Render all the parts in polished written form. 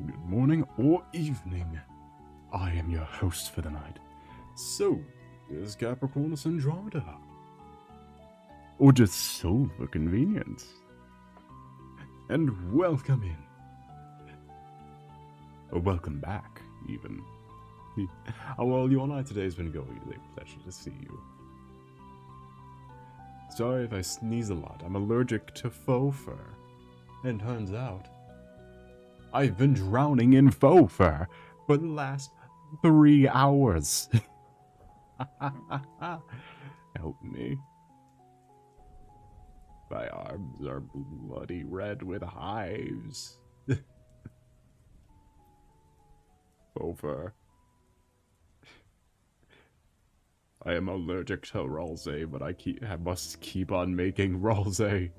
good morning, or evening. I am your host for the night. So, is Capricornus Andromeda? Or just so for convenience. And welcome in. Or welcome back, even. How well your night today has been going. It's a pleasure to see you. Sorry if I sneeze a lot. I'm allergic to faux fur. And turns out, I've been drowning in faux fur for the last 3 hours. Help me. My arms are bloody red with hives. Faux fur. I am allergic to RULZ, but I must keep on making RULZ.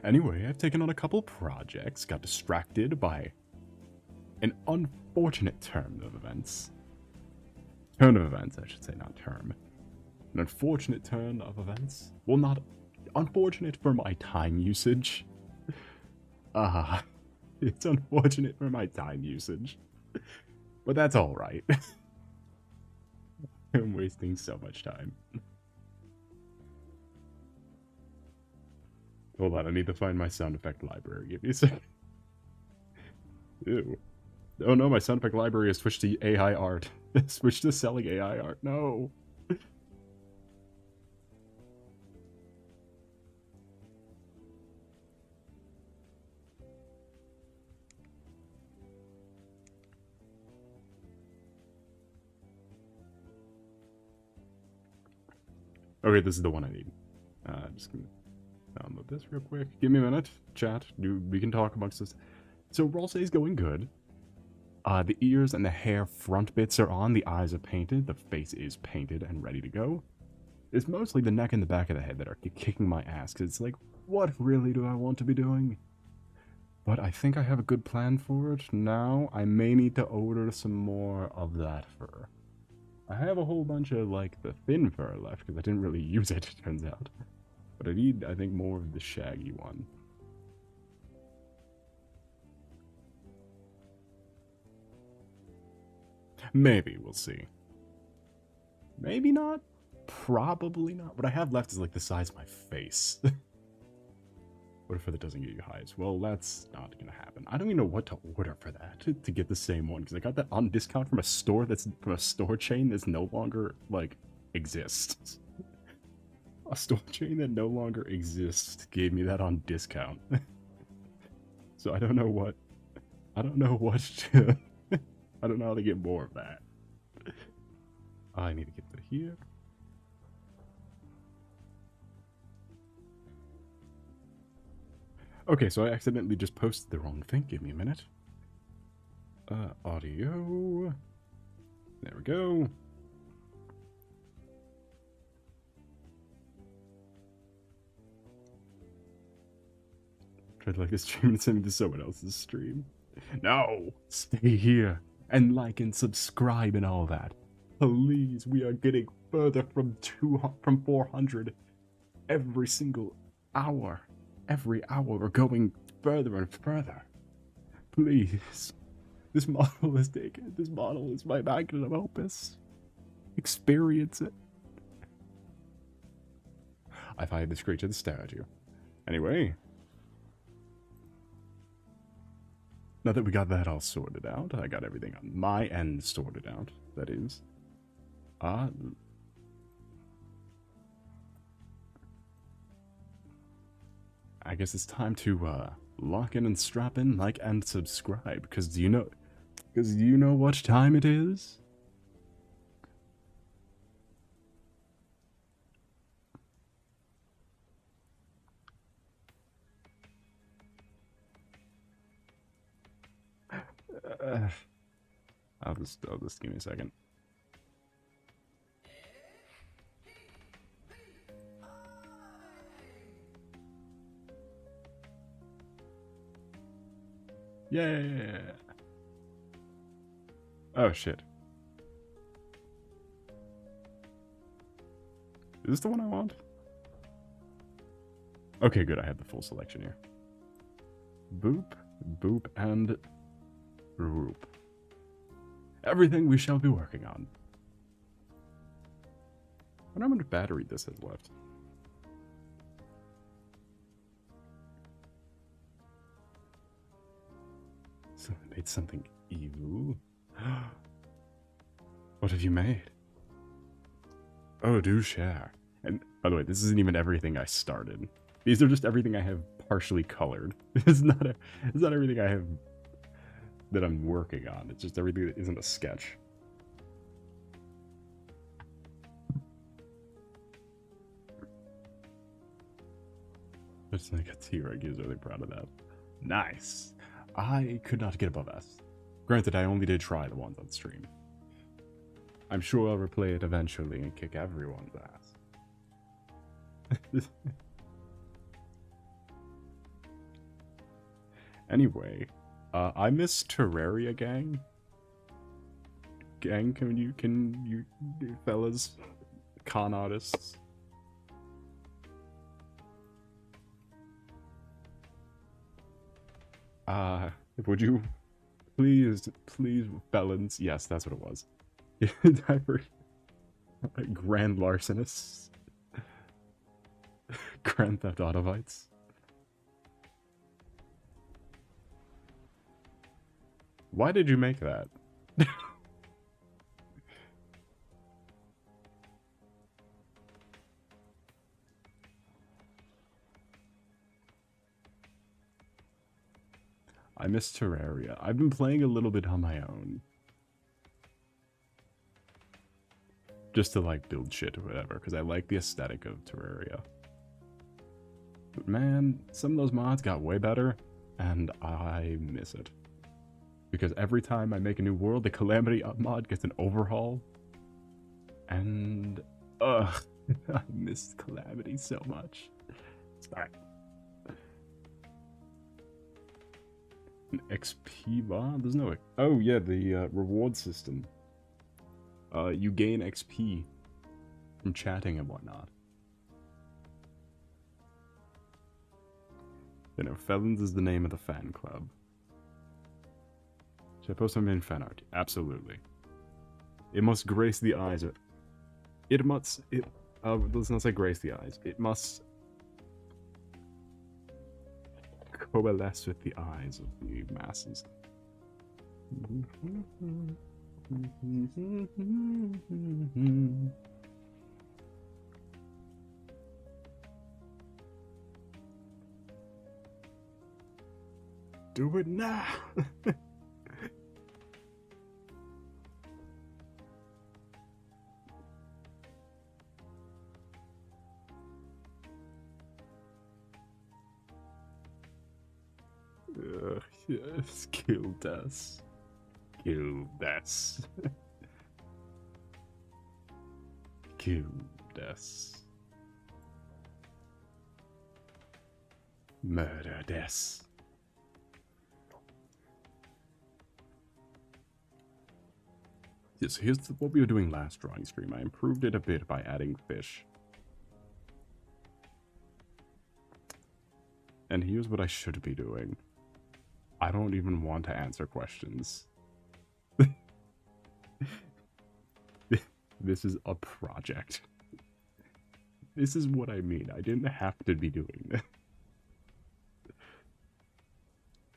Anyway, I've taken on a couple projects, got distracted by an unfortunate turn of events. Turn of events, I should say, not term. An unfortunate turn of events. Well, not unfortunate for my time usage. It's unfortunate for my time usage. But that's alright. I'm wasting so much time. Hold on, I need to find my sound effect library. Give me a second. Ew. Oh no, my sound effect library has switched to AI art. Switched to selling AI art. No. Okay, this is the one I need. Just gonna download this real quick. Give me a minute. Chat. We can talk amongst us. So RULZ is going good. The ears and the hair front bits are on. The eyes are painted. The face is painted and ready to go. It's mostly the neck and the back of the head that are kicking my ass. Cause it's like, what really do I want to be doing? But I think I have a good plan for it. Now, I may need to order some more of that fur. I have a whole bunch of, like, the thin fur left, because I didn't really use it, it turns out. But I need, I think, more of the shaggy one. Maybe, we'll see. Maybe not. Probably not. What I have left is, like, the size of my face. What if that doesn't get you highs? Well, that's not gonna happen. I don't even know what to order for that to get the same one, because I got that on discount from a store chain that's no longer, like, exists. A store chain that no longer exists gave me that on discount. So I don't know what to, I don't know how to get more of that. I need to get to here. Okay, so I accidentally just posted the wrong thing. Give me a minute. Audio. There we go. Tried to like this stream and send me to someone else's stream. No! Stay here and like and subscribe and all that. Please, we are getting further from 400 every single hour. Every hour we're going further and further. Please. This model is taken. This model is my magnum opus. Experience it. I find this creature to stare at you. Anyway. Now that we got that all sorted out, I got everything on my end sorted out, that is. I guess it's time to lock in and strap in, like and subscribe, because do you know what time it is? I'll just give me a second. Yeah. Oh shit. Is this the one I want? Okay, good. I have the full selection here. Boop, boop, and roop. Everything we shall be working on. I wonder how much battery this has left. So I made something evil. What have you made? Oh, do share. And by the way, this isn't even everything I started. These are just everything I have partially colored. It's not everything I have that I'm working on. It's just everything that isn't a sketch. It's like a T-Rex. He was really proud of that. Nice. I could not get above S. Granted, I only did try the ones on stream. I'm sure I'll replay it eventually and kick everyone's ass. Anyway, I miss Terraria gang. Gang, can you fellas, con artists? Would you please, felons? Yes, that's what it was. Grand larcenists. Grand Theft Autovites. Why did you make that? I miss Terraria. I've been playing a little bit on my own. Just to, like, build shit or whatever, because I like the aesthetic of Terraria. But man, some of those mods got way better, and I miss it. Because every time I make a new world, the Calamity mod gets an overhaul. And, ugh, I miss Calamity so much. Sorry. An XP bar? There's no... Oh, yeah, the reward system. You gain XP from chatting and whatnot. You know, Felons is the name of the fan club. Should I post something in fan art? Absolutely. It must grace the eyes of... It must... let's not say grace the eyes. It must... coalesce with the eyes of the masses. Do it now! Yes, killed us. Killed us. Killed us. Murdered us. Yes, here's what we were doing last drawing stream. I improved it a bit by adding fish. And here's what I should be doing. I don't even want to answer questions. This is a project. This is what I mean. I didn't have to be doing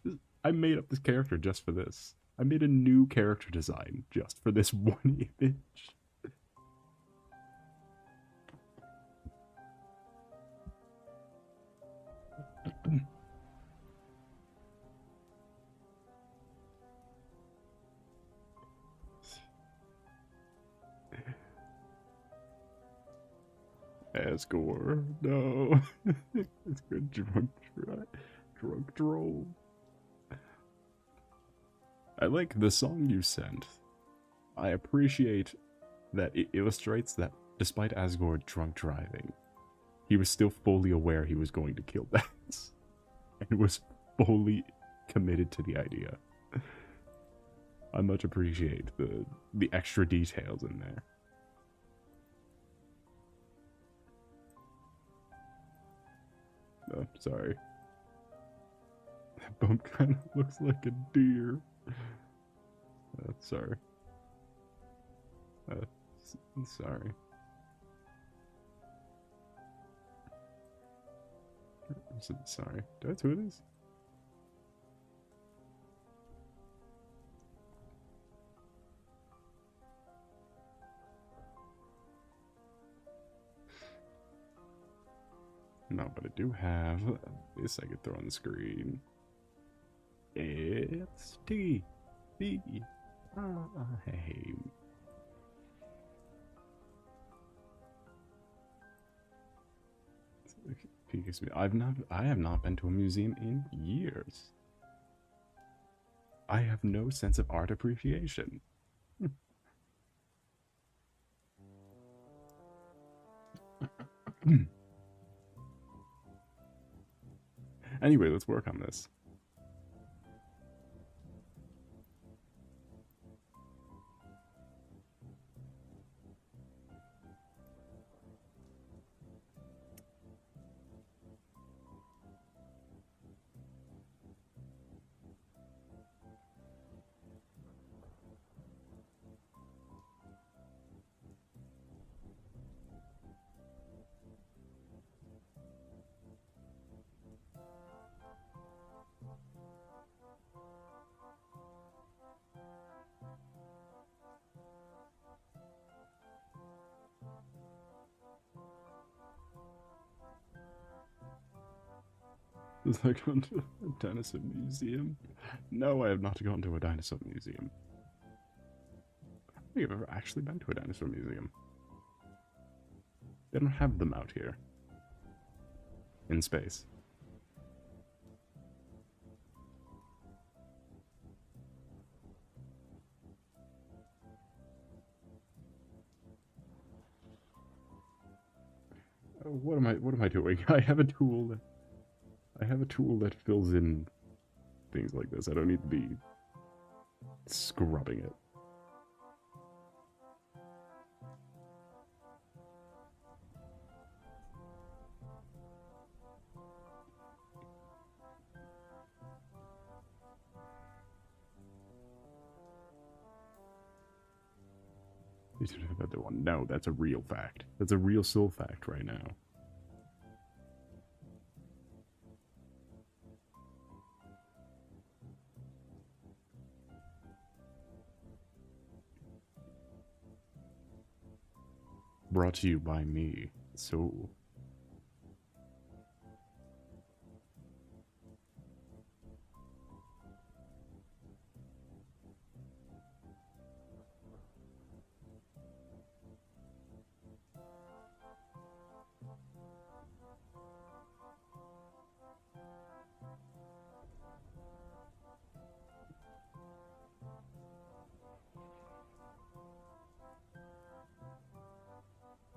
this. I made up this character just for this. I made a new character design just for this one image. Asgore, no. It's good drunk troll. I like the song you sent. I appreciate that it illustrates that despite Asgore drunk driving, he was still fully aware he was going to kill Bats. And was fully committed to the idea. I much appreciate the extra details in there. Oh, sorry. That bump kind of looks like a deer. Sorry. Sorry. Sorry. That's who it is? No, but I do have this I could throw on the screen. It's T. B. Hey. I have not been to a museum in years. I have no sense of art appreciation. Anyway, let's work on this. Is I gone to a dinosaur museum? No, I have not gone to a dinosaur museum. I don't think I've ever actually been to a dinosaur museum. They don't have them out here. In space. What am I doing? I have a tool that fills in things like this. I don't need to be scrubbing it. No, that's a real fact. That's a real soul fact right now. Brought to you by me. So...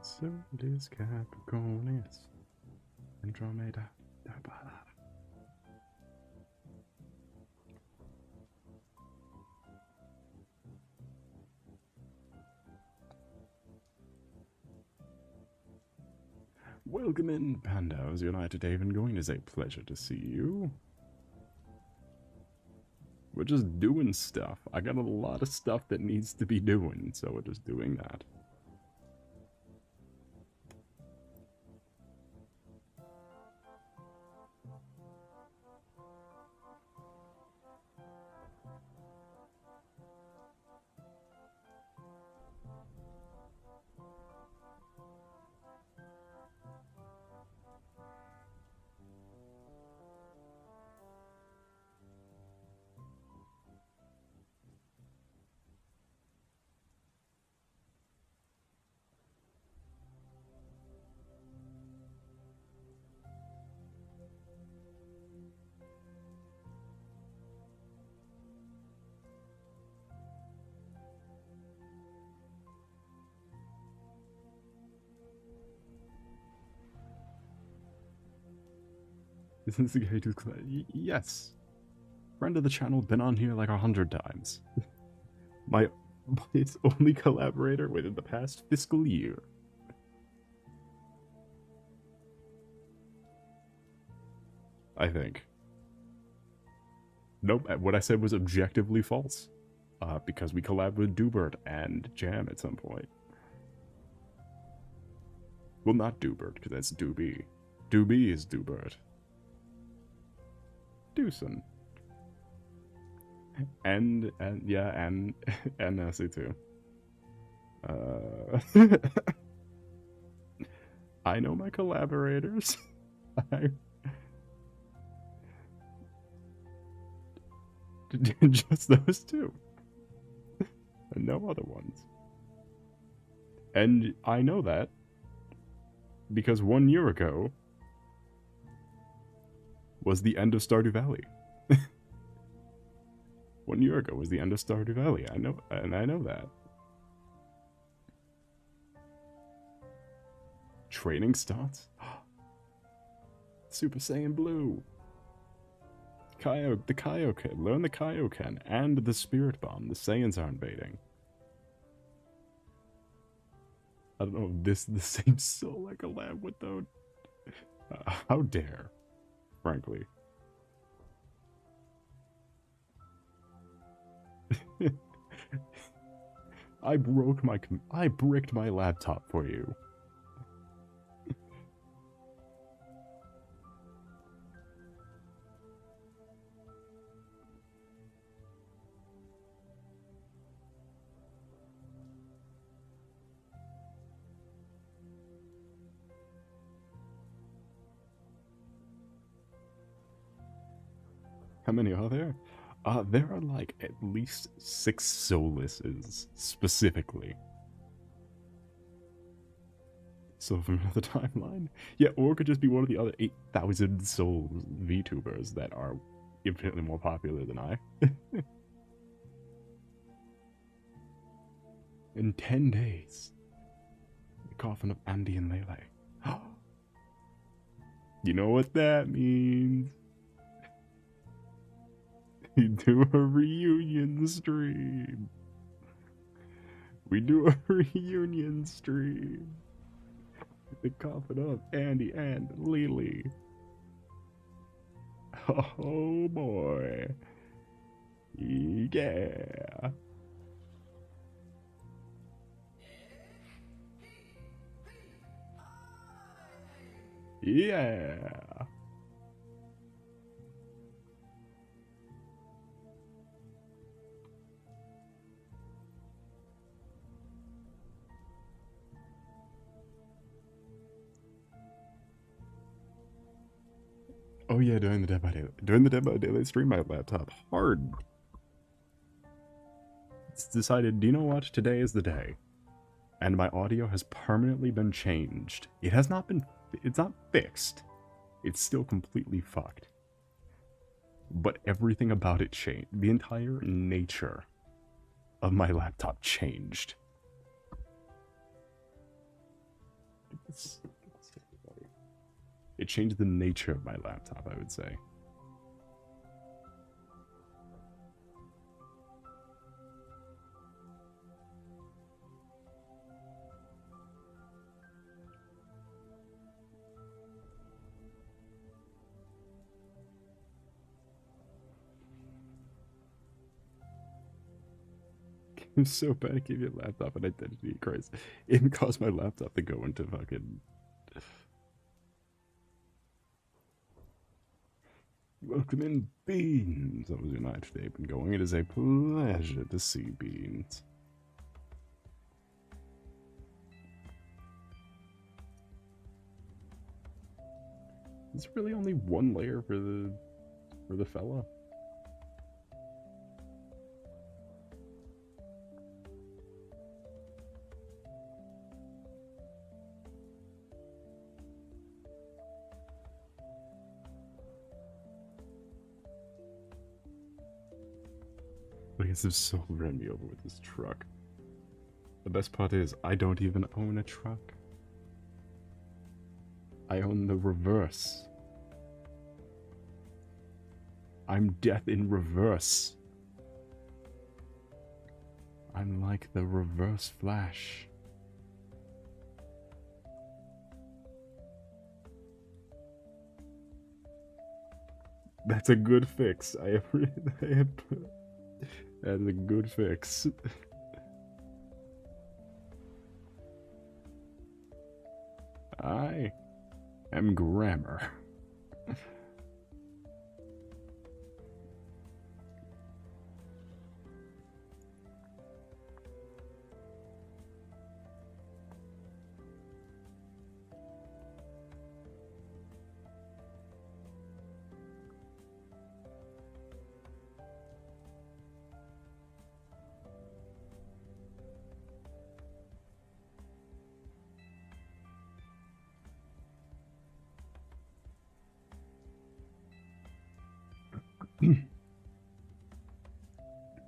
So it is Capricornus. Andromeda. Welcome in, Pandas United Haven Going. It is a pleasure to see you. We're just doing stuff. I got a lot of stuff that needs to be doing, so we're just doing that. This is the guy who's... Yes. Friend of the channel, been on here like 100 times. Its only collaborator within the past fiscal year. I think. Nope, what I said was objectively false. Because we collabed with Dubert and Jam at some point. Well, not Dubert, because that's Doobie. Doobie is Dubert. Doosan. And yeah, and Nessie too. I know my collaborators. Just those two. And no other ones. And I know that because 1 year ago was the end of Stardew Valley. 1 year ago was the end of Stardew Valley. I know that. Training starts? Super Saiyan Blue. The Kaioken. Learn the Kaioken and the Spirit Bomb. The Saiyans are invading. I don't know if this is the same soul I collab with, though. How dare, frankly. I bricked my laptop for you. How many are there? There are like at least 6 Solaces, specifically. So from another timeline? Yeah, or it could just be one of the other 8,000 Soul VTubers that are infinitely more popular than I. In 10 days. The coffin of Andy and Lele. You know what that means. We do a reunion stream. We do a reunion stream. The coffin of Andy and Lily. Oh boy. Yeah. Yeah. Oh yeah, during the Dead by Daylight stream, my laptop hard. It's decided, do you know what? Today is the day. And my audio has permanently been changed. It has not been, it's not fixed. It's still completely fucked. But everything about it changed. The entire nature of my laptop changed. It changed the nature of my laptop, I would say. I'm so bad at giving your laptop an identity crisis. It caused my laptop to go into fucking... Welcome in, Beans. That was your night today been going. It is a pleasure to see Beans. There's really only one layer for the fella. I guess if Soul ran me over with this truck. The best part is, I don't even own a truck. I own the reverse. I'm death in reverse. I'm like the reverse Flash. That's a good fix. That's a good fix. I am grammar.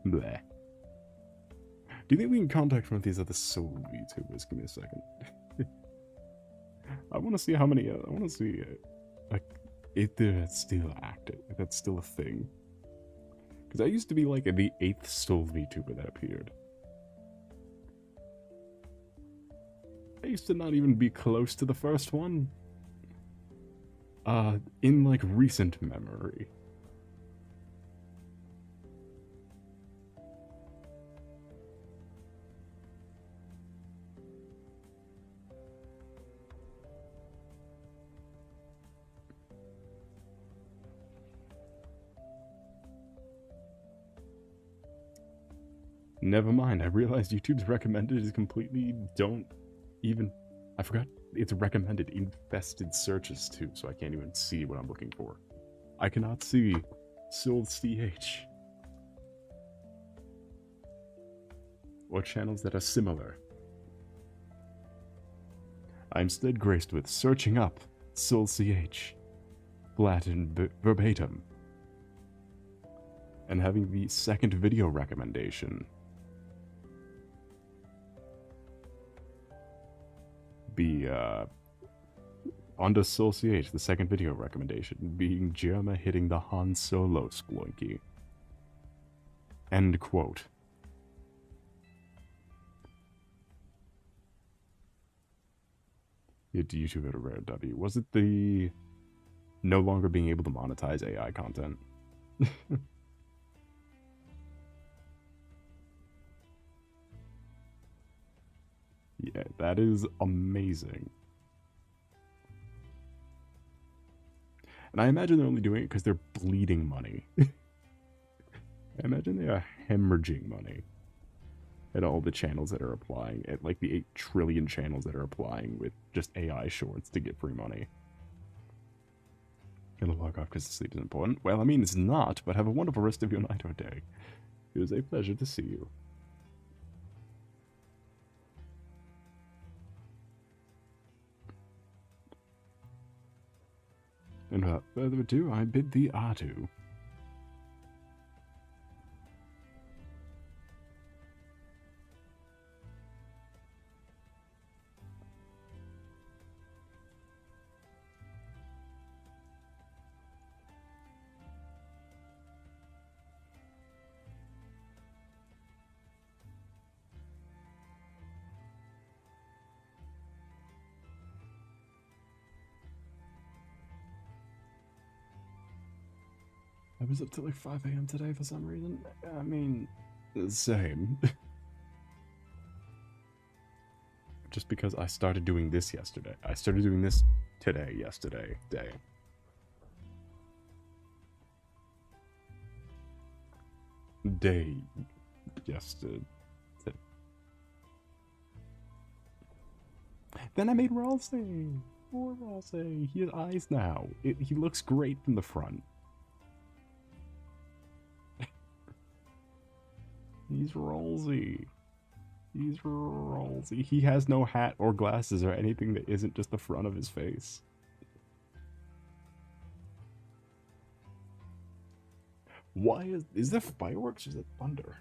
Bleh. Do you think we can contact one of these other soul VTubers? Give me a second. I want to see how many. I want to see like if they're still active, if that's still a thing. Because I used to be like the 8th soul VTuber that appeared. I used to not even be close to the first one. In like recent memory. Never mind, I realized YouTube's recommended is completely don't even... I forgot it's recommended infested searches too, so I can't even see what I'm looking for. I cannot see SoulCH. Or channels that are similar. I'm instead graced with searching up SoulCH, flat and verbatim, and having the second video recommendation be under SoulCH, the second video recommendation being Jerma hitting the Han Solo sploinky. End quote. YouTube at a rare W. Was it the no longer being able to monetize AI content? Yeah, that is amazing. And I imagine they're only doing it because they're bleeding money. I imagine they are hemorrhaging money at all the channels that are applying, at like the 8 trillion channels that are applying with just AI shorts to get free money. Gonna log off because sleep is important. Well, I mean, it's not, but have a wonderful rest of your night or day. It was a pleasure to see you. And without further ado, I bid thee adieu. I was up till like 5 AM today for some reason. I mean, same. Just because I started doing this yesterday. I started doing this today, yesterday. Yesterday. Then I made RULZ. Poor RULZ. He has eyes now. He looks great from the front. He's RULZ. He's RULZ. He has no hat or glasses or anything that isn't just the front of his face. Why is there fireworks or is it thunder?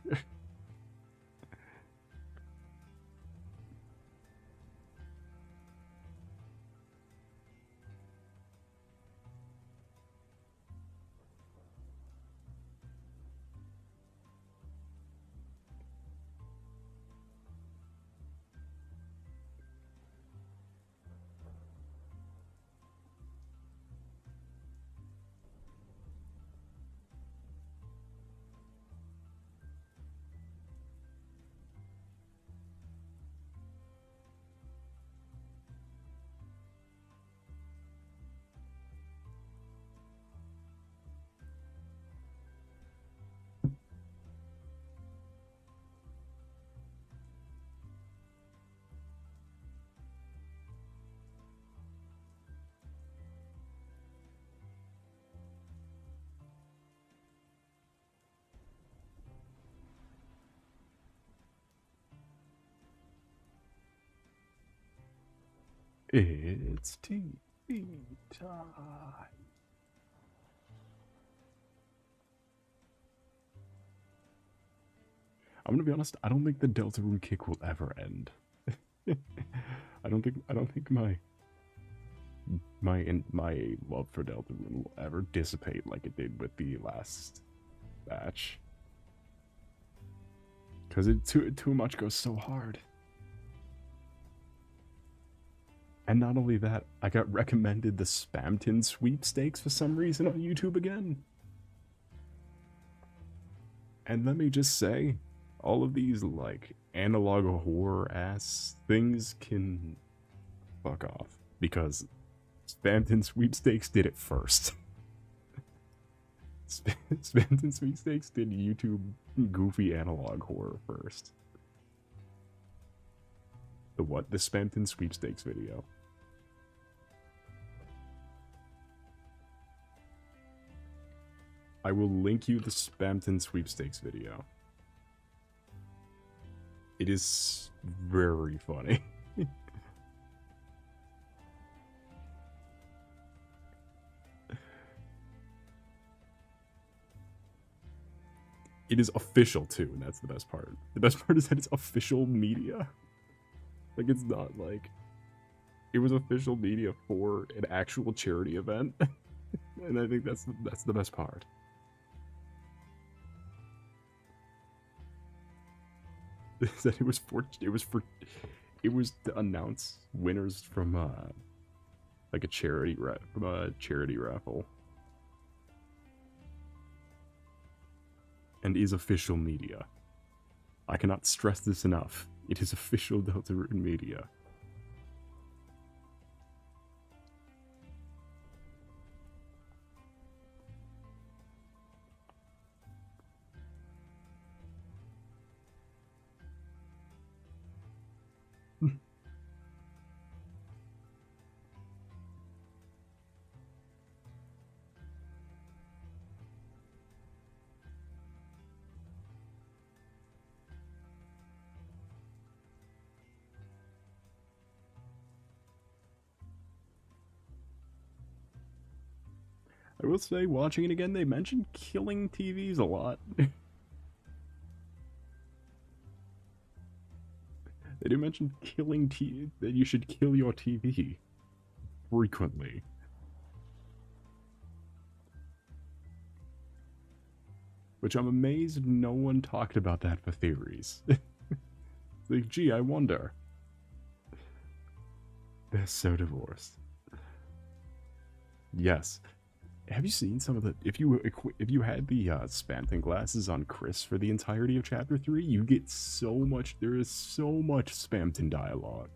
It's TV time. I'm gonna be honest, I don't think the Deltarune kick will ever end. I don't think my love for Deltarune will ever dissipate like it did with the last batch. Cause too much goes so hard. And not only that, I got recommended the Spamton sweepstakes for some reason on YouTube again. And let me just say, all of these, like, analog horror-ass things can fuck off. Because Spamton sweepstakes did it first. Spamton sweepstakes did YouTube goofy analog horror first. The what? The Spamton sweepstakes video. I will link you the Spamton sweepstakes video. It is very funny. It is official too, and that's the best part. The best part is that it's official media. Like, it's not like... It was official media for an actual charity event. And I think that's the best part. That it was to announce winners from like a charity raffle. And is official media. I cannot stress this enough. It is official Deltarune media. I will say, watching it again, they mentioned killing TVs a lot. They do mention that you should kill your TV frequently. Which I'm amazed no one talked about that for theories. Like, gee, I wonder. They're so divorced. Yes. Have you seen some of the... If you had the Spamton glasses on Chris for the entirety of Chapter 3, you get so much... There is so much Spamton dialogue.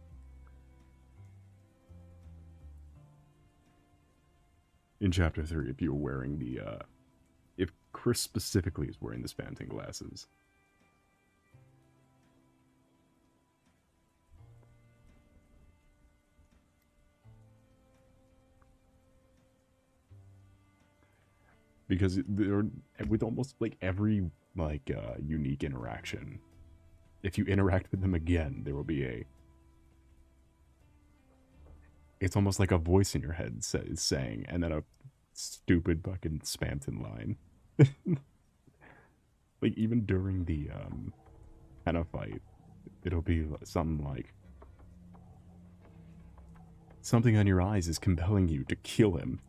In Chapter 3, if you're wearing the... if Chris specifically is wearing the Spamton glasses. Because they're with almost like every like unique interaction, if you interact with them again, there will be it's almost like a voice in your head saying, and then a stupid fucking Spamton line. Like, even during the Henna fight, it'll be something like, something on your eyes is compelling you to kill him.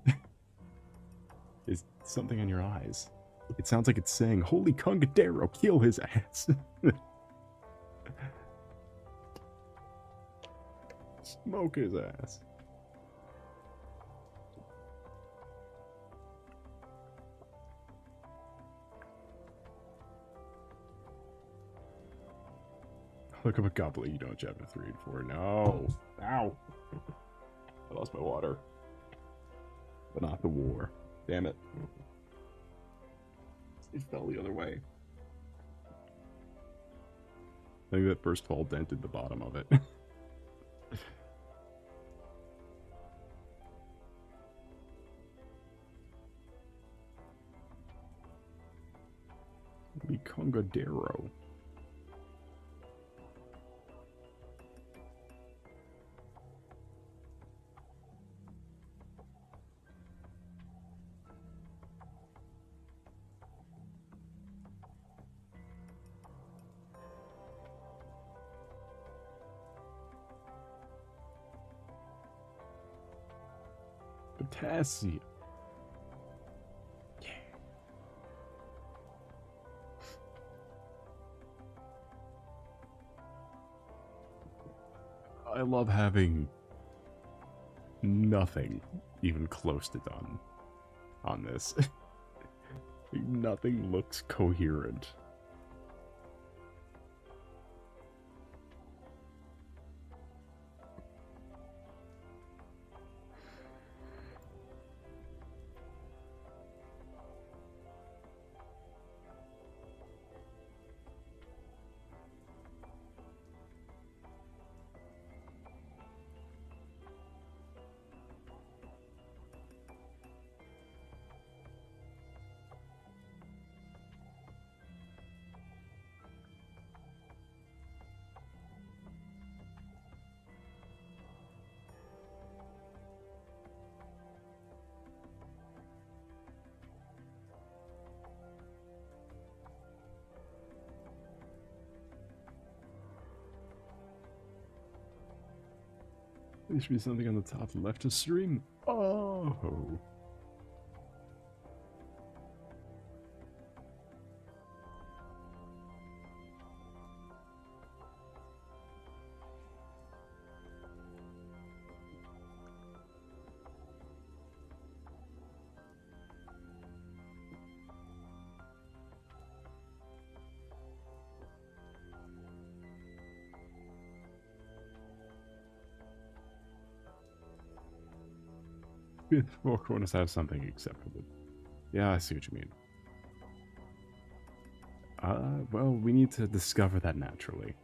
Is something on your eyes. It sounds like it's saying, holy Congadero, kill his ass. Smoke his ass. Look up a couple you don't chapter 3 and 4. No. Ow. I lost my water. But not the war. Damn it. It fell the other way. I think that first fall dented the bottom of it. The Congadero. Potassium. Yeah. I love having nothing even close to done on this. Nothing looks coherent. There should be something on the top left of stream. Oh. The four corners have something acceptable. Yeah, I see what you mean. Well, we need to discover that naturally.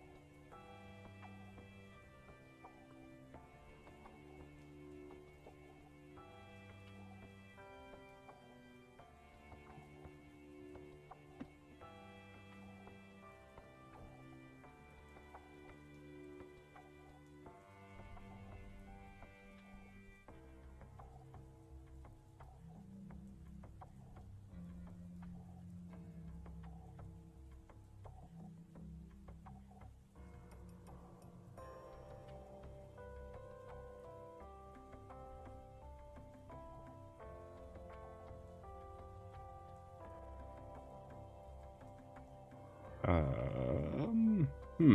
Hmm.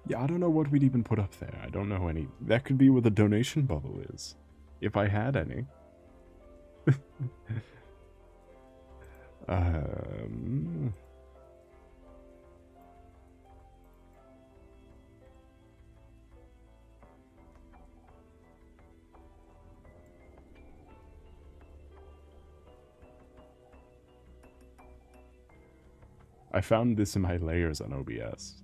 Yeah, I don't know what we'd even put up there. I don't know any. That could be where the donation bubble is. If I had any. I found this in my layers on OBS.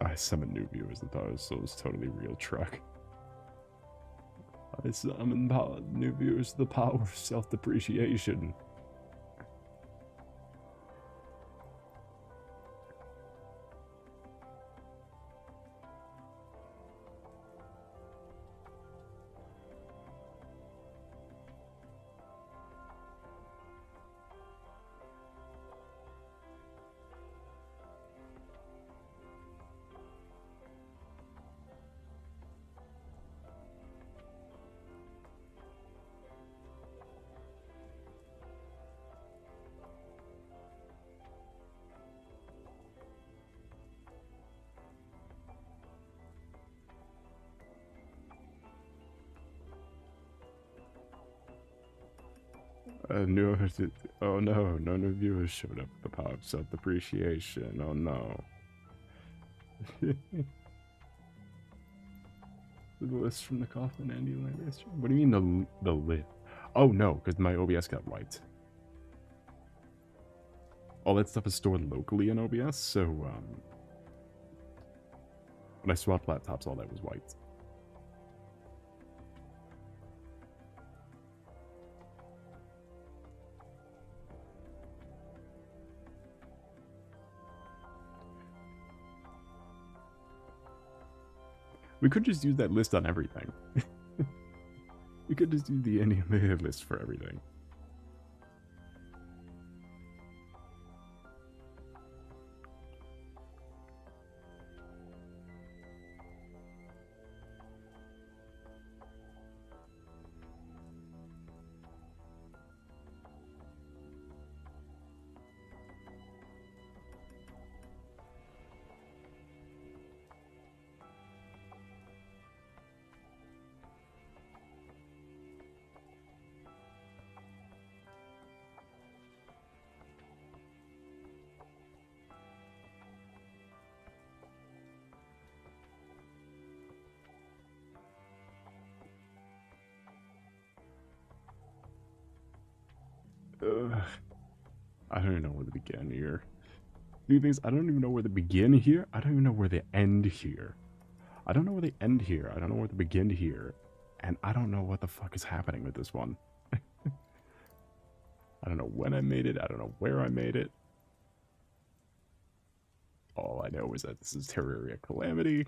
I summoned new viewers and thought it was totally real truck. I summoned new viewers to the power of self-depreciation. Oh no, no new viewers showed up with the power of self-depreciation. Oh no. The list from the Kaufman Andy Landis. What do you mean the list? Oh no, because my OBS got wiped. All that stuff is stored locally in OBS, so when I swapped laptops, all that was wiped. We could just use that list on everything. We could just use the Andromeda list for everything. I don't even know where to begin here. The thing is, I don't even know where to begin here. I don't even know where they end here. I don't know where they end here. I don't know where to begin here. And I don't know what the fuck is happening with this one. I don't know when I made it. I don't know where I made it. All I know is that this is Terraria Calamity.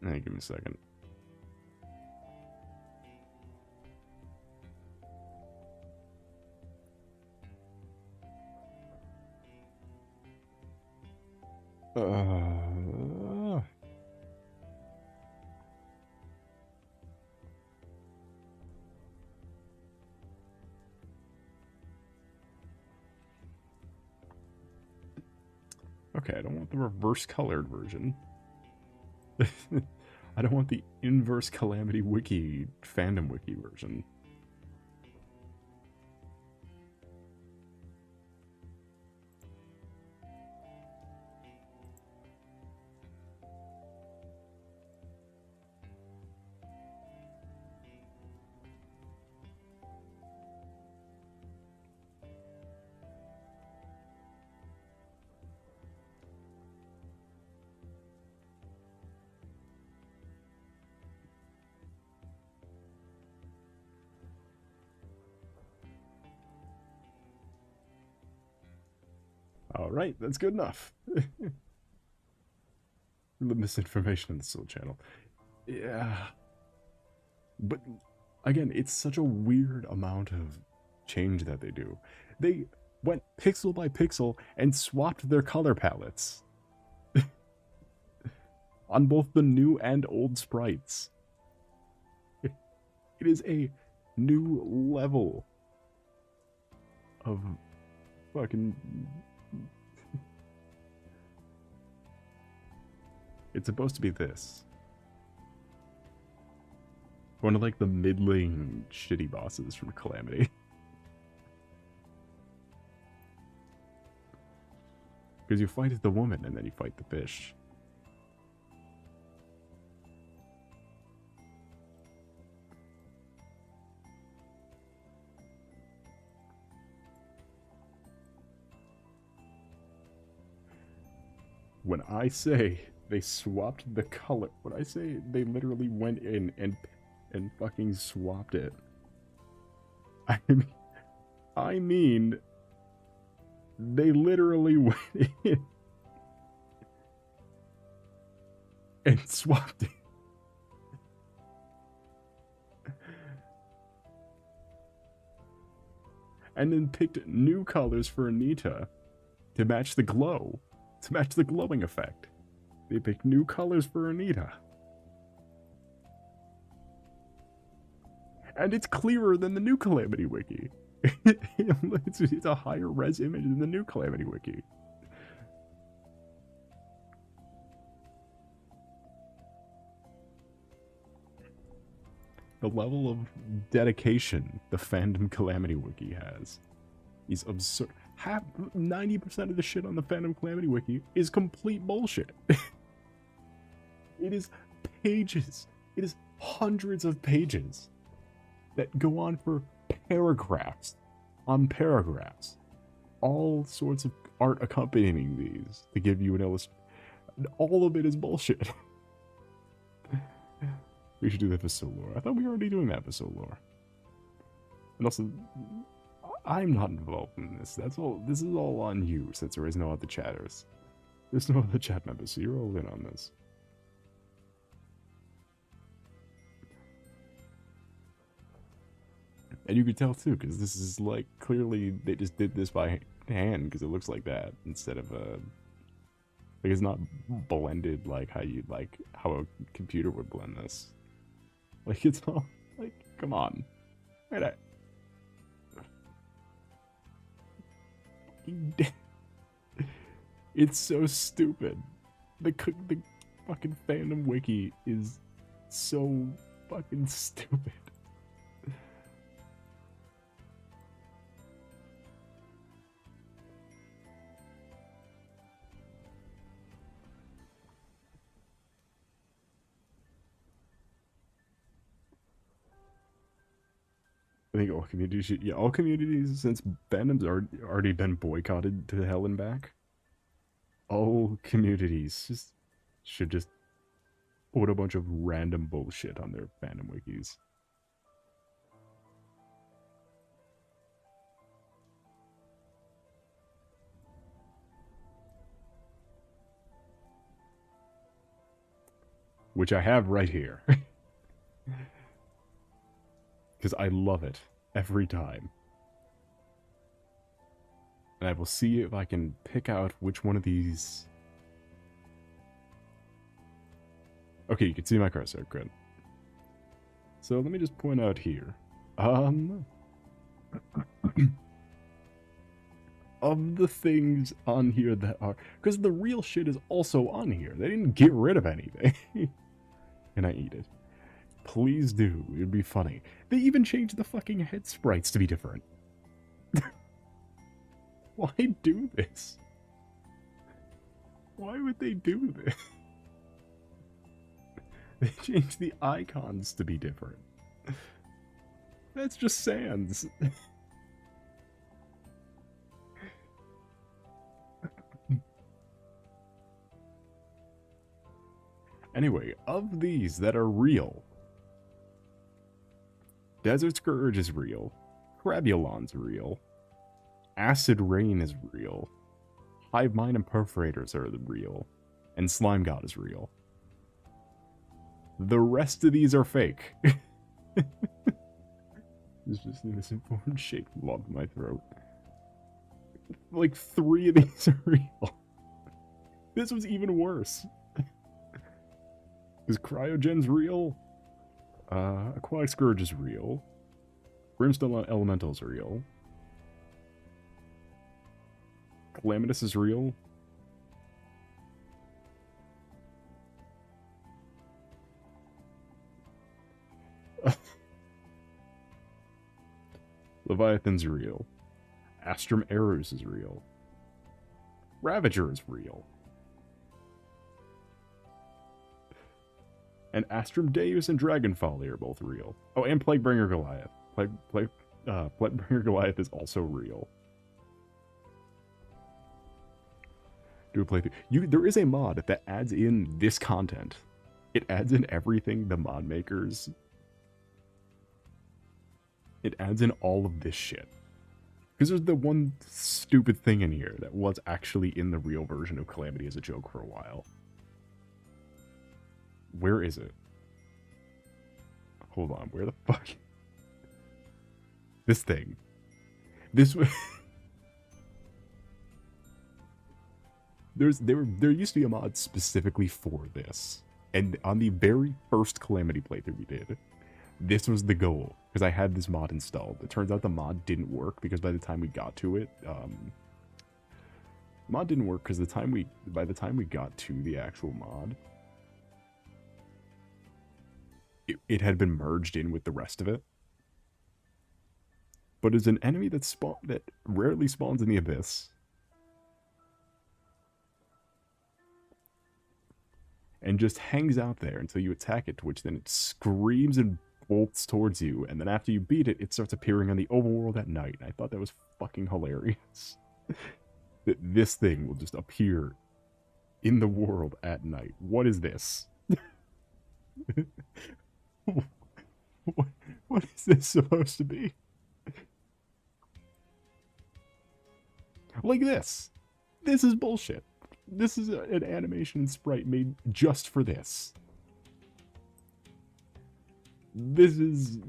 Hey, give me a second. Okay, I don't want the reverse colored version. I don't want the inverse Calamity Wiki, fandom wiki version. Alright, that's good enough. The misinformation in the Soul channel. Yeah. But, again, it's such a weird amount of change that they do. They went pixel by pixel and swapped their color palettes. On both the new and old sprites. It is a new level of fucking... It's supposed to be this. One of like the middling shitty bosses from Calamity. Because you fight the woman and then you fight the fish. When I say they swapped the color, when I say they literally went in and fucking swapped it, I mean they literally went in and swapped it. And then picked new colors for Anita to match the glow. To match the glowing effect. They picked new colors for Anita. And it's clearer than the new Calamity Wiki. It's a higher res image than the new Calamity Wiki. The level of dedication the fandom Calamity Wiki has is absurd. 90% of the shit on the fandom Calamity Wiki is complete bullshit. It is pages. It is hundreds of pages that go on for paragraphs on paragraphs. All sorts of art accompanying these to give you an illustration. All of it is bullshit. We should do that for Solar. I thought we were already doing that for Solar. And also, I'm not involved in this. That's all. This is all on you, since there is no other chatters. There's no other chat members, so you're all in on this. And you could tell too, because this is like clearly they just did this by hand because it looks like that instead of like it's not blended like how a computer would blend this. Like it's all like, come on, right? It's so stupid. The fucking fandom wiki is so fucking stupid. I think all communities should, yeah, all communities, since fandom's already been boycotted to hell and back, all communities should just put a bunch of random bullshit on their fandom wikis. Which I have right here. Because I love it every time. And I will see if I can pick out which one of these... Okay, you can see my cursor, good. So let me just point out here. Of the things on here that are... Because the real shit is also on here. They didn't get rid of anything. And I eat it. Please do. It'd be funny. They even changed the fucking head sprites to be different. Why do this? Why would they do this? They changed the icons to be different. That's just Sans. Anyway, of these that are real, Desert Scourge is real, Crabulon's real, Acid Rain is real, Hive Mind and Perforators are real, and Slime God is real. The rest of these are fake. There's just a misinformed shaped lump in my throat. Like 3 of these are real. This was even worse. Is Cryogen's real? Aquatic Scourge is real. Brimstone Elemental is real. Calamitous is real. Leviathan's real. Astrum Eros is real. Ravager is real. And Astrum Deus and Dragonfolly are both real. Oh, and Plaguebringer Goliath. Plaguebringer Goliath is also real. Do a playthrough. There is a mod that adds in this content. It adds in everything the mod makers. It adds in all of this shit. Because there's the one stupid thing in here that was actually in the real version of Calamity as a joke for a while. Where is it? Hold on, where the fuck? This thing. This was... There used to be a mod specifically for this. And on the very first Calamity playthrough we did, this was the goal. Because I had this mod installed. It turns out the mod didn't work because by the time we got to it, mod didn't work because by the time we got to the actual mod, it had been merged in with the rest of it. But as an enemy that rarely spawns in the Abyss, and just hangs out there until you attack it, to which then it screams and bolts towards you, and then after you beat it, it starts appearing on the overworld at night. And I thought that was fucking hilarious. That this thing will just appear in the world at night. What is this? What is this supposed to be? Like this. This is bullshit. This is an animation sprite made just for this. This is...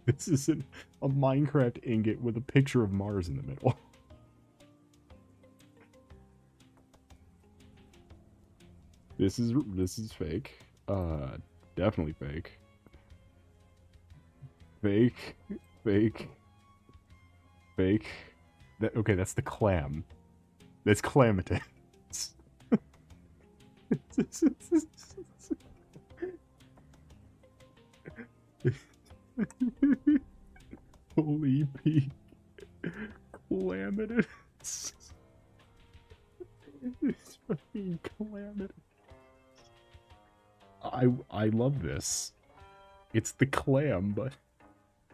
This is a Minecraft ingot with a picture of Mars in the middle. This is fake. Definitely fake. Fake. Fake. Fake. Okay, that's the clam. That's calamitous. Holy peak. Calamitous. It's fucking calamitous. I love this. It's the clam, but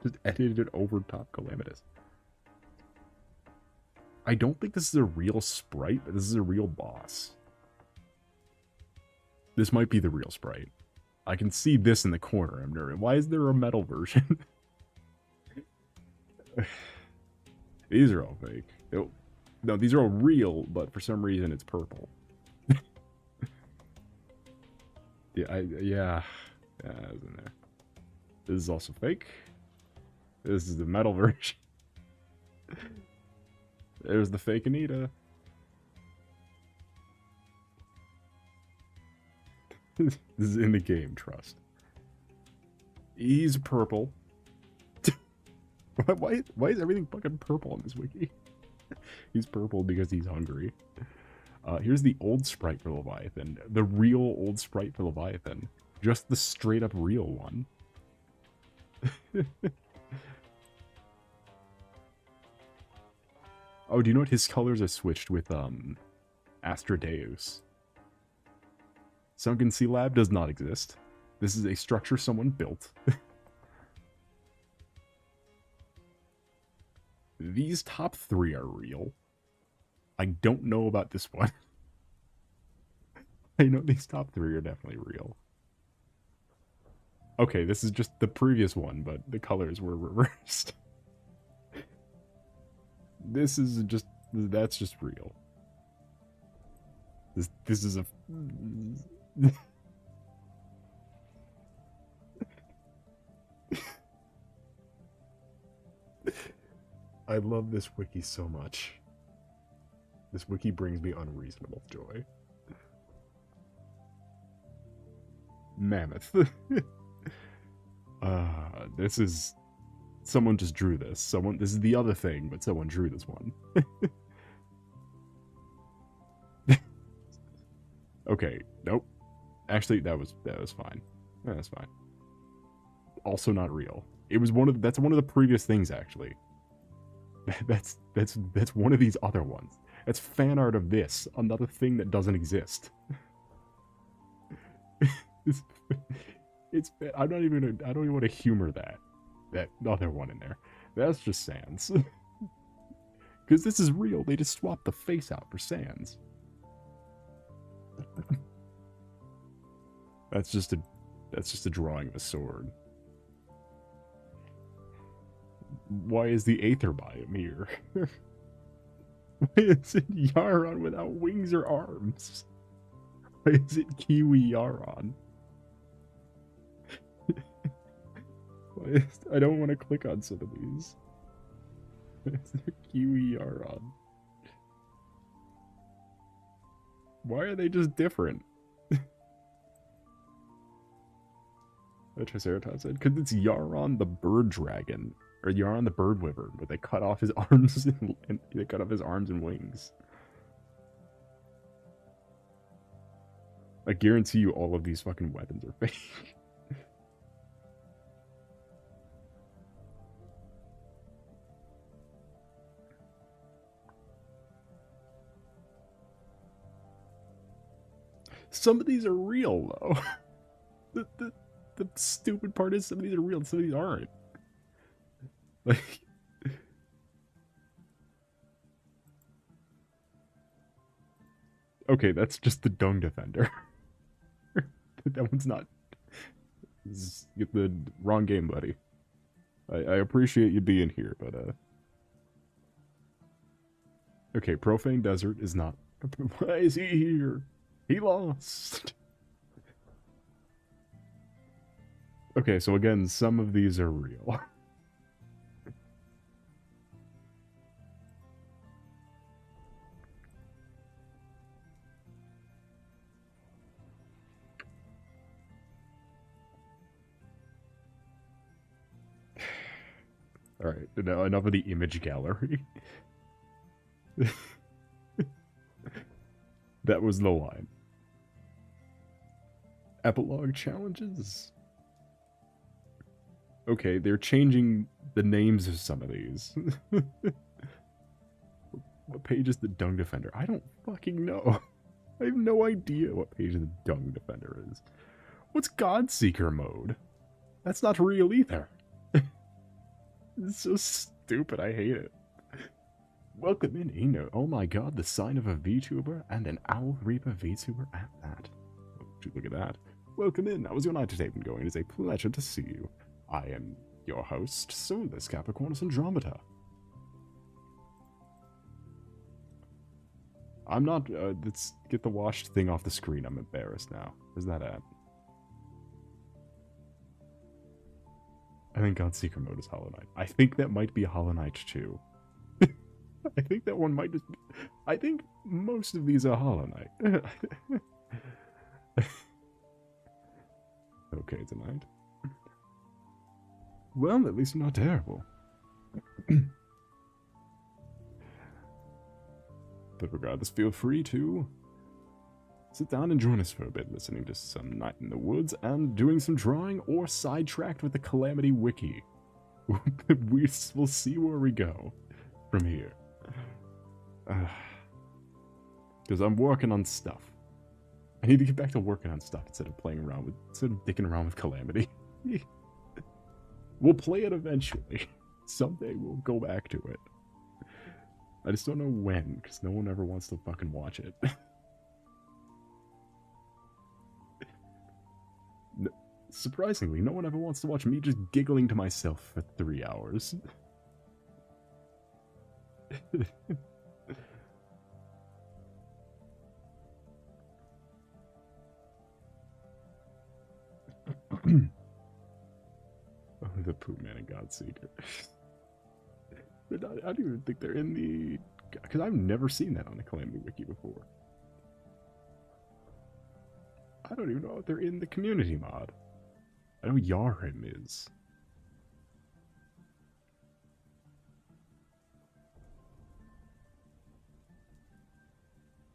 just edited over top calamitous. I don't think this is a real sprite, but this is a real boss. This might be the real sprite. I can see this in the corner. I'm nervous. Why is there a metal version? These are all fake. No, these are all real, but for some reason it's purple. Yeah, it was in there. This is also fake. This is the metal version. There's the fake Anita. This is in the game, trust. He's purple. Why is everything fucking purple on this wiki? He's purple because he's hungry. Here's the old sprite for Leviathan. The real old sprite for Leviathan. Just the straight up real one. Oh, do you know what his colors are switched with, Astrodeus? Sunken Sea Lab does not exist. This is a structure someone built. These top three are real. I don't know about this one. I know these top three are definitely real. Okay, this is just the previous one, but the colors were reversed. This is just... That's just real. This is a... I love this wiki so much. This wiki brings me unreasonable joy. Mammoth. This is... Someone just drew this. This is the other thing, but someone drew this one. Okay, nope. Actually, that was fine. Yeah, that's fine. Also not real. It was that's one of the previous things, actually. That's one of these other ones. That's fan art of this, another thing that doesn't exist. I don't even want to humor that other one in there. That's just Sans. Because this is real. They just swapped the face out for Sans. That's just a drawing of a sword. Why is the Aether biome here? Why is it Yaron without wings or arms? Why is it Kiwi Yaron? I don't want to click on some of these. It's Kiwi Yaron. Why are they just different? The Triceratops said, because it's Yaron the bird dragon, or Yaron the bird wyvern, but they cut off his arms and they cut off his arms and wings. I guarantee you all of these fucking weapons are fake. Some of these are real, though. The stupid part is some of these are real and some of these aren't. Like... Okay, that's just the Dung Defender. That one's not... Get the wrong game, buddy. I appreciate you being here, but, Okay, Profane Desert is not... Why is he here? He lost. Okay, so again, some of these are real. Alright, now enough of the image gallery. That was the line. Epilogue challenges? Okay, they're changing the names of some of these. What page is the Dung Defender? I don't fucking know. I have no idea what page the Dung Defender is. What's Godseeker mode? That's not real either. It's so stupid, I hate it. Welcome in, Eno. Oh my god, the sign of a VTuber and an Owl Reaper VTuber at that. Oh, look at that. Welcome in. How was your night today been going? It is a pleasure to see you. I am your host, Solace, Capricornus, Andromeda. I'm not, let's get the washed thing off the screen. I'm embarrassed now. Where's that at? I think Godseeker mode is Hollow Knight. I think that might be Hollow Knight 2. I think that one might just be... I think most of these are Hollow Knight. Okay, tonight. Well, at least I'm not terrible. But regardless, feel free to sit down and join us for a bit, listening to some Night in the Woods and doing some drawing or sidetracked with the Calamity Wiki. We'll see where we go from here. Because I'm working on stuff. I need to get back to working on stuff instead of playing around with, instead of dicking around with Calamity. We'll play it eventually. Someday we'll go back to it. I just don't know when, because no one ever wants to fucking watch it. No, surprisingly, no one ever wants to watch me just giggling to myself for 3 hours. Oh, the Poop Man and Godseeker. I don't even think they're in the... Because I've never seen that on the Calamity Wiki before. I don't even know if they're in the community mod. I know Yarhim is.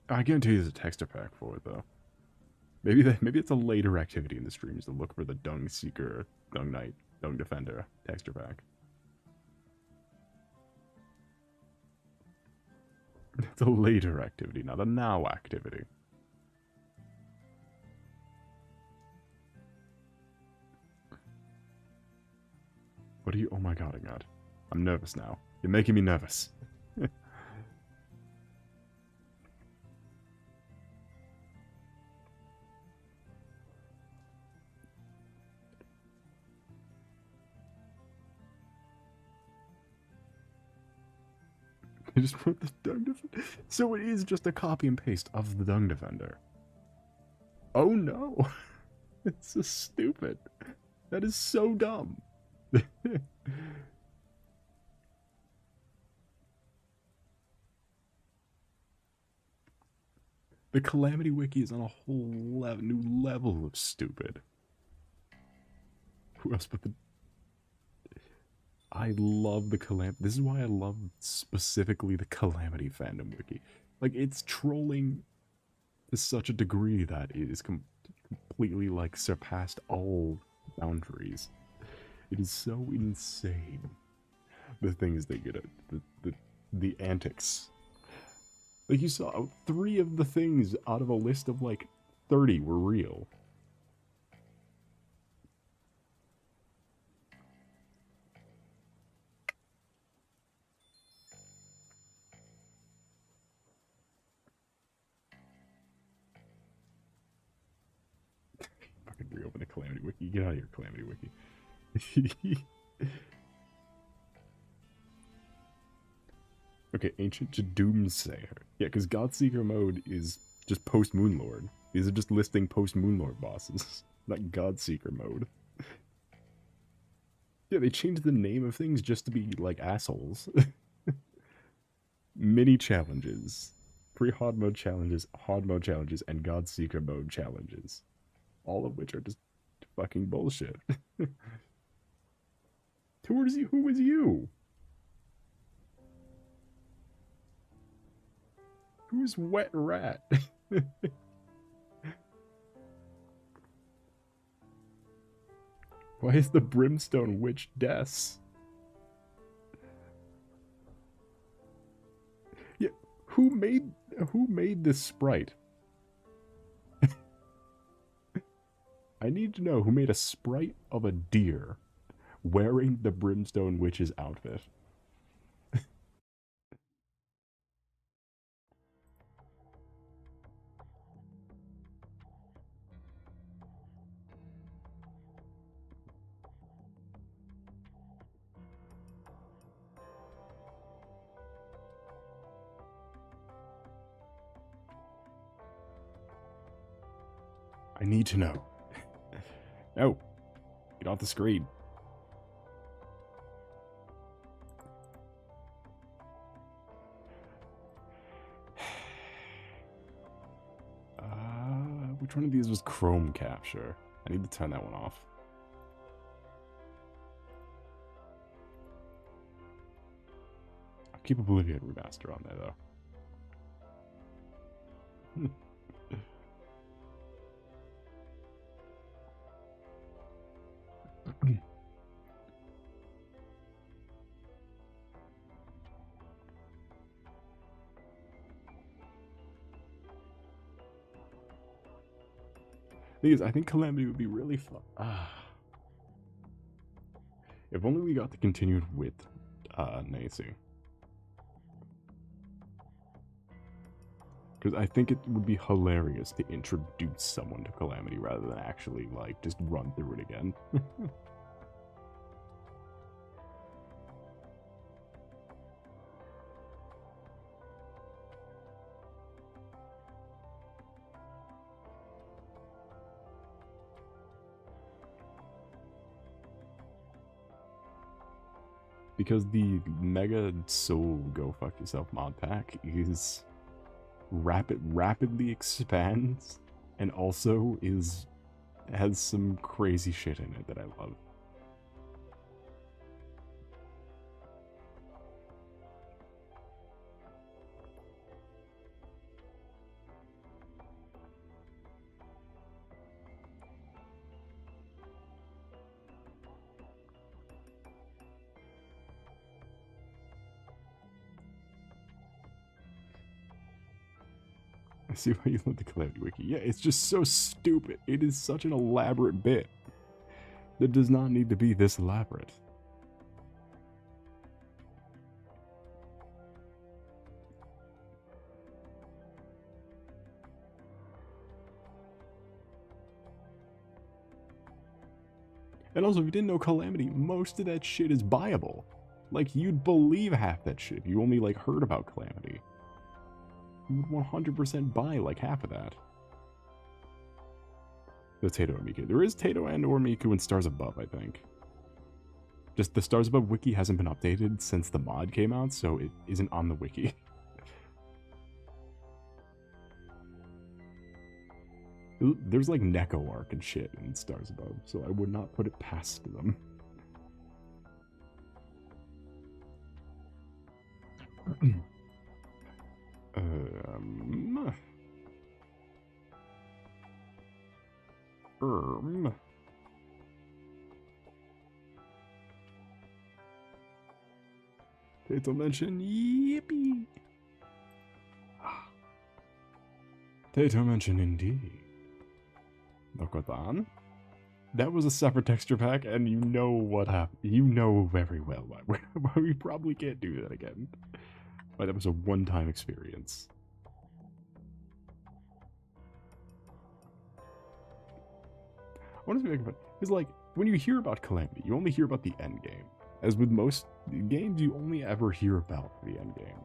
I guarantee there's a texture pack for it, though. Maybe it's a later activity in the streams to look for the Dung Seeker, Dung Knight, Dung Defender texture pack. It's a later activity, not a now activity. What are you? Oh my god, God. I'm nervous now. You're making me nervous. I just wrote the Dung Defender. So it is just a copy and paste of the Dung Defender. Oh no! It's so stupid. That is so dumb. The Calamity Wiki is on a whole new level of stupid. Who else but the... I love the Calamity... This is why I love specifically the Calamity fandom wiki. Like, it's trolling to such a degree that it is completely, like, surpassed all boundaries. It is so insane. The things they get at, the antics. Like, you saw 3 of the things out of a list of, like, 30 were real. Fucking reopen the Calamity Wiki. Get out of here, Calamity Wiki. Okay, Ancient to Doomsayer. Yeah, because Godseeker mode is just post-Moonlord. These are just listing post-Moonlord bosses, not Godseeker mode. Yeah, they changed the name of things just to be, like, assholes. Mini challenges. Pre-hard mode challenges, hard mode challenges, and Godseeker mode challenges. All of which are just fucking bullshit. Who is you? Who is you? Who's Wet Rat? Why is the Brimstone Witch Des? Yeah, who made this sprite? I need to know who made a sprite of a deer wearing the Brimstone Witch's outfit. I need to know. No. Get off the screen. Which one of these was Chrome Capture? I need to turn that one off. I'll keep Oblivion Remaster on there, though. Thing is, I think Calamity would be really fun. If only we got the continued with Nacy. Because I think it would be hilarious to introduce someone to Calamity rather than actually, like, just run through it again. Because the Mega Soul Go Fuck Yourself mod pack is rapidly expands and also has some crazy shit in it that I love. I see why you love the Calamity Wiki. Yeah, it's just so stupid. It is such an elaborate bit that does not need to be this elaborate. And also, if you didn't know Calamity, most of that shit is buyable. Like, you'd believe half that shit if you only, like, heard about Calamity. You would 100% buy, like, half of that. The Tato and Miku. There is Tato and or Miku in Stars Above, I think. Just the Stars Above wiki hasn't been updated since the mod came out, so it isn't on the wiki. There's like Neko Arc and shit in Stars Above, so I would not put it past them. Tato mention, yippee. Tato mention indeed. Nokotan? That was a separate texture pack, and you know what happened. You know very well why we probably can't do that again. But that was a one-time experience. I want to think about it. It's like, when you hear about Calamity, you only hear about the end game. As with most games, you only ever hear about the end game.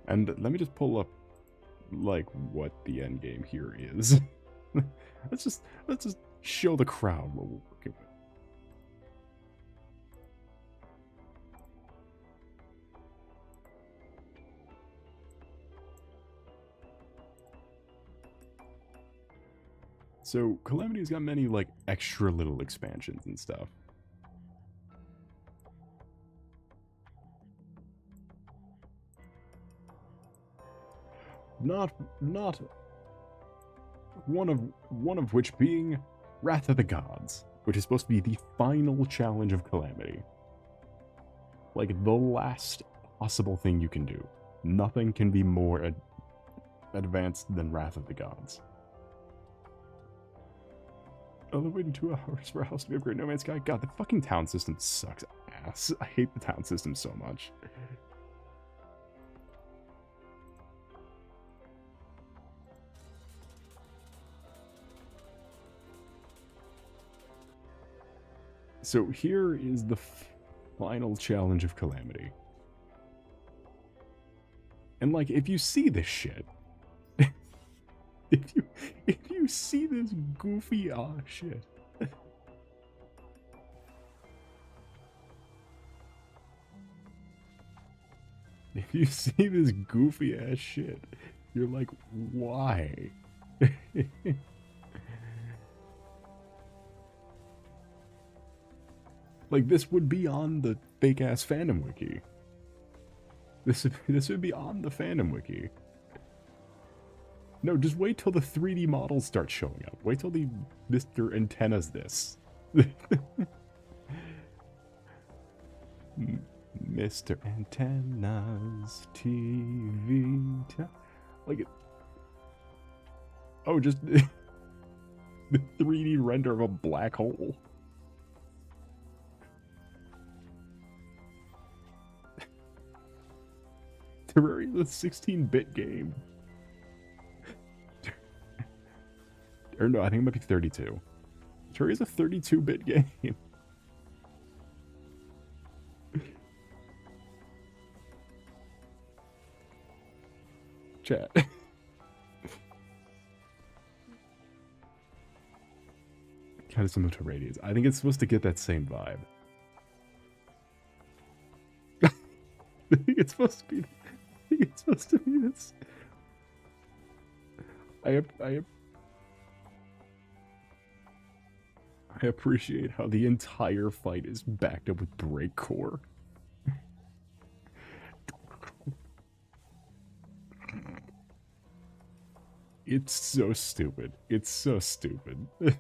And let me just pull up, like, what the end game here is. let's just show the crowd what we're working with. So Calamity's got many, like, extra little expansions and stuff. Not one of which being Wrath of the Gods, which is supposed to be the final challenge of Calamity. Like, the last possible thing you can do. Nothing can be more advanced than Wrath of the Gods. Only waiting 2 hours for a house to be upgraded. No Man's Sky. God, the fucking town system sucks ass. I hate the town system so much. So here is the final challenge of Calamity. And like, if you see this shit, if you see this goofy ass shit, if you see this goofy ass shit, you're like, why? Like, this would be on the fake-ass fandom wiki. This would be on the fandom wiki. No, just wait till the 3D models start showing up. Wait till the Mr. Antennas this. Mr. Antennas TV. Like, oh, just the 3D render of a black hole. Terraria is a 16-bit game. Or no, I think it might be 32. Terraria is a 32-bit game. Chat. Kind of similar to Radiance. I think it's supposed to get that same vibe. I think it's supposed to be this. I appreciate how the entire fight is backed up with breakcore. It's so stupid. It's so stupid. Let's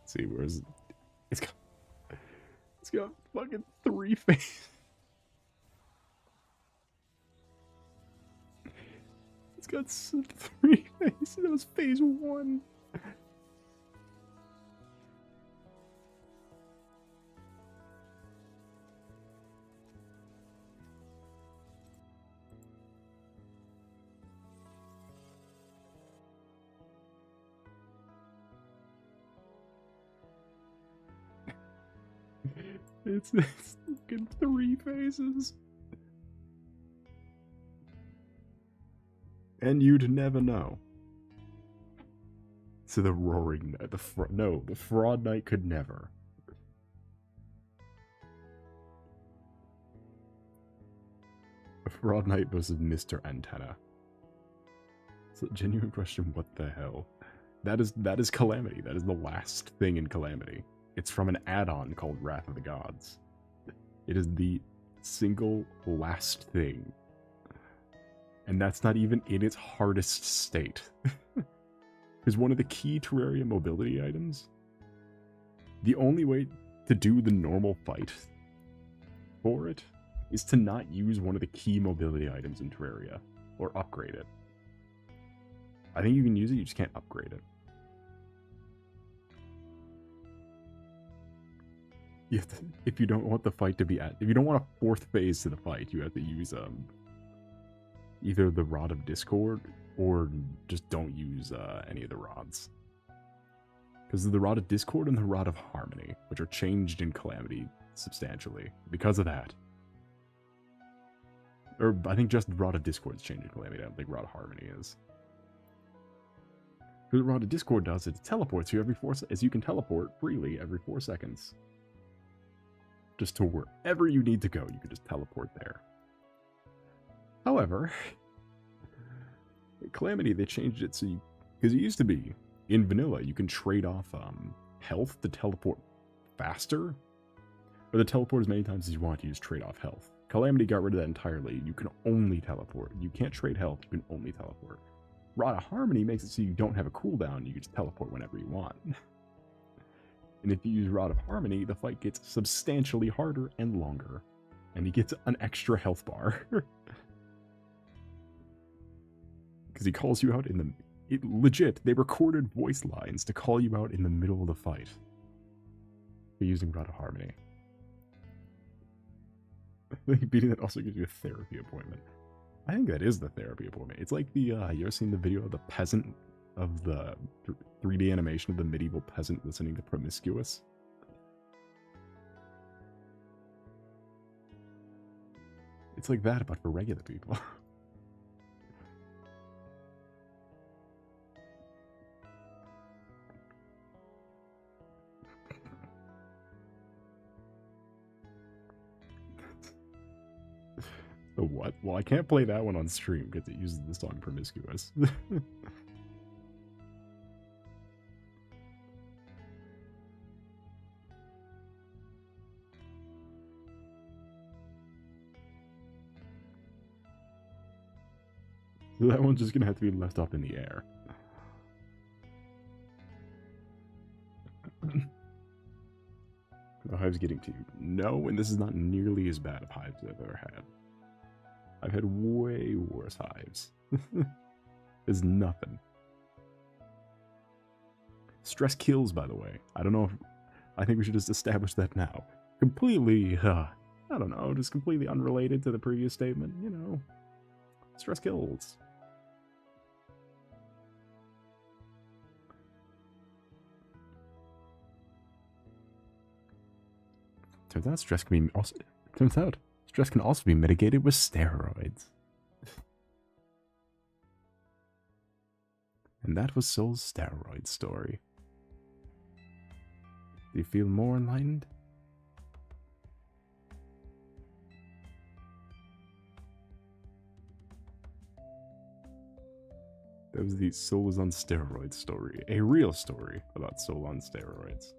see, where's it? It's got fucking 3 faces. It's got 3 faces. That was phase 1. It's fucking 3 faces. And you'd never know. So the roaring knight, the fraud knight could never. A fraud knight versus Mr. Antenna. It's a genuine question, what the hell? That is Calamity. That is the last thing in Calamity. It's from an add-on called Wrath of the Gods. It is the single last thing. And that's not even in its hardest state. Because one of the key Terraria mobility items, the only way to do the normal fight for it is to not use one of the key mobility items in Terraria, or upgrade it. I think you can use it, you just can't upgrade it. You have to, if you don't want the fight to be if you don't want a 4th phase to the fight, you have to use either the Rod of Discord, or just don't use any of the rods. Because the Rod of Discord and the Rod of Harmony, which are changed in Calamity substantially because of that. Or I think just Rod of Discord's changing Calamity. I don't think Rod of Harmony is. Because what Rod of Discord does is it teleports you every 4 seconds. As you can teleport freely every 4 seconds. Just to wherever you need to go, you can just teleport there. However, Calamity, they changed it so you... Because it used to be, in vanilla, you can trade off health to teleport faster. Or to teleport as many times as you want, you just trade off health. Calamity got rid of that entirely. You can only teleport. You can't trade health, you can only teleport. Rod of Harmony makes it so you don't have a cooldown, you can just teleport whenever you want. And if you use Rod of Harmony, the fight gets substantially harder and longer. And he gets an extra health bar. Because he calls you out in the... legit, they recorded voice lines to call you out in the middle of the fight. For using Rod of Harmony. Beating that also gives you a therapy appointment. I think that is the therapy appointment. It's like the, you ever seen the video of the peasant, of the 3D animation of the medieval peasant listening to Promiscuous? It's like that, but for regular people. The what? Well, I can't play that one on stream because it uses the song Promiscuous. So that one's just gonna have to be left up in the air. The Hive's getting to you. No, and this is not nearly as bad of hives as I've ever had. I've had way worse hives. There's nothing. Stress kills, by the way. I don't know if... I think we should just establish that now. Completely, I don't know, just completely unrelated to the previous statement, you know. Stress kills. Turns out stress can be also... Turns out stress can also be mitigated with steroids. And that was Soul's steroid story. Do you feel more enlightened? That was the Soul was on steroids story. A real story about Soul on steroids.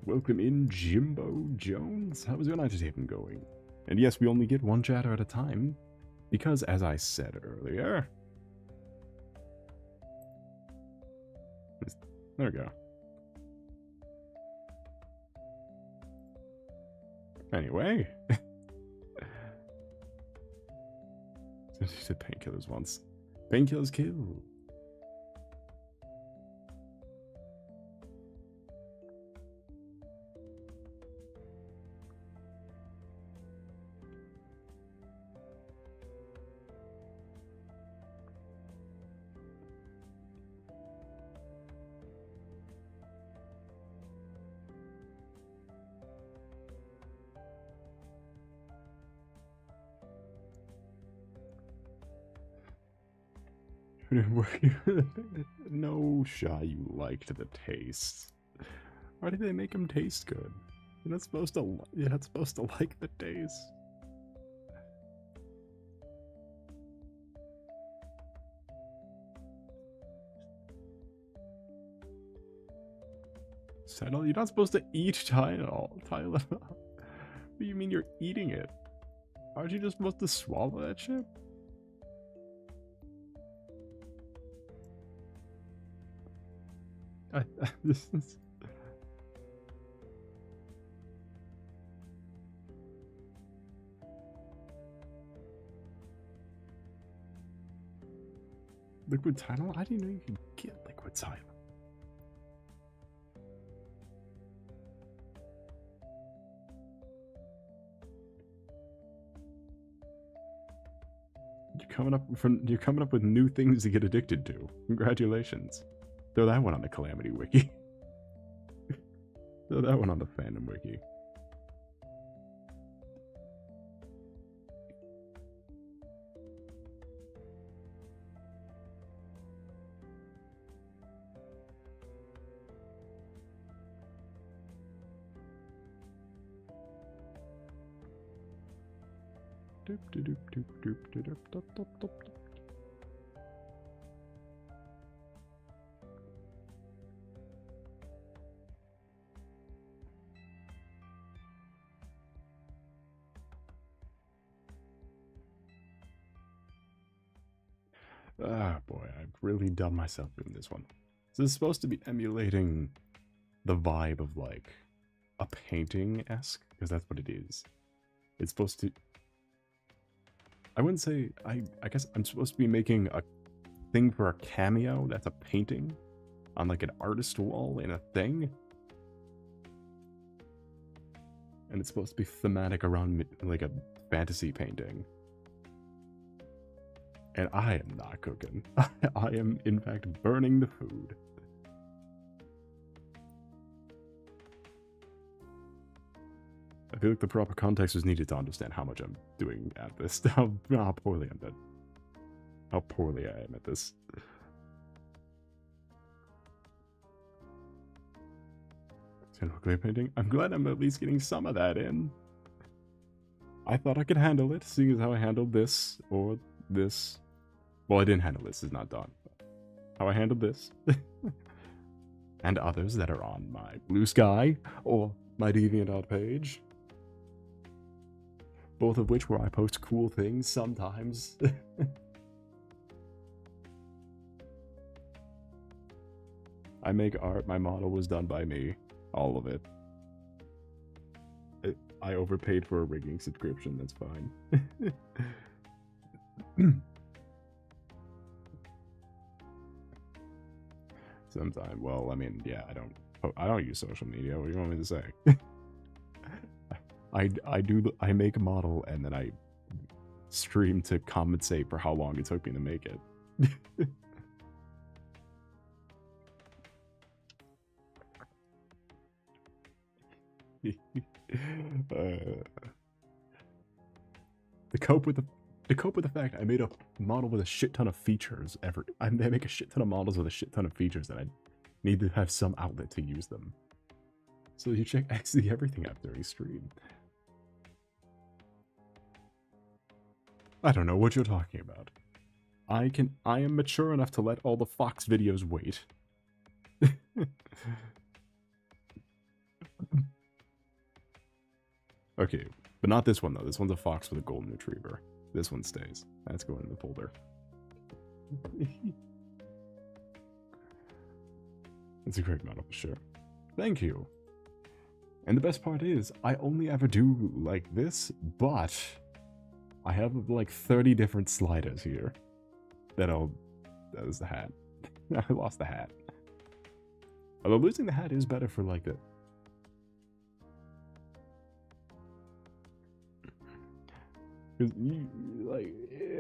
Welcome in, Jimbo Jones. How's your night taping going? And yes, we only get one chatter at a time, because as I said earlier... There we go. Anyway... She said painkillers once. Painkillers kill. No, Sha, you liked the taste. Why did they make them taste good? You're not supposed to like the taste. Settle, you're not supposed to eat Tylenol. What do you mean you're eating it? Aren't you just supposed to swallow that shit? This is... Liquid title? I didn't know you could get liquid title. You're coming up with new things to get addicted to. Congratulations. Throw that one on the Calamity Wiki. Throw that one on the Fandom Wiki. Doop doop doop doop doop doop doop doop doop. Ah, boy, I've really done myself in this one. So this is supposed to be emulating the vibe of, like, a painting-esque, because that's what it is. It's supposed to... I wouldn't say... I guess I'm supposed to be making a thing for a cameo that's a painting on, like, an artist wall in a thing. And it's supposed to be thematic around, like, a fantasy painting. And I am not cooking. I am, in fact, burning the food. I feel like the proper context is needed to understand how much I'm doing at this. How poorly I'm at. How poorly I am at this. Clear painting. I'm glad I'm at least getting some of that in. I thought I could handle it, seeing as how I handled this or this. Well, I didn't handle this. It's not done. How I handled this. And others that are on my Blue Sky or my DeviantArt page. Both of which where I post cool things sometimes. I make art. My model was done by me. All of it. I overpaid for a rigging subscription. That's fine. Sometimes, well, I mean, yeah, I don't use social media. What do you want me to say? I make a model and then I stream to compensate for how long it took me to make it. To cope with the fact I made a model with a shit ton of features. I make a shit ton of models with a shit ton of features that I need to have some outlet to use them. So you check actually everything out during stream. I don't know what you're talking about. I am mature enough to let all the Fox videos wait. Okay, but not this one though. This one's a fox with a golden retriever. This one stays. That's going in the folder. It's a great model for sure. Thank you. And the best part is, I only ever do like this, but I have like 30 different sliders here. That was the hat. I lost the hat. Although losing the hat is better for like the... Because like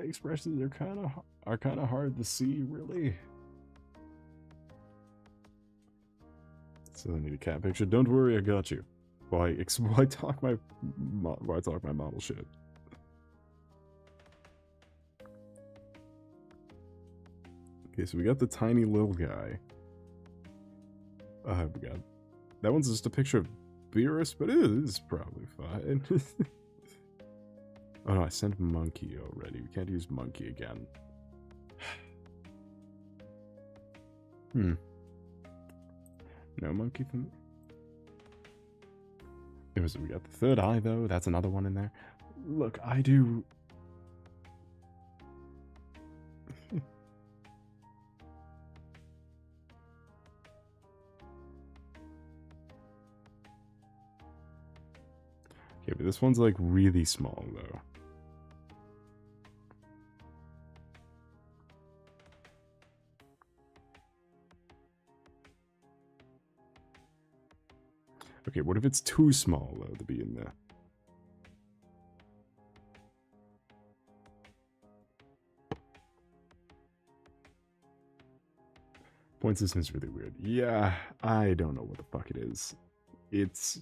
expressions are kind of hard to see, really. So I need a cat picture. Don't worry, I got you. Why talk my model shit? Okay, so we got the tiny little guy. We got that one's just a picture of Beerus, but it is probably fine. Oh no, I sent monkey already. We can't use monkey again. No monkey from... We got the third eye though. That's another one in there. Look, I do... Okay, but this one's like really small though. Okay, what if it's too small, though, to be in there? Point system is really weird. Yeah, I don't know what the fuck it is. It's...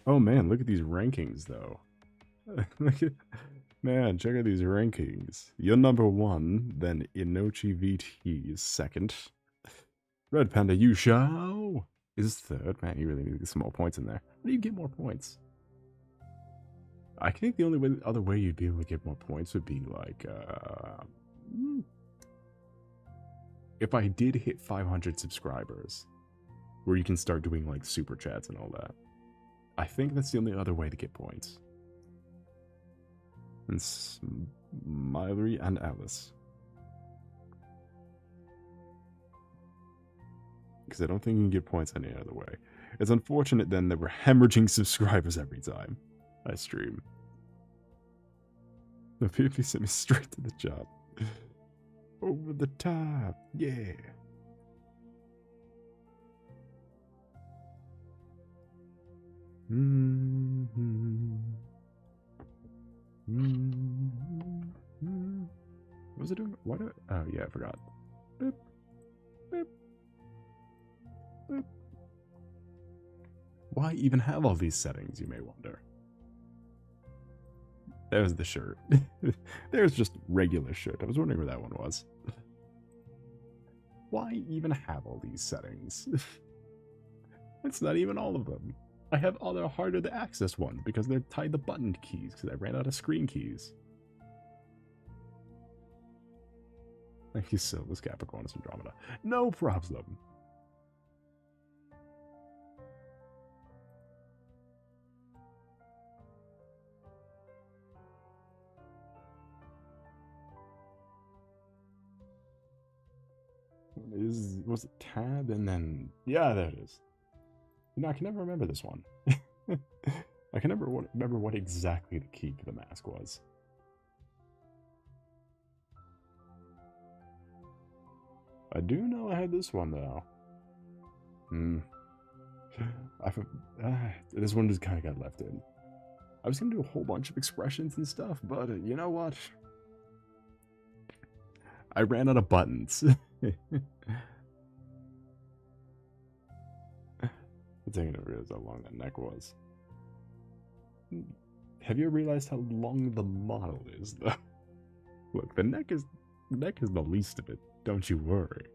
Oh man, look at these rankings, though. Man, check out these rankings. You're number 1, then Inochi VT is 2nd. Red Panda Yushao is 3rd. Man, you really need to get some more points in there. How do you get more points? I think the only other way you'd be able to get more points would be like, if I did hit 500 subscribers, where you can start doing like super chats and all that. I think that's the only other way to get points. And Smiley and Alice. Because I don't think you can get points any other way. It's unfortunate then that we're hemorrhaging subscribers every time I stream. The PvP sent me straight to the job. Over the top, yeah. What was it doing? What? Oh yeah, I forgot. Boop. Boop. Boop. Why even have all these settings, you may wonder? There's the shirt. There's just regular shirt. I was wondering where that one was. Why even have all these settings? It's not even all of them. I have other harder to access ones because they're tied to button keys because I ran out of screen keys. Thank you, Solace, Capricornus, Andromeda. No problem. Was it tab and then... Yeah, there it is. You know, I can never remember this one. I can never remember what exactly the key to the mask was. I do know I had this one, though. This one just kind of got left in. I was going to do a whole bunch of expressions and stuff, but you know what? I ran out of buttons. I think I never realized how long that neck was. Have you realized how long the model is, though? Look, the neck is the least of it. Don't you worry.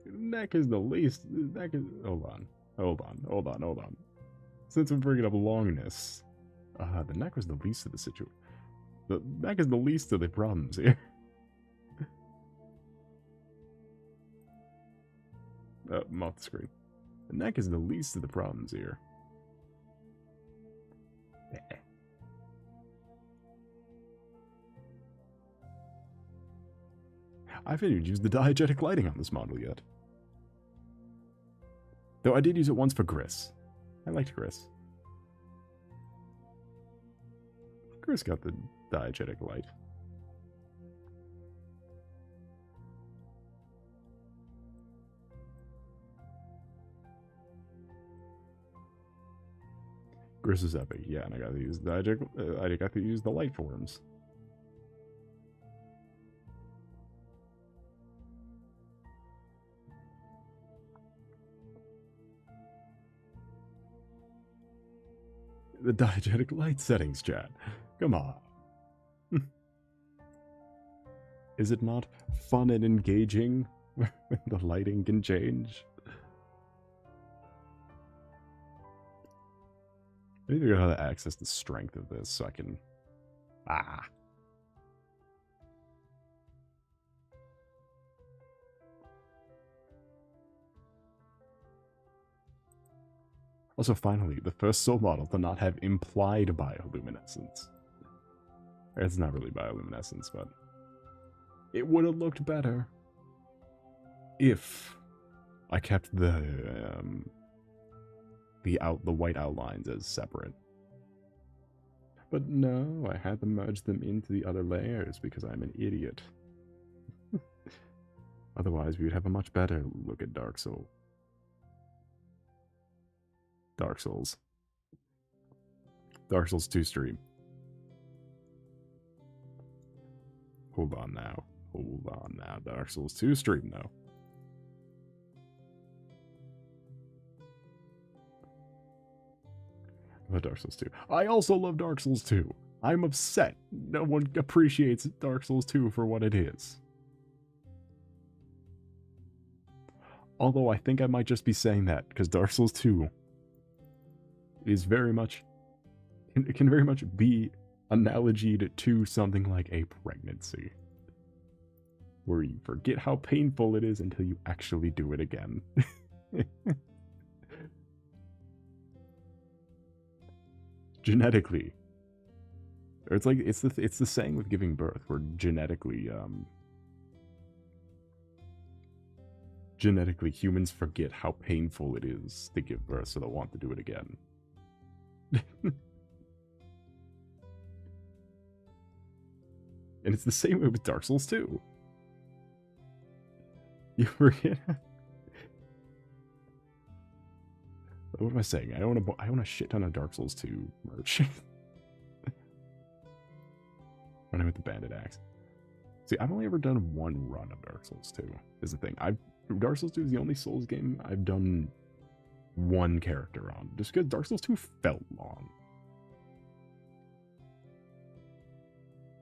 Neck is the least. Neck is. Hold on. Since we're bringing up longness, the neck was the least of the situation. The neck is the least of the problems here. I'm off the screen. The neck is the least of the problems here. I haven't even used the diegetic lighting on this model yet. Though I did use it once for Gris. I liked Gris. Gris got the diegetic light. Gris is epic, yeah, and I got to use the I got to use the light forms. The diegetic light settings, chat. Come on. Is it not fun and engaging when the lighting can change? I need to figure out how to access the strength of this so I can... Also, finally, the first soul model to not have implied bioluminescence. It's not really bioluminescence, but... It would have looked better if I kept the white outlines as separate. But no, I had to merge them into the other layers because I'm an idiot. Otherwise, we would have a much better look at Dark Souls. Dark Souls. Dark Souls 2 stream. Hold on now. Hold on now. Dark Souls 2 stream, though. I love Dark Souls 2. I also love Dark Souls 2. I'm upset. No one appreciates Dark Souls 2 for what it is. Although I think I might just be saying that, because Dark Souls 2 is very much... It can very much be analogied to something like a pregnancy. Where you forget how painful it is until you actually do it again. Genetically. Or it's like, it's the saying with giving birth, where genetically humans forget how painful it is to give birth, so they'll want to do it again. And it's the same way with Dark Souls 2. You forget. What am I saying? I own a shit ton of Dark Souls 2 merch. Running with the Bandit Axe. See, I've only ever done one run of Dark Souls 2, is the thing. Dark Souls 2 is the only Souls game I've done one character on. Just because Dark Souls 2 felt long.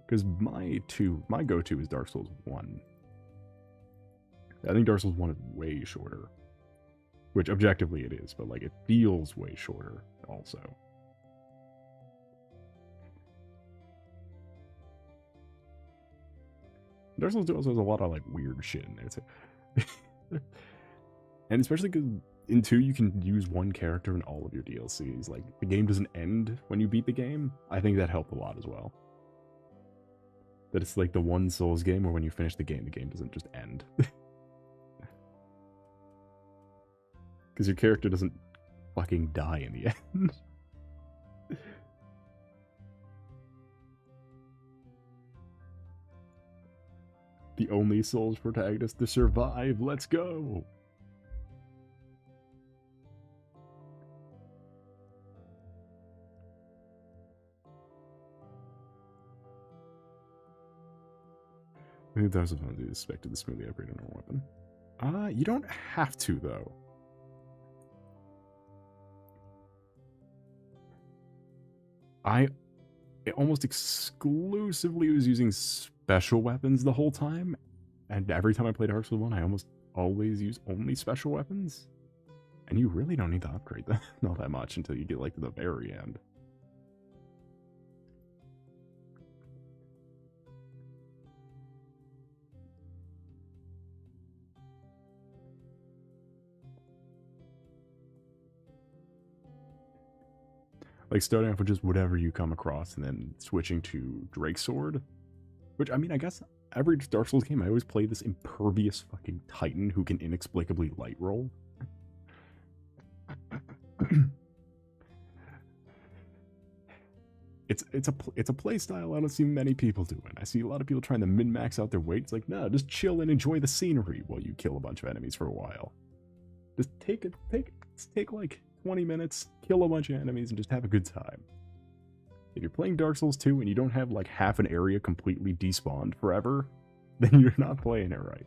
Because my go-to is Dark Souls 1. I think Dark Souls 1 is way shorter. Which, objectively, it is, but, like, it feels way shorter, also. Dark Souls 2 also has a lot of, like, weird shit in there, too. And especially because in 2, you can use one character in all of your DLCs. Like, the game doesn't end when you beat the game. I think that helped a lot as well. That it's like the one Souls game where when you finish the game doesn't just end. Because your character doesn't fucking die in the end. The only Souls protagonist to survive. Let's go! I think that was fun to expect the smoothly upgrade on a weapon. You don't have to, though. I almost exclusively was using special weapons the whole time, and every time I played Dark Souls 1, I almost always use only special weapons. And you really don't need to upgrade them not that much until you get like to the very end. Like, starting off with just whatever you come across, and then switching to Drake's Sword. Which, I mean, I guess every Dark Souls game, I always play this impervious fucking Titan who can inexplicably light roll. It's a play style I don't see many people doing. I see a lot of people trying to min-max out their weight. It's like, no, just chill and enjoy the scenery while you kill a bunch of enemies for a while. Just take like 20 minutes, kill a bunch of enemies, and just have a good time. If you're playing Dark Souls 2 and you don't have like half an area completely despawned forever, then you're not playing it right.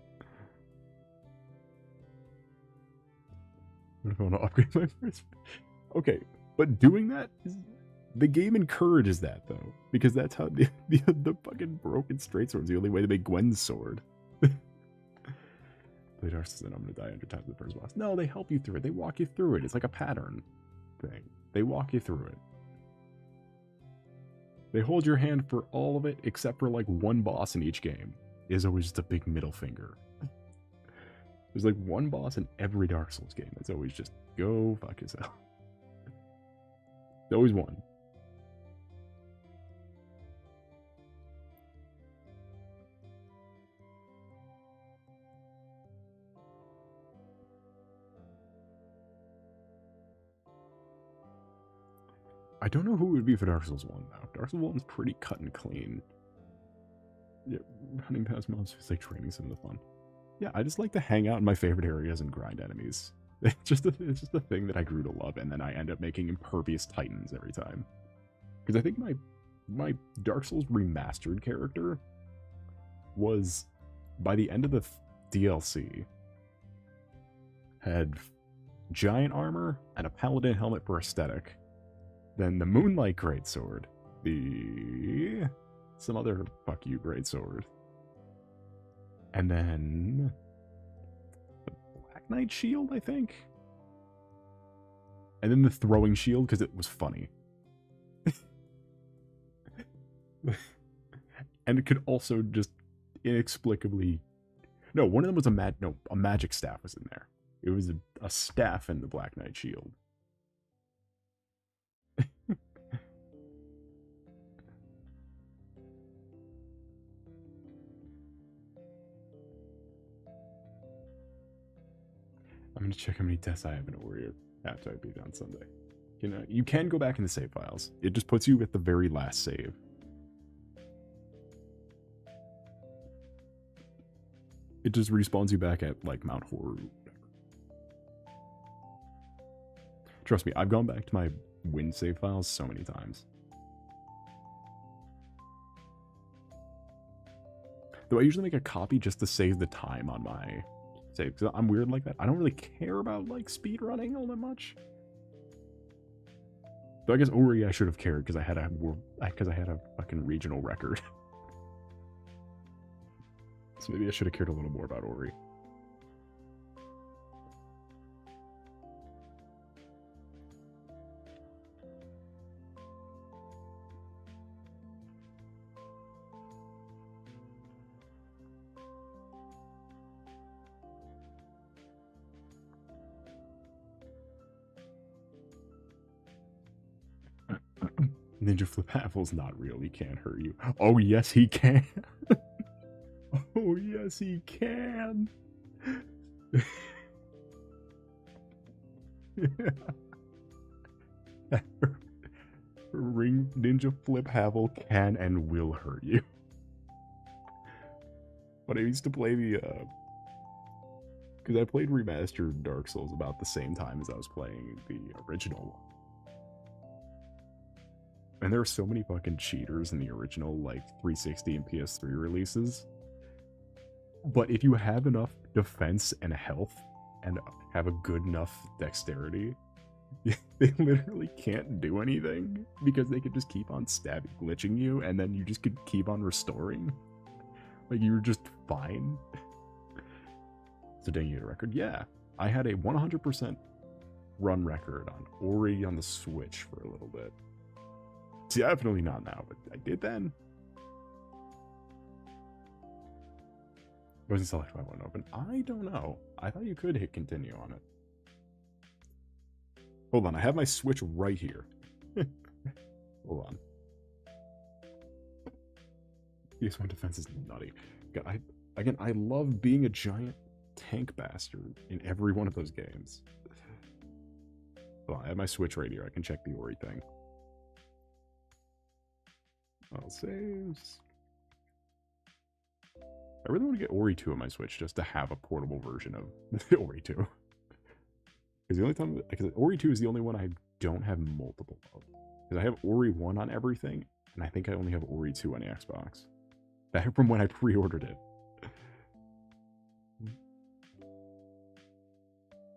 I'm going to upgrade my first. Okay, but doing that, the game encourages that though, because that's how the fucking broken straight sword is the only way to make Gwen's sword. Play Dark Souls and I'm gonna die 100 times the first boss. No, they help you through it. They walk you through it. It's like a pattern thing. They walk you through it. They hold your hand for all of it, except for like one boss in each game. Is always just a big middle finger. There's like one boss in every Dark Souls game. It's always just, go fuck yourself. There's always one. I don't know who it would be for Dark Souls 1, though. Dark Souls 1 is pretty cut and clean. Yeah, running past mobs feels like training some of the fun. Yeah, I just like to hang out in my favorite areas and grind enemies. It's just a thing that I grew to love, and then I end up making impervious titans every time. Because I think my Dark Souls remastered character was, by the end of the DLC, had giant armor and a paladin helmet for aesthetic. Then the Moonlight Greatsword, some other fuck you greatsword, and then the Black Knight shield, I think, and then the throwing shield because it was funny. And it could also just inexplicably, no, one of them was a magic staff was in there. It was a staff in the Black Knight shield. I'm gonna check how many deaths I have in Warrior after I beat it on Sunday. You know, you can go back in the save files. It just puts you at the very last save. It just respawns you back at, like, Mount Horror. Trust me, I've gone back to my win save files so many times. Though I usually make a copy just to save the time on my save, because I'm weird like that. I don't really care about, like, speed running all that much. Though I guess Ori I should have cared because I had a fucking regional record. So maybe I should have cared a little more about Ori. Ninja Flip Apple's not real. He can't hurt you. Oh, yes, he can. Oh, yes, he can. Ring Ninja Flip Havel can and will hurt you. But I used to play the, because I played remastered Dark Souls about the same time as I was playing the original one. And there are so many fucking cheaters in the original, like, 360 and PS3 releases. But if you have enough defense and health and have a good enough dexterity, they literally can't do anything because they could just keep on glitching you, and then you just could keep on restoring. Like, you were just fine. So dang, you had a record? Yeah. I had a 100% run record on Ori on the Switch for a little bit. See, definitely not now, but I did then. Wasn't selected by one open. I don't know. I thought you could hit continue on it. Hold on, I have my Switch right here. Hold on. PS1 defense is nutty. God, I love being a giant tank bastard in every one of those games. Hold on, I have my Switch right here. I can check the Ori thing. I'll saves. I really want to get Ori 2 on my Switch just to have a portable version of Ori 2. Because the only time, because Ori 2 is the only one I don't have multiple of. Because I have Ori 1 on everything, and I think I only have Ori 2 on the Xbox. Back from when I pre-ordered it.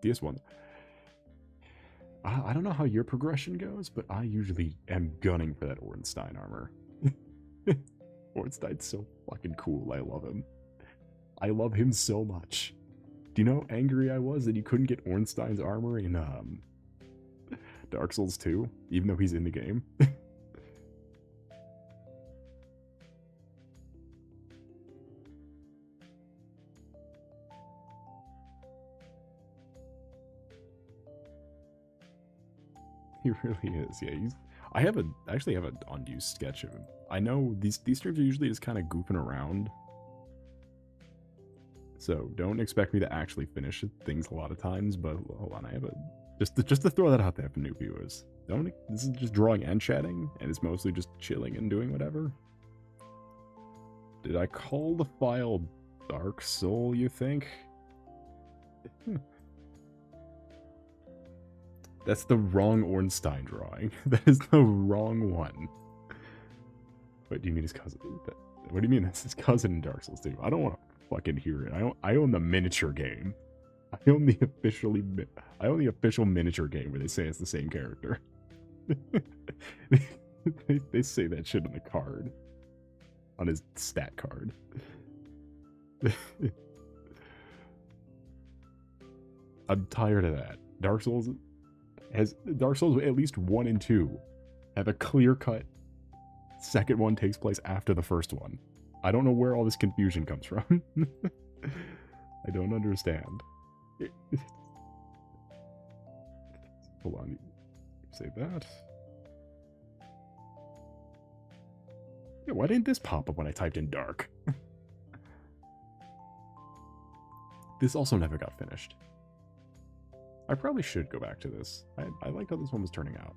DS1. I don't know how your progression goes, but I usually am gunning for that Ornstein armor. Ornstein's so fucking cool. I love him. I love him so much. Do you know how angry I was that you couldn't get Ornstein's armor in Dark Souls 2, even though he's in the game? He really is. Yeah, I actually have an unused sketch of him. I know these streams are usually just kind of goofing around, so don't expect me to actually finish things a lot of times. But hold on, I have just to throw that out there for new viewers. This is just drawing and chatting, and it's mostly just chilling and doing whatever. Did I call the file Dark Soul, you think? That's the wrong Ornstein drawing. That is the wrong one. Wait, do you mean his cousin? What do you mean that's his cousin in Dark Souls 2? I don't want to fucking hear it. I own the miniature game. I own the official miniature game where they say it's the same character. they say that shit on the card. On his stat card. I'm tired of that. Dark Souls at least 1 and 2 have a clear-cut second one takes place after the first one. I don't know where all this confusion comes from. I don't understand. Hold on. Save that. Yeah, why didn't this pop up when I typed in dark? This also never got finished. I probably should go back to this. I liked how this one was turning out.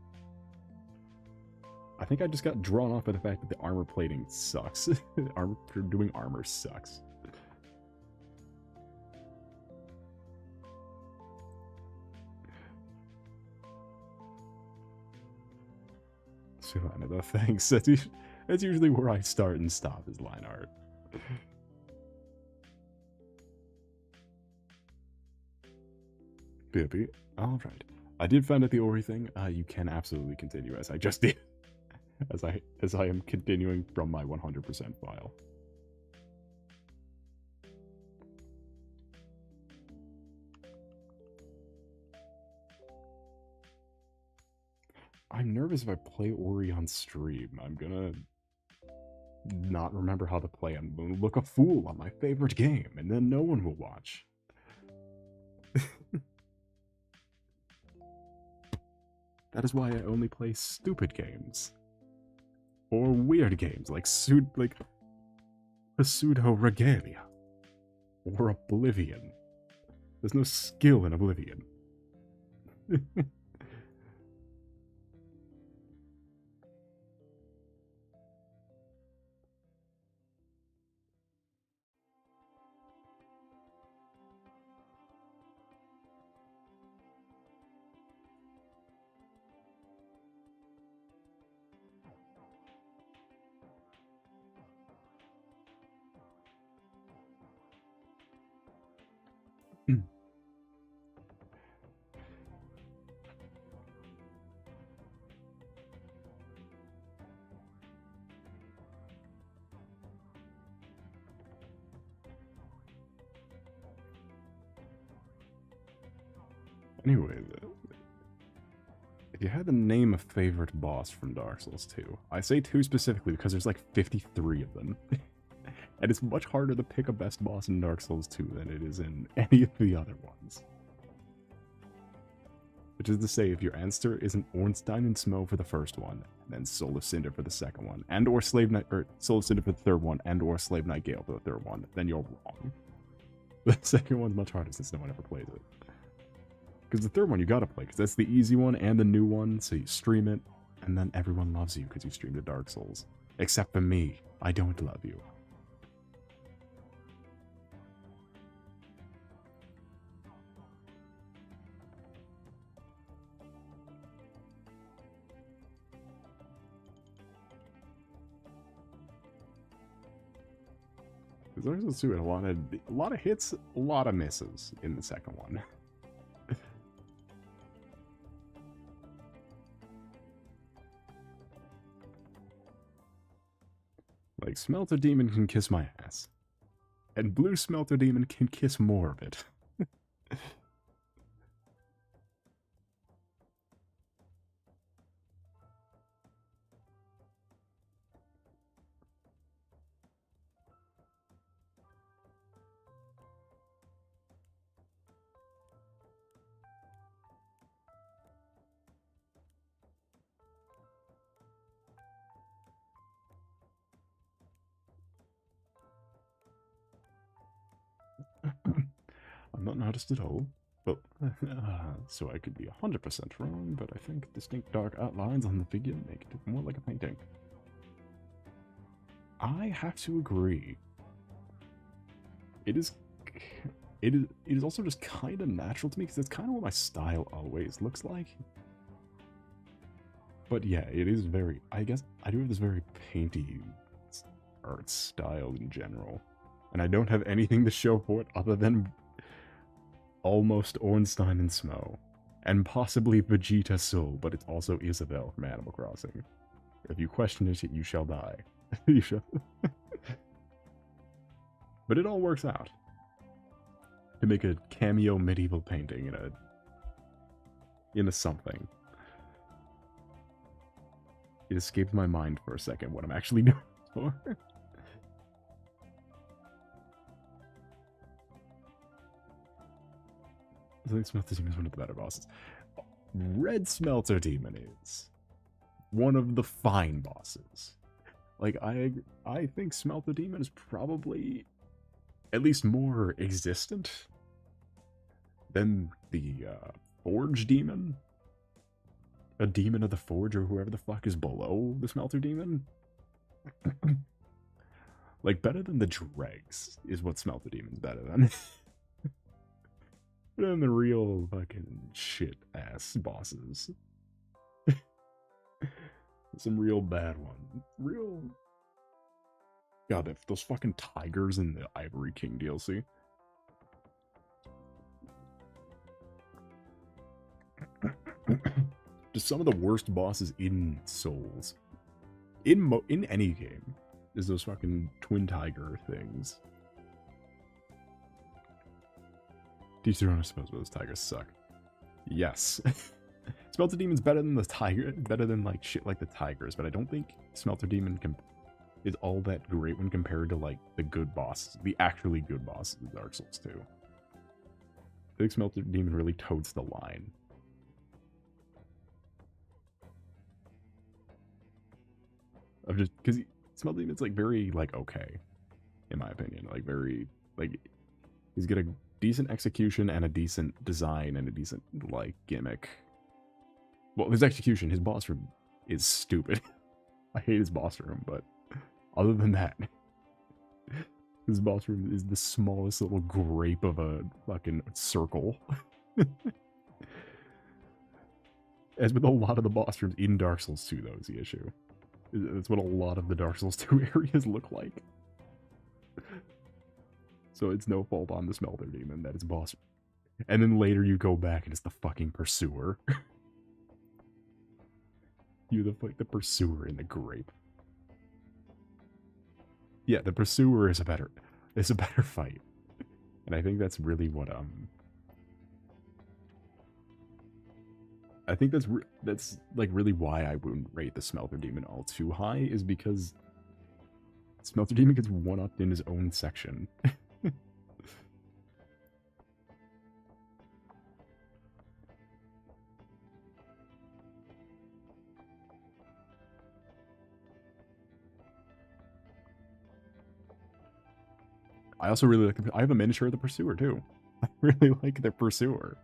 I think I just got drawn off by the fact that the armor plating sucks. Doing armor sucks. Another thanks. That's usually where I start and stop is line art. Bippy. Alright. I did find out the Ori thing. You can absolutely continue as I just did. as I am continuing from my 100% file. I'm nervous if I play Ori on stream. I'm gonna not remember how to play. I'm gonna look a fool on my favorite game, and then no one will watch. That is why I only play stupid games. Or weird games, like Pseudo Regalia. Or Oblivion. There's no skill in Oblivion. Anyway, if you had to name a favorite boss from Dark Souls 2, I say 2 specifically because there's like 53 of them. And it's much harder to pick a best boss in Dark Souls 2 than it is in any of the other ones. Which is to say, if your answer isn't Ornstein and Smo for the first one, then Soul of Cinder for the second one, and or Slave Knight, or Soul of Cinder for the third one, and or Slave Knight Gale for the third one, then you're wrong. The second one's much harder since no one ever plays it. Because the third one you gotta play, because that's the easy one and the new one, so you stream it, and then everyone loves you because you streamed a Dark Souls. Except for me. I don't love you. Dark Souls 2 had a lot of hits, a lot of misses in the second one. Like, Smelter Demon can kiss my ass. And Blue Smelter Demon can kiss more of it. I'm not an artist at all, but so I could be 100% wrong, but I think distinct dark outlines on the figure make it more like a painting. I have to agree. It is... It is also just kind of natural to me, because it's kind of what my style always looks like. But yeah, it is very... I guess I do have this very painty art style in general. And I don't have anything to show for it other than almost Ornstein and Smo. And possibly Vegeta Soul, but it's also Isabelle from Animal Crossing. If you question it, you shall die. You shall... But it all works out. To make a cameo medieval painting in a something. It escaped my mind for a second what I'm actually doing for. I think Smelter Demon is one of the better bosses. Red Smelter Demon is one of the fine bosses. Like, I think Smelter Demon is probably at least more existent than the Forge Demon. A Demon of the Forge, or whoever the fuck is below the Smelter Demon. Like, better than the Dregs is what Smelter Demon's better than. Better than the real fucking shit-ass bosses. Some real bad ones. Real... God, those fucking tigers in the Ivory King DLC. Just some of the worst bosses in Souls. In any game. Is those fucking twin tiger things. D0, I suppose, but those tigers suck. Yes. Smelter Demon's better than the tiger, better than like shit like the tigers, but I don't think Smelter Demon is all that great when compared to like the good bosses, the actually good bosses of Dark Souls 2. I think Smelter Demon really totes the line. Of just because Smelter Demon's like very like okay, in my opinion, like very like he's got a decent execution and a decent design and a decent like gimmick. Well, his execution, his boss room is stupid. I hate his boss room, but other than that, his boss room is the smallest little grape of a fucking circle. As with a lot of the boss rooms in Dark Souls 2, though, is the issue. That's what a lot of the Dark Souls 2 areas look like. So it's no fault on the Smelter Demon that it's boss. And then later you go back and it's the fucking Pursuer. You're the Pursuer in the grape. Yeah, the Pursuer is a better fight. And I think that's really what I think that's like really why I wouldn't rate the Smelter Demon all too high, is because Smelter Demon gets one-upped in his own section. I also really like I have a miniature of the Pursuer too. I really like the Pursuer.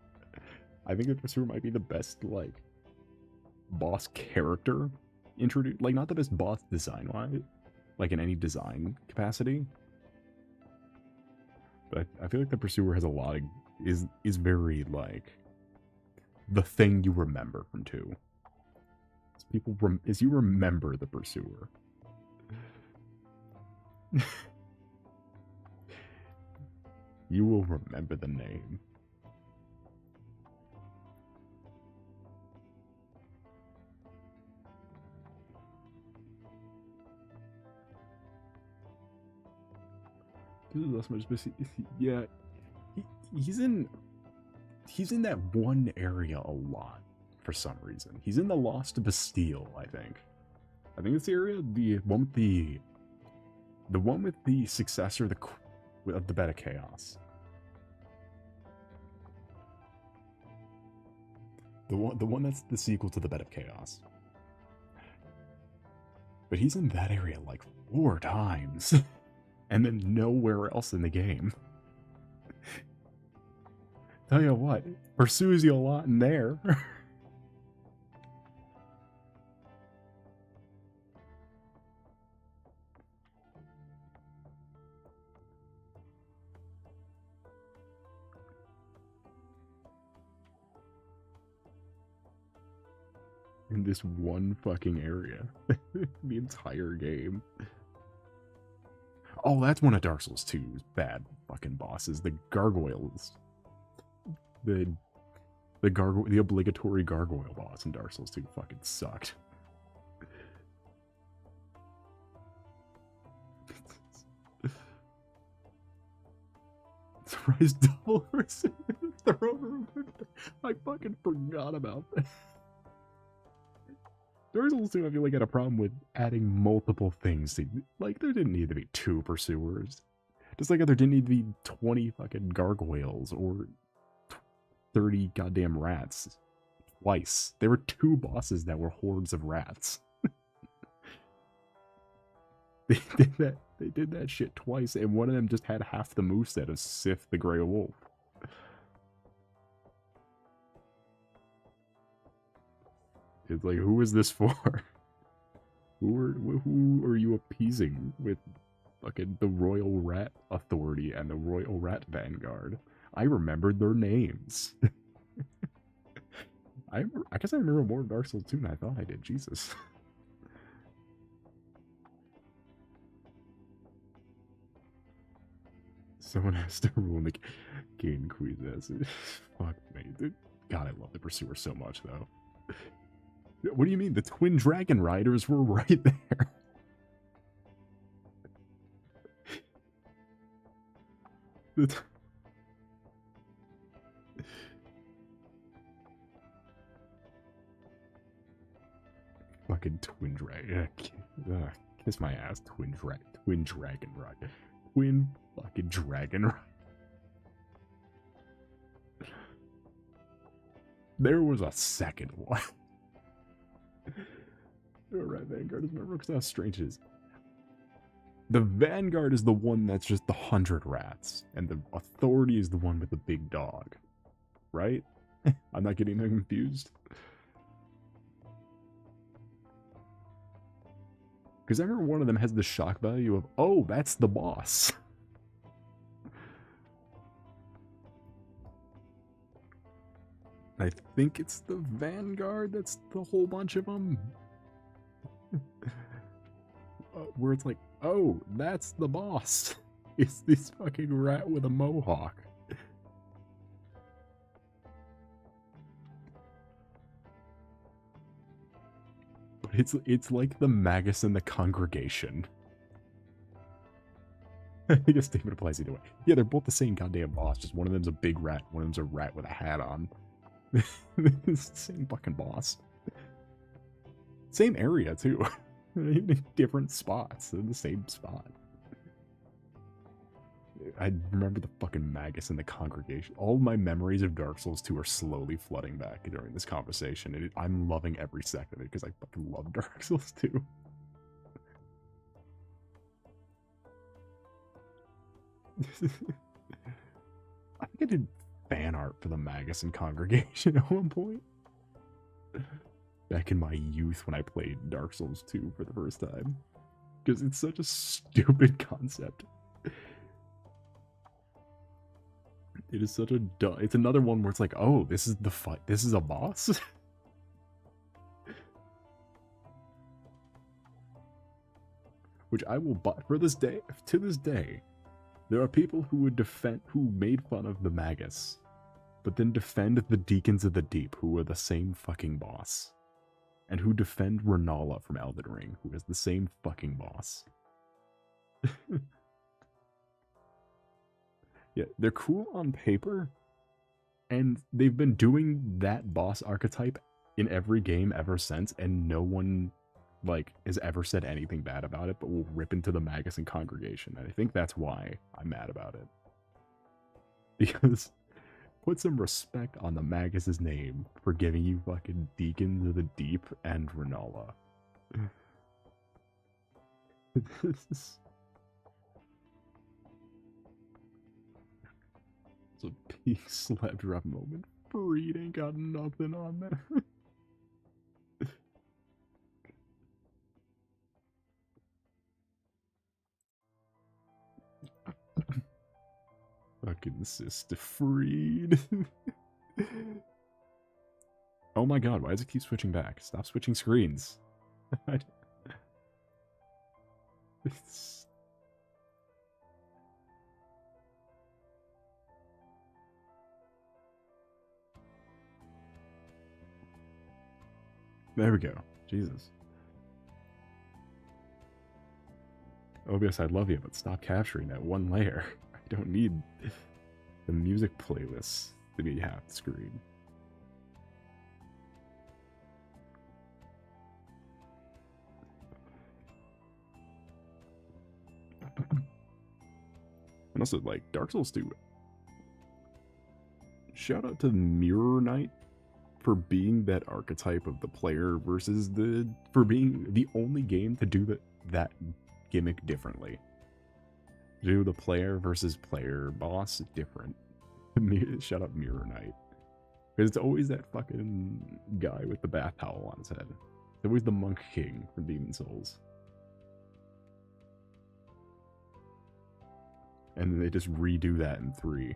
I think the Pursuer might be the best like boss character introduced, like not the best boss design wise, like in any design capacity. But I feel like the Pursuer has a lot of is very like the thing you remember from 2. Is you remember the Pursuer. You will remember the name. Yeah, he's in that one area a lot for some reason. He's in the Lost Bastille, I think. I think it's the area, the one with the successor of the Bed of Chaos. The one that's the sequel to the Bed of Chaos. But he's in that area like 4 times. And then nowhere else in the game. Tell you what, pursues you a lot in there. in this one fucking area. The entire game. Oh, that's one of Dark Souls 2's bad fucking bosses. The gargoyles. The obligatory gargoyle boss in Dark Souls 2 fucking sucked. Surprise double versus throne room. I fucking forgot about that. Dark Souls 2, I feel like, had a problem with adding multiple things. Like, there didn't need to be 2 pursuers. Just like there didn't need to be 20 fucking gargoyles or 30 goddamn rats. Twice. There were 2 bosses that were hordes of rats. They did that shit twice, and one of them just had half the moveset of Sif the Grey Wolf. It's like, who is this for? Who are you appeasing with fucking the Royal Rat Authority and the Royal Rat Vanguard? I remembered their names. I guess I remember more of Dark Souls 2 than I thought I did. Jesus. Someone has to rule in the game quiz. Fuck me. Dude. God, I love the Pursuer so much, though. What do you mean? The Twin Dragon Riders were right there. Fucking Twin Dragon. Kiss my ass, Twin Dragon Rider. Twin fucking Dragon Rider. There was a second one. Alright, Vanguard is my rook. How strange it is. The Vanguard is the one that's just the 100 rats, and the Authority is the one with the big dog. Right? I'm not getting them confused. Because I remember one of them has the shock value of, oh, that's the boss. I think it's the Vanguard that's the whole bunch of them. Where it's like, oh, that's the boss. It's this fucking rat with a mohawk. But it's like the Magus and the Congregation. I guess statement applies either way. Yeah, they're both the same goddamn boss. Just one of them's a big rat, one of them's a rat with a hat on. It's the same fucking boss. Same area, too. In different spots. In the same spot. I remember the fucking Magus and the Congregation. All my memories of Dark Souls 2 are slowly flooding back during this conversation. And I'm loving every second of it because I fucking love Dark Souls 2. I think I did fan art for the Magus and Congregation at one point. Back in my youth when I played Dark Souls 2 for the first time. Because it's such a stupid concept. It is such a dumb... It's another one where it's like, oh, this is the fight. This is a boss? Which I will buy for this day. To this day, there are people who would defend... Who made fun of the Magus. But then defend the Deacons of the Deep, who are the same fucking boss. And who defend Renala from Elden Ring, who is the same fucking boss. Yeah, they're cool on paper, and they've been doing that boss archetype in every game ever since, and no one, like, has ever said anything bad about it, but will rip into the Magus and Congregation, and I think that's why I'm mad about it. Because... Put some respect on the Magus's name for giving you fucking Deacons of the Deep and Renala. It's a peak slap drop moment. Freed ain't got nothing on there. Fucking Sister Freed. Oh my god, why does it keep switching back? Stop switching screens. It's... There we go. Jesus. OBS, I love you, but stop capturing that one layer. I don't need the music playlists to be half the screen. And also, like, Dark Souls 2. Shout out to Mirror Knight for being that archetype of the player versus for being the only game to do that gimmick differently. Do the player versus player boss different. Shout out Mirror Knight. Because it's always that fucking guy with the bath towel on his head. It's always the Monk King from Demon Souls. And then they just redo that in 3.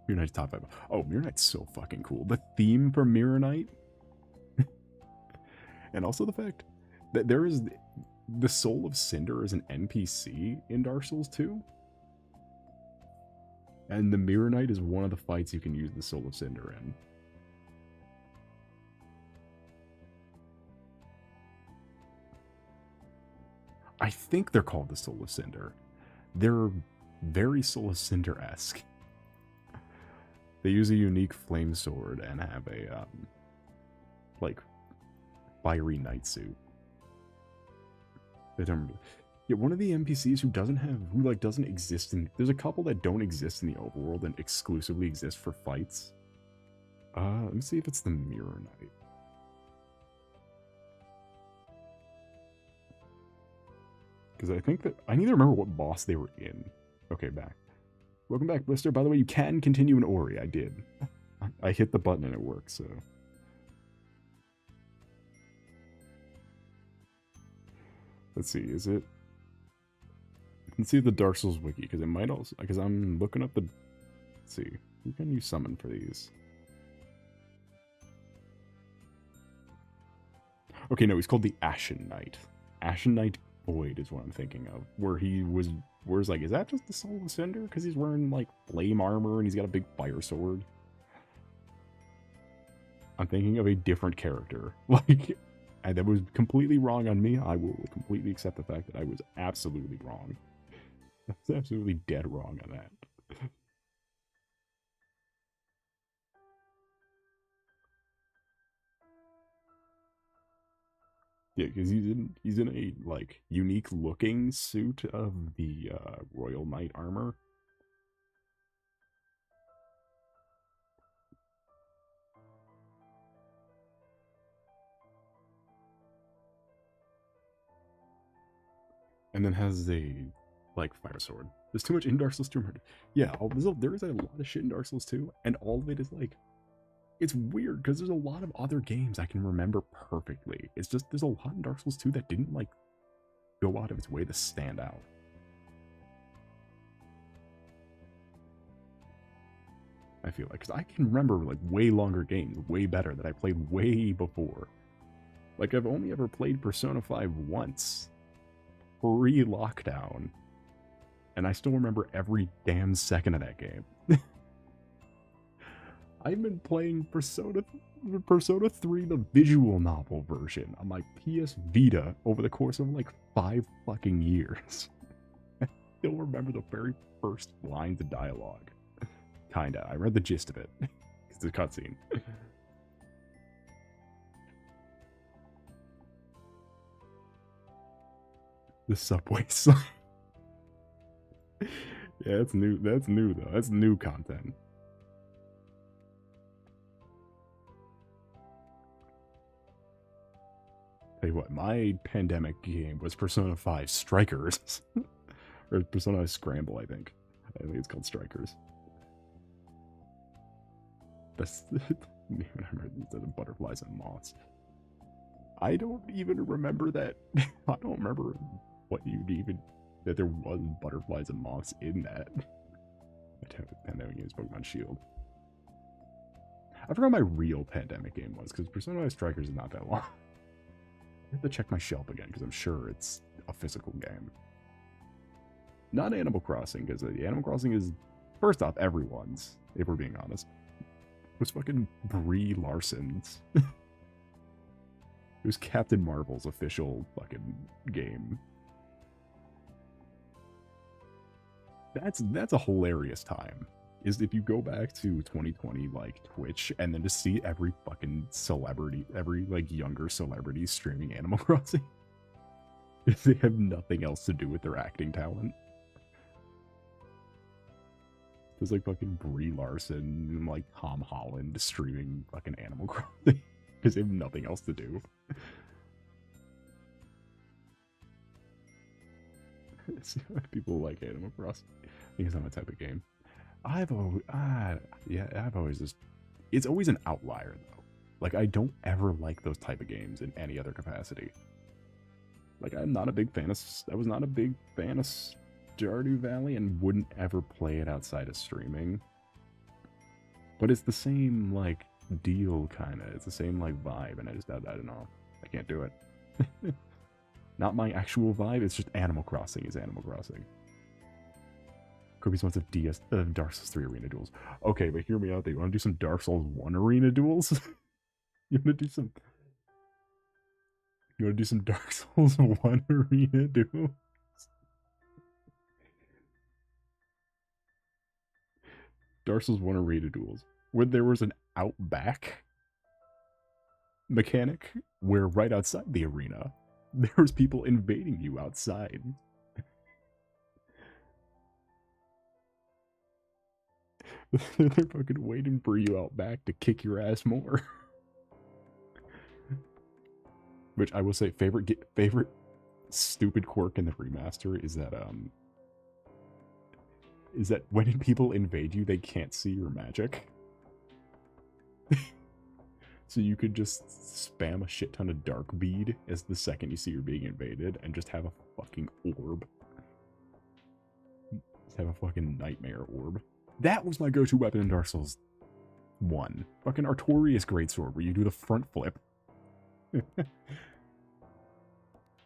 Mirror Knight's top 5. Oh, Mirror Knight's so fucking cool. The theme for Mirror Knight. And also the fact that there is the Soul of Cinder is an NPC in Dark Souls 2. And the Mirror Knight is one of the fights you can use the Soul of Cinder in. I think they're called the Soul of Cinder. They're very Soul of Cinder-esque. They use a unique flame sword and have a, like, fiery knight suit. Yeah, one of the NPCs who doesn't exist in... There's a couple that don't exist in the overworld and exclusively exist for fights. Let me see if it's the Mirror Knight. Because I think that... I need to remember what boss they were in. Okay, back. Welcome back, Blister. By the way, you can continue in Ori. I did. I hit the button and it worked, so... Let's see, is it... Let's see the Dark Souls wiki, because it might also... Because I'm looking up the... Let's see. Who can you summon for these? Okay, no, he's called the Ashen Knight. Ashen Knight Void is what I'm thinking of. Where it's like, is that just the Soul of Cinder? Because he's wearing, like, flame armor and he's got a big fire sword. I'm thinking of a different character. Like... And that was completely wrong on me. I will completely accept the fact that I was absolutely wrong. I was absolutely dead wrong on that. Yeah, because he's in a, like, unique looking suit of the Royal Knight armor. And then has a, like, fire sword. There's too much in Dark Souls 2. Yeah, there is a lot of shit in Dark Souls 2, and all of it is, like... It's weird, because there's a lot of other games I can remember perfectly. It's just, there's a lot in Dark Souls 2 that didn't, like, go out of its way to stand out. I feel like, because I can remember, like, way longer games, way better, that I played way before. Like, I've only ever played Persona 5 once. Pre-lockdown. And I still remember every damn second of that game. I've been playing Persona 3, the visual novel version, on my PS Vita over the course of like 5 fucking years. I still remember the very first lines of dialogue. Kinda. I read the gist of it. It's a cutscene. The subway sign. Yeah, that's new. That's new though. That's new content. Tell you what, my pandemic game was Persona 5 Strikers. Or Persona 5 Scramble, I think. I think it's called Strikers. That's... I remember instead of butterflies and moths. I don't even remember that. I don't remember what you'd even... that there was butterflies and moths in that. Pandemic games, Pokemon Shield. I forgot my real pandemic game was, because Persona Strikers is not that long. I have to check my shelf again, because I'm sure it's a physical game. Not Animal Crossing, because Animal Crossing is, first off, everyone's, if we're being honest. It was fucking Brie Larson's. It was Captain Marvel's official fucking game. That's a hilarious time. Is if you go back to 2020, like, Twitch, and then to see every fucking celebrity, every, like, younger celebrity streaming Animal Crossing. They have nothing else to do with their acting talent. There's, like, fucking Brie Larson and, like, Tom Holland streaming fucking Animal Crossing. Because they have nothing else to do. See why people like Animal Crossing. Because I'm a type of game. I've always just... It's always an outlier, though. Like, I don't ever like those type of games in any other capacity. Like, I'm not a big fan of... I was not a big fan of Stardew Valley and wouldn't ever play it outside of streaming. But it's the same, like, deal, kind of. It's the same, like, vibe, and I don't know. I can't do it. Not my actual vibe, it's just Animal Crossing is Animal Crossing. Kirby's wants of Dark Souls 3 arena duels. Okay, but hear me out there. You want to do some Dark Souls 1 arena duels? You want to do some... You want to do some Dark Souls 1 arena duels? Dark Souls 1 arena duels. Where there was an outback mechanic where right outside the arena, there was people invading you outside. They're fucking waiting for you out back to kick your ass more. Which I will say, favorite stupid quirk in the remaster is that when people invade you, they can't see your magic. So you could just spam a shit ton of dark bead as the second you see you're being invaded and just have a fucking orb. Just have a fucking nightmare orb. That was my go-to weapon in Dark Souls 1. Fucking Artorias Greatsword, where you do the front flip. I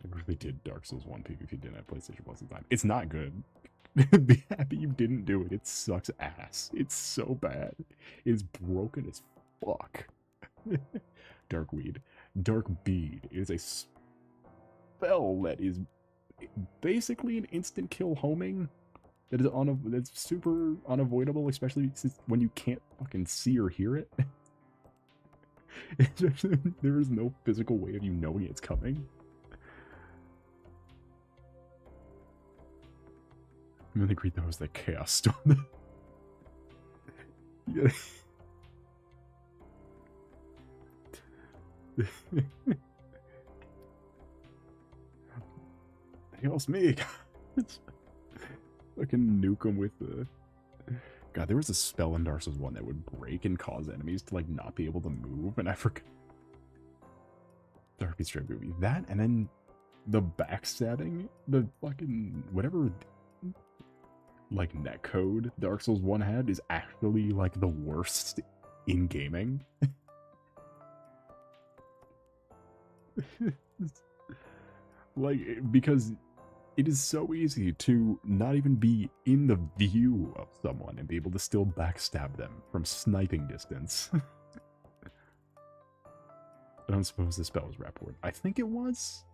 really did Dark Souls 1 PvP, didn't have PlayStation Plus at the time. It's not good. Be happy you didn't do it. It sucks ass. It's so bad. It's broken as fuck. Dark Weed. Dark Bead is a spell that is basically an instant kill homing. That is that's super unavoidable, especially since when you can't fucking see or hear it. There is no physical way of you knowing it's coming. I'm gonna greet those that Chaos Storm. Yeah. Chaos me. Fucking nuke them with the... God, there was a spell in Dark Souls 1 that would break and cause enemies to, like, not be able to move, and I forgot. The Harpy Straight movie. That, and then the backstabbing, the fucking... whatever, like, netcode Dark Souls 1 had is actually, like, the worst in gaming. Like, because... it is so easy to not even be in the view of someone and be able to still backstab them from sniping distance. I don't suppose the spell was rapport. I think it was.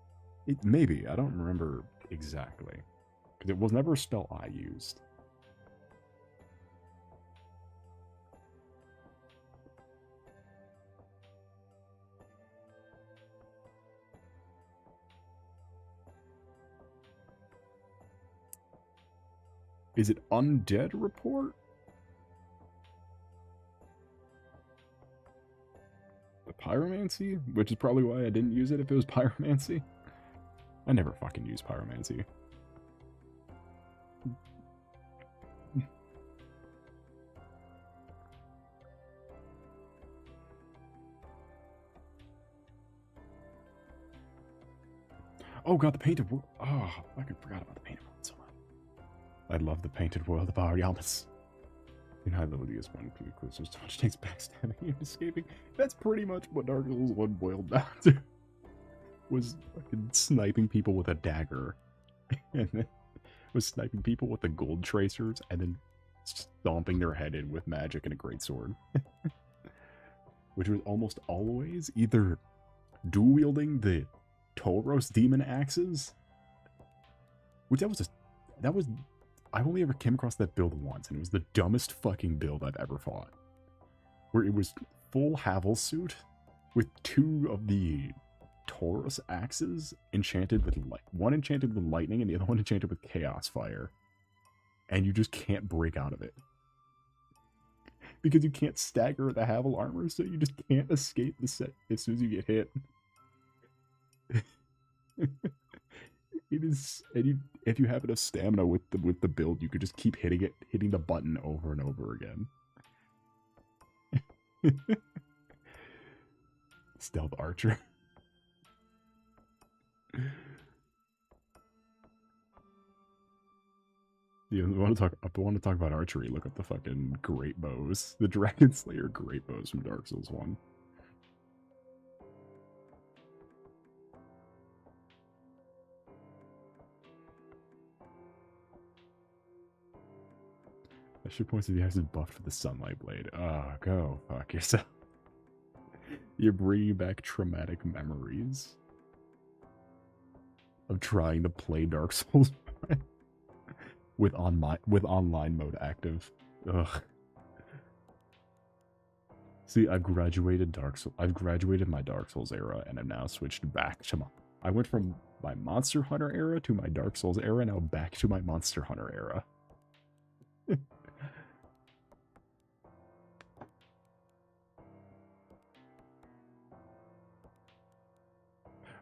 Maybe. I don't remember exactly. Because it was never a spell I used. Is it Undead Report? The Pyromancy? Which is probably why I didn't use it if it was Pyromancy. I never fucking use Pyromancy. Oh god, the painted world. Oh, I fucking forgot about the painted world so much. I love the painted world of Ariamis. In high level, DS one closer so much takes backstabbing and escaping. That's pretty much what Dark Souls 1 boiled down to. Was fucking sniping people with a dagger. And then was sniping people with the gold tracers and then stomping their head in with magic and a greatsword. Which was almost always either dual wielding the Tauros demon axes. Which that was I only ever came across that build once, and it was the dumbest fucking build I've ever fought. Where it was full Havel suit with 2 of the Tauros axes enchanted with one enchanted with lightning and the other one enchanted with chaos fire. And you just can't break out of it. Because you can't stagger the Havel armor, so you just can't escape the set as soon as you get hit. It is, and if you have enough stamina with the build, you could just keep hitting the button over and over again. Stealth archer. Yeah, I want to talk about archery. Look up the fucking great bows, the Dragon Slayer great bows from Dark Souls 1. I should point to the axes buffed for the Sunlight Blade. Oh, go fuck yourself. You're bringing back traumatic memories of trying to play Dark Souls with online mode active. Ugh. See, I've graduated my Dark Souls era, and I've now switched back to I went from my Monster Hunter era to my Dark Souls era, now back to my Monster Hunter era.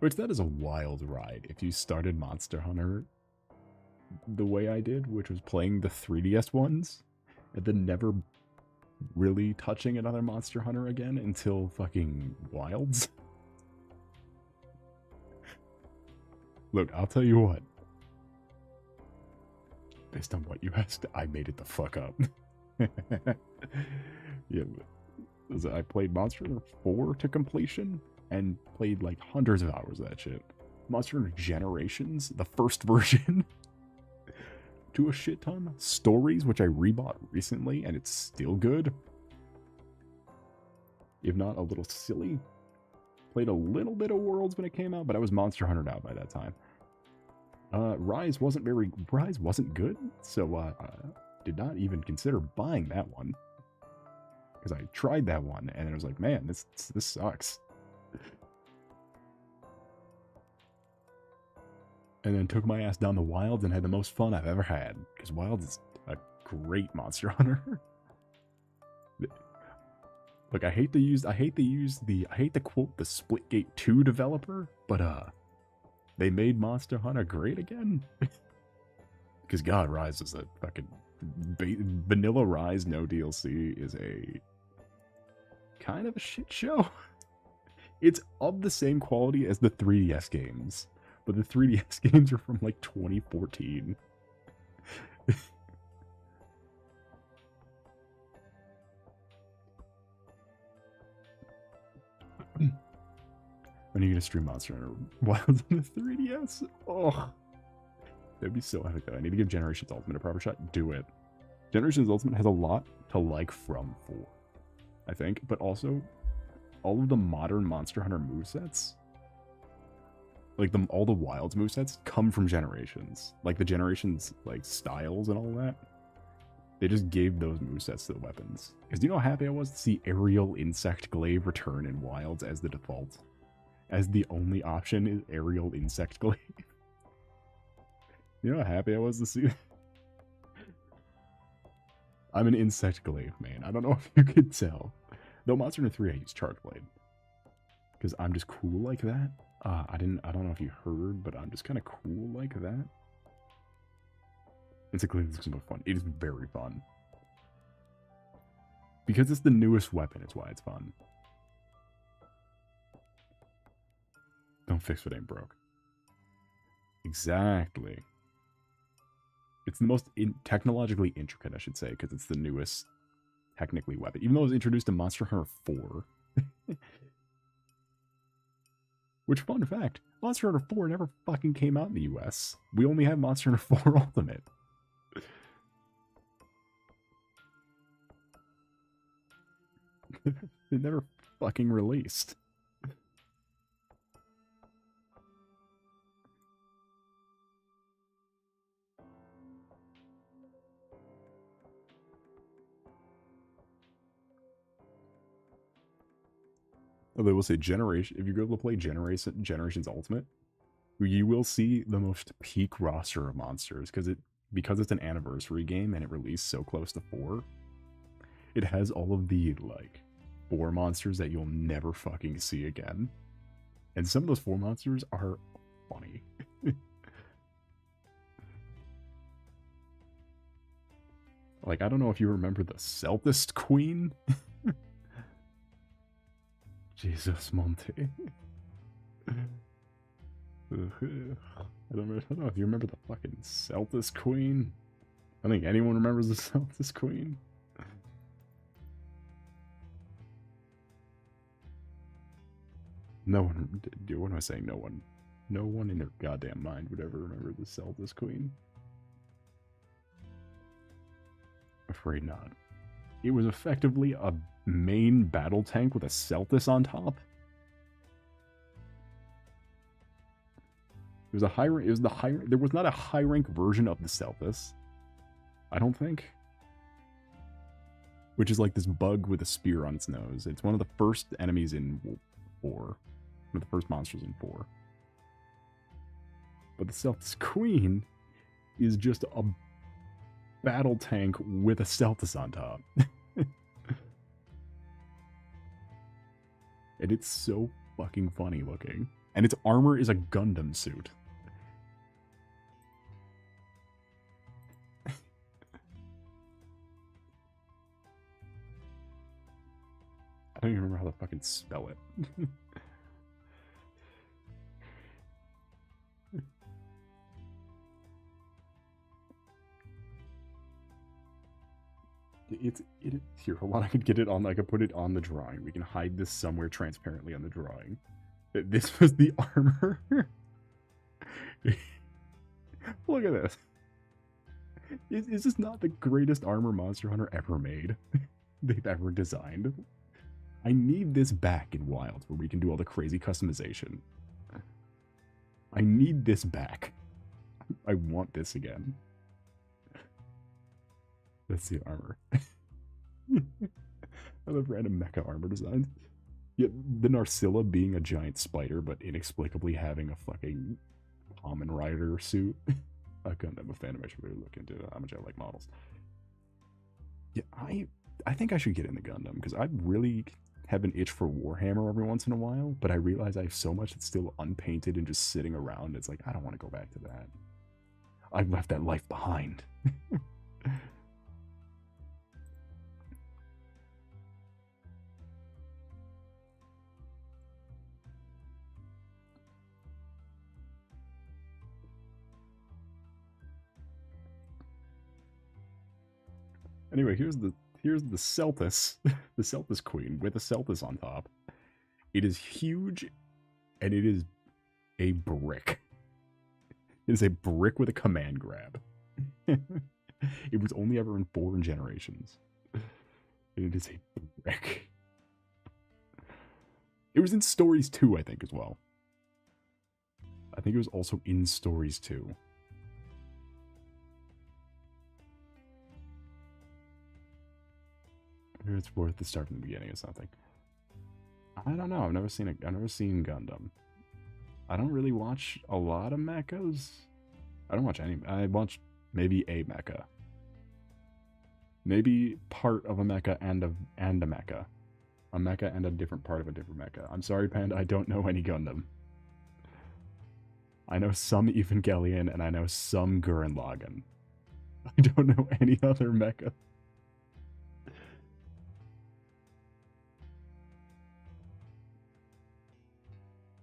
Which, that is a wild ride. If you started Monster Hunter the way I did, which was playing the 3DS ones, and then never really touching another Monster Hunter again until fucking Wilds. Look, I'll tell you what. Based on what you asked, I made it the fuck up. Yeah, I played Monster Hunter 4 to completion, and played like hundreds of hours of that shit. Monster Hunter Generations, the first version, to a shit ton. Stories, which I rebought recently, and it's still good. If not a little silly. Played a little bit of Worlds when it came out, but I was Monster Huntered out by that time. Rise wasn't good, so I did not even consider buying that one. Because I tried that one, and I was like, man, this sucks. And then took my ass down the Wilds and had the most fun I've ever had. Because Wilds is a great Monster Hunter. Look, I hate to quote the Splitgate 2 developer, but they made Monster Hunter great again. Because God, Rise is a fucking vanilla Rise, no DLC is a kind of a shit show. It's of the same quality as the 3DS games. But the 3DS games are from, like, 2014. When are you gonna stream Monster Hunter Wilds on the 3DS? Oh, that'd be so epic, though. I need to give Generations Ultimate a proper shot. Do it. Generations Ultimate has a lot to like from 4, I think. But also, all of the modern Monster Hunter movesets, like all the Wilds movesets, come from Generations. Like the Generations like styles and all that. They just gave those movesets to the weapons. Because do you know how happy I was to see Aerial Insect Glaive return in Wilds as the default? As the only option is Aerial Insect Glaive. You know how happy I was to see that? I'm an Insect Glaive man. I don't know if you could tell. Though Monster Hunter 3 I use Charge Blade. Because I'm just cool like that. I don't know if you heard, but I'm just kind of cool like that. Insect Glaive is super fun. It is very fun. Because it's the newest weapon, it's why it's fun. Don't fix what ain't broke. Exactly. It's the most technologically intricate, I should say, because it's the newest, technically, weapon. Even though it was introduced in Monster Hunter 4. Which, fun fact, Monster Hunter 4 never fucking came out in the US. We only have Monster Hunter 4 Ultimate. It never fucking released. They will say Generation. If you go to play Generations Ultimate, you will see the most peak roster of monsters because it's an anniversary game and it released so close to 4. It has all of the like 4 monsters that you'll never fucking see again, and some of those 4 monsters are funny. Like, I don't know if you remember the Celtist Queen. Jesus, Monty. I don't know if you remember the fucking Celtist Queen. I think anyone remembers the Celtist Queen. No one, dude, what am I saying? No one. No one in their goddamn mind would ever remember the Celtist Queen. Afraid not. It was effectively a main battle tank with a Celtis on top. It was a high. It was the high. There was not a high rank version of the Celtis. I don't think. Which is like this bug with a spear on its nose. It's one of the first enemies in 4. One of the first monsters in 4. But the Celtis Queen is just a battle tank with a Celtis on top. And it's so fucking funny looking. And its armor is a Gundam suit. I don't even remember how to fucking spell it. Here, hold on, I could get it on, I could put it on the drawing. We can hide this somewhere transparently on the drawing. This was the armor. Look at this. Is this not the greatest armor Monster Hunter ever made? They've ever designed? I need this back in Wilds where we can do all the crazy customization. I need this back. I want this again. That's the armor. I love random mecha armor designs. Yeah, the Narcilla being a giant spider, but inexplicably having a fucking Kamen Rider suit. I'm a fan. I should really look into how much I like models. Yeah, I think I should get into Gundam, because I really have an itch for Warhammer every once in a while, but I realize I have so much that's still unpainted and just sitting around. It's like, I don't want to go back to that. I've left that life behind. Anyway, here's the Celtis, the Celtis Queen with a Celtis on top. It is huge, and it is a brick. It is a brick with a command grab. It was only ever in 4 Generations. And it is a brick. It was in Stories 2, I think, as well. I think it was also in Stories 2. It's worth the start from the beginning or something. I don't know. I've never seen Gundam. I don't really watch a lot of mechas. I don't watch any. I watch maybe a mecha. Maybe part of a mecha and a mecha. A mecha and a different part of a different mecha. I'm sorry, Panda, I don't know any Gundam. I know some Evangelion and I know some Gurren Lagann. I don't know any other mecha.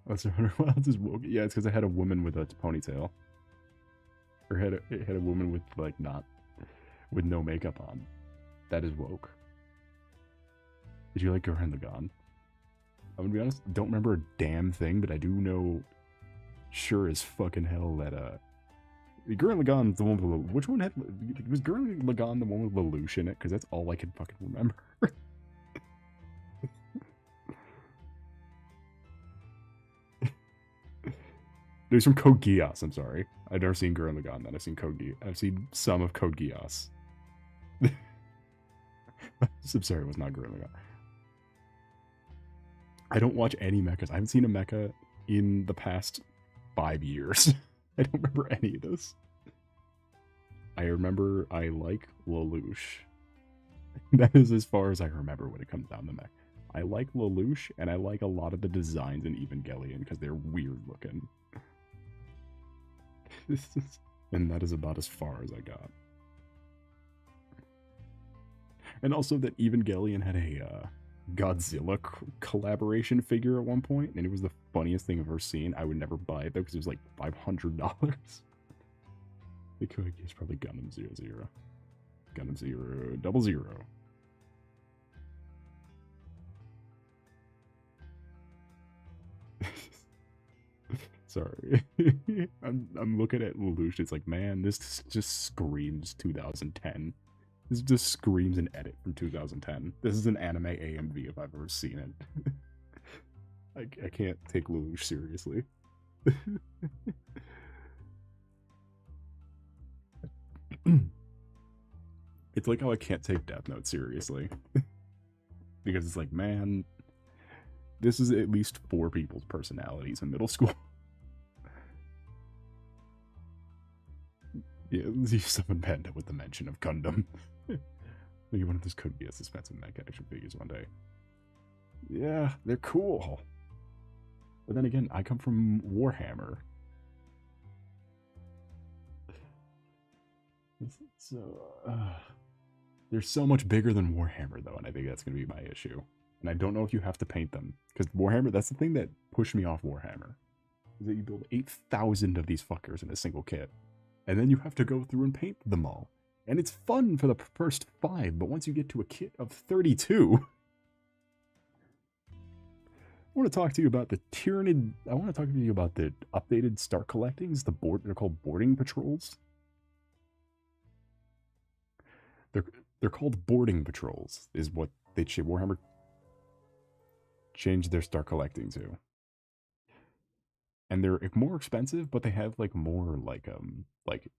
Monster Hunter Wilds is woke. Yeah, it's because I had a woman with a ponytail. Or had a woman with like with no makeup on. That is woke. Did you like Gurren Lagann? I'm gonna be honest, don't remember a damn thing, but I do know sure as fucking hell that Gurren Lagann's the one with which one had was Gurren Lagann the one with Lelouch in it? Because that's all I can fucking remember. There's from Code Geass, I'm sorry. I've never seen Gurren Lagann, then I've seen Code Geass. I've seen some of Code Geass. I'm sorry, it was not Gurren Lagann. I don't watch any mechas. I haven't seen a mecha in the past 5 years. I don't remember any of this. I remember I like Lelouch. That is as far as I remember when it comes down to mech. I like Lelouch, and I like a lot of the designs in Evangelion because they're weird looking. And that is about as far as I got. And also that Evangelion had a Godzilla collaboration figure at one point, and it was the funniest thing I've ever seen. I would never buy it though because it was like $500. The code is probably Gundam 00. Gundam 000. Sorry. I'm looking at Lelouch. It's like, man, this just screams 2010. This just screams an edit from 2010. This is an anime AMV if I've ever seen it. I can't take Lelouch seriously. It's like how I can't take Death Note seriously. Because it's like, man, this is at least 4 people's personalities in middle school. Yeah, let's use someone Panda with the mention of Gundam. Maybe one of those could be a suspensive mech action figures one day. Yeah, they're cool. But then again, I come from Warhammer. So, they're so much bigger than Warhammer, though, and I think that's going to be my issue. And I don't know if you have to paint them. Because Warhammer, that's the thing that pushed me off Warhammer. Is that you build 8,000 of these fuckers in a single kit. And then you have to go through and paint them all. And it's fun for the first 5, but once you get to a kit of 32... I want to talk to you about the Tyranid... I want to talk to you about the updated Star Collectings. They're called boarding patrols. They're called boarding patrols, is what Warhammer changed their Star Collecting to. And they're more expensive, but they have like more like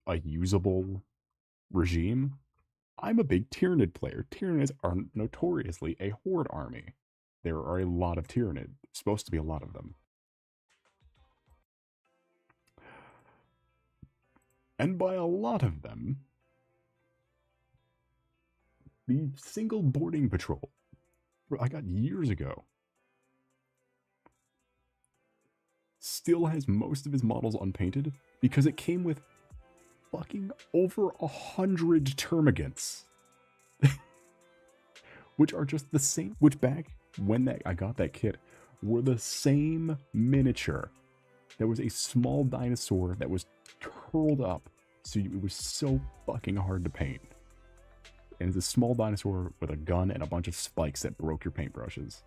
a usable regime. I'm a big Tyranid player. Tyranids are notoriously a horde army. There are a lot of Tyranid. Supposed to be a lot of them. And by a lot of them, the single boarding patrol I got years ago still has most of his models unpainted because it came with fucking over 100 termagants. Which are just the same, which back when I got that kit were the same miniature. There was a small dinosaur that was curled up, so it was so fucking hard to paint. And it's a small dinosaur with a gun and a bunch of spikes that broke your paintbrushes.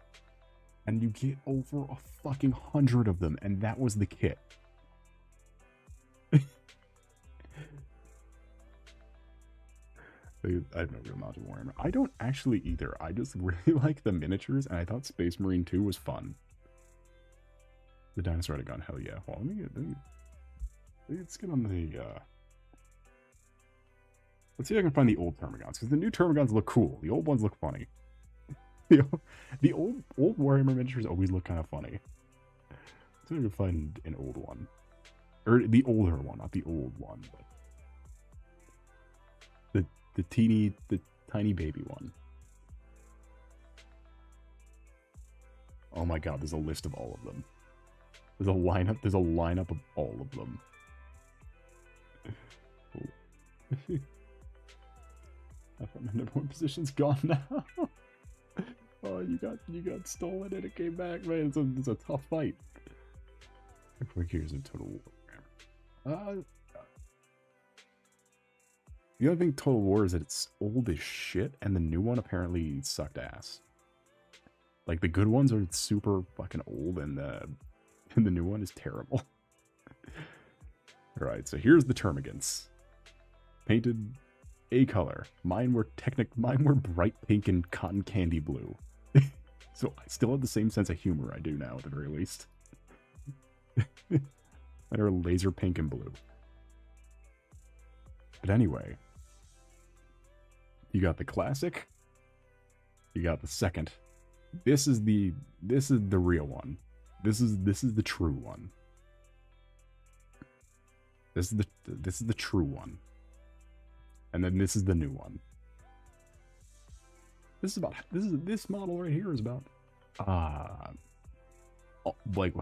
And you get over a fucking 100 of them, and that was the kit. I have no real knowledge of Warhammer. I don't actually either. I just really like the miniatures, and I thought Space Marine 2 was fun. The dinosaur had a gun, hell yeah. Well, let's get on the, let's see if I can find the old Termagants, because the new Termagants look cool. The old ones look funny. The old Warhammer miniatures always look kind of funny. Let's see if I can find an old one. Or the older one, not the old one, but the tiny baby one. Oh my god, there's a list of all of them. There's a lineup of all of them. I thought my number 1 position's gone now. Oh, you got stolen and it came back, man. It's a tough fight. Quick, here's a Total War. The other thing Total War is that it's old as shit, and the new one apparently sucked ass. Like, the good ones are super fucking old, and the new one is terrible. Alright, so here's the termagants. Painted a color. Mine were bright pink and cotton candy blue. So I still have the same sense of humor I do now, at the very least. Mine are laser pink and blue. But anyway, you got the classic. You got the second. This is the real one. This is the true one. This is the true one. And then this is the new one. This model right here is about like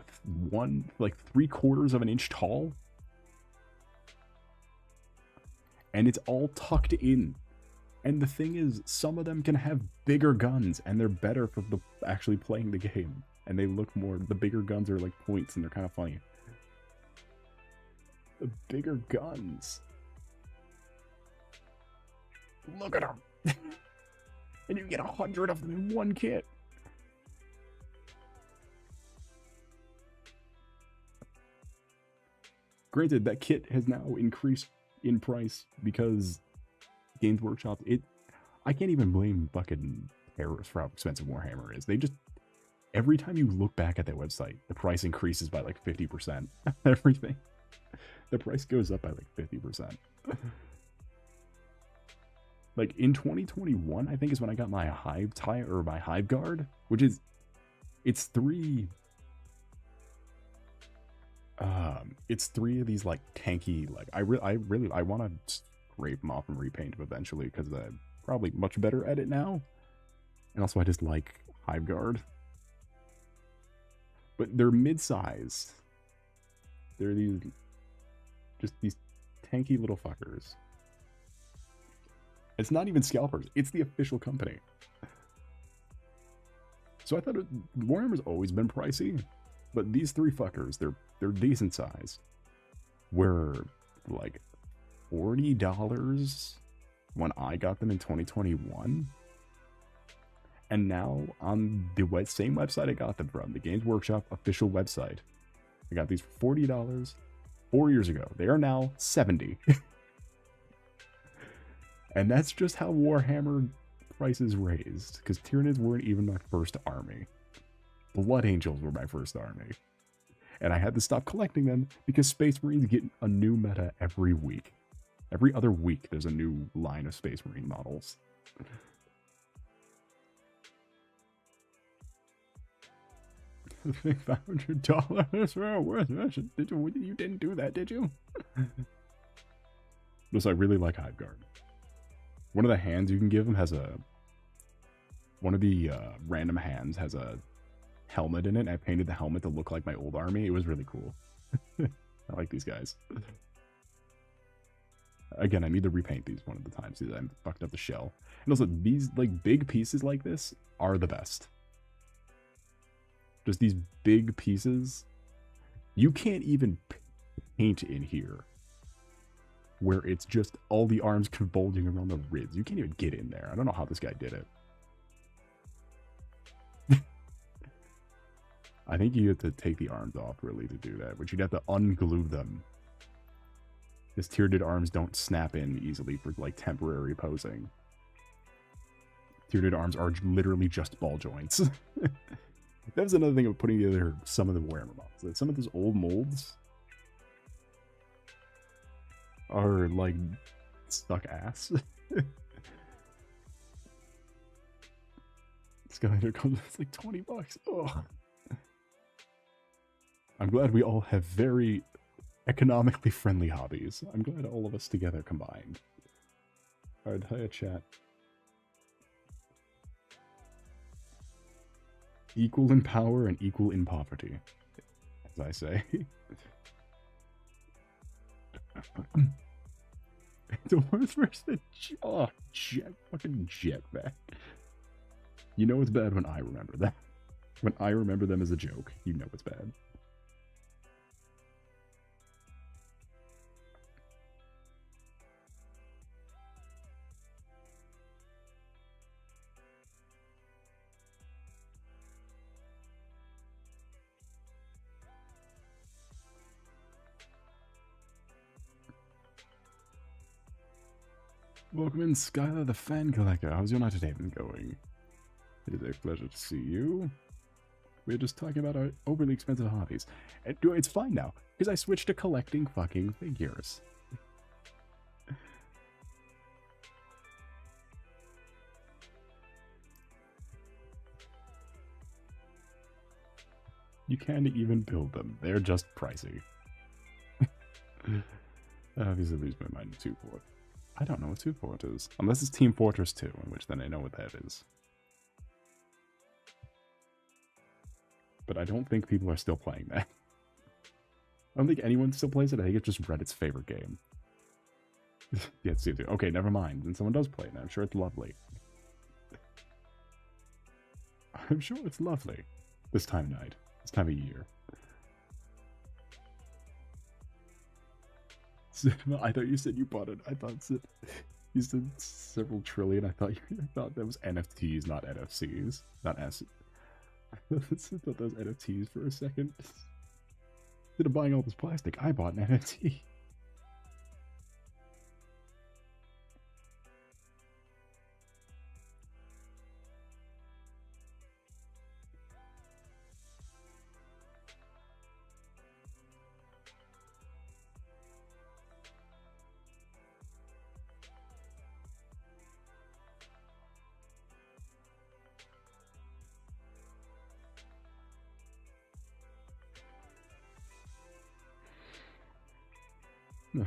3/4 of an inch tall. And it's all tucked in. And the thing is, some of them can have bigger guns, and they're better for actually playing the game. And they look more, the bigger guns are like points, and they're kind of funny. The bigger guns. Look at them. And you get 100 of them in one kit. Granted, that kit has now increased in price because Games Workshop, I can't even blame fucking terrorists for how expensive Warhammer is. They just, every time you look back at their website, the price increases by like 50%. Everything. The price goes up by like 50%. Like in 2021, I think is when I got my Hive my Hive Guard, which is, it's three of these like tanky, like I want to scrape them off and repaint them eventually because I'm probably much better at it now. And also I just like Hive Guard. But they're mid-sized. They're just these tanky little fuckers. It's not even scalpers, it's the official company. So I thought Warhammer's always been pricey, but these three fuckers, they're decent size. Were like $40 when I got them in 2021. And now on the same website I got them from, the Games Workshop official website, I got these for $40 4 years ago. They are now $70. And that's just how Warhammer prices raised, because Tyranids weren't even my first army. Blood Angels were my first army. And I had to stop collecting them because Space Marines get a new meta every week. Every other week there's a new line of Space Marine models. $500 for a worth. You didn't do that, did you? Plus, I really like Hive Guard. One of the hands you can give him has one of the random hands has a helmet in it. I painted the helmet to look like my old army. It was really cool. I like these guys. Again, I need to repaint these one at a time. See, I fucked up the shell. And also, these like big pieces like this are the best. Just these big pieces. You can't even paint in here where it's just all the arms bulging around the ribs. You can't even get in there. I don't know how this guy did it. I think you have to take the arms off really to do that, but you'd have to unglue them. His Tyranid arms don't snap in easily for like temporary posing. Tyranid arms are literally just ball joints. That was another thing of putting together some of the Warhammer models. Some of those old molds are like stuck ass. Skylander comes, it's like $20. Ugh. I'm glad we all have very economically friendly hobbies. I'm glad all of us together combined. Alright, hiya chat. Equal in power and equal in poverty, as I say. The worst versus fucking jetpack. You know it's bad when I remember that. When I remember them as a joke, you know it's bad. Welcome in, Skylar the Fan Collector. How's your night today been going? It is a pleasure to see you. We're just talking about our overly expensive hobbies. And it's fine now, because I switched to collecting fucking figures. You can't even build them. They're just pricey. Obviously lose my mind to 2-4. I don't know what 2-4 is. Unless it's Team Fortress 2, in which then I know what that is. But I don't think people are still playing that. I don't think anyone still plays it. I think it's just Reddit's favorite game. Yeah, it's okay, never mind. And someone does play it, and I'm sure it's lovely. I'm sure it's lovely. This time of night. This time of year. I thought you said you bought it. I thought you said several trillion. I thought that was NFTs, not NFCs. Not S. I thought that was NFTs for a second. Instead of buying all this plastic, I bought an NFT.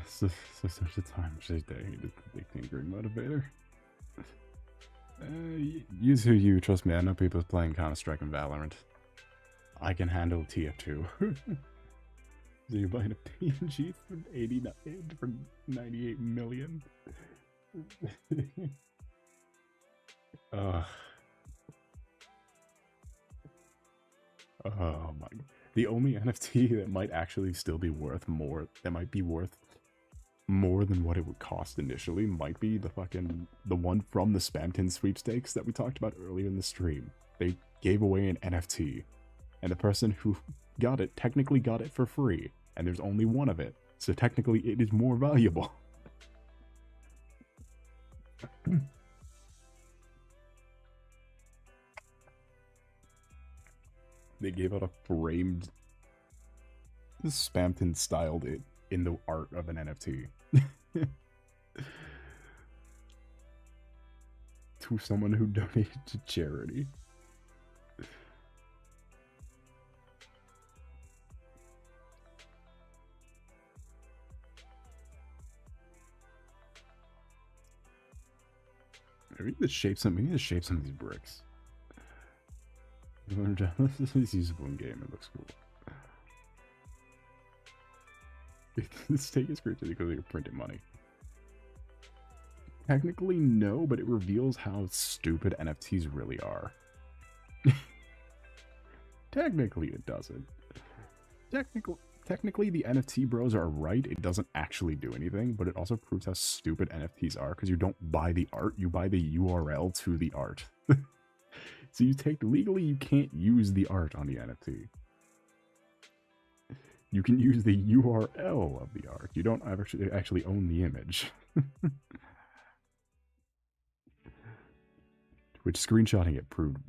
So such a time, such a day. Big tinkering motivator. Use who you trust me. I know people playing Counter-Strike and Valorant. I can handle TF2. So you're buying a PNG for 89 for 98 million. Oh my! The only NFT that might actually still be worth more, that might be worth more than what it would cost initially, might be the one from the Spamton sweepstakes that we talked about earlier in the stream. They gave away an NFT, and the person who got it technically got it for free, and there's only one of it, so technically it is more valuable. They gave out a framed Spamton styled it in the art of an NFT. To someone who donated to charity. We need to shape some of these bricks. This is usable in game, it looks cool. This take is created because you're printing money. Technically, no, but it reveals how stupid NFTs really are. Technically, it doesn't. Technically, the NFT bros are right. It doesn't actually do anything, but it also proves how stupid NFTs are because you don't buy the art, you buy the URL to the art. So legally, you can't use the art on the NFT. You can use the URL of the art. You don't actually own the image. Which screenshotting it proved.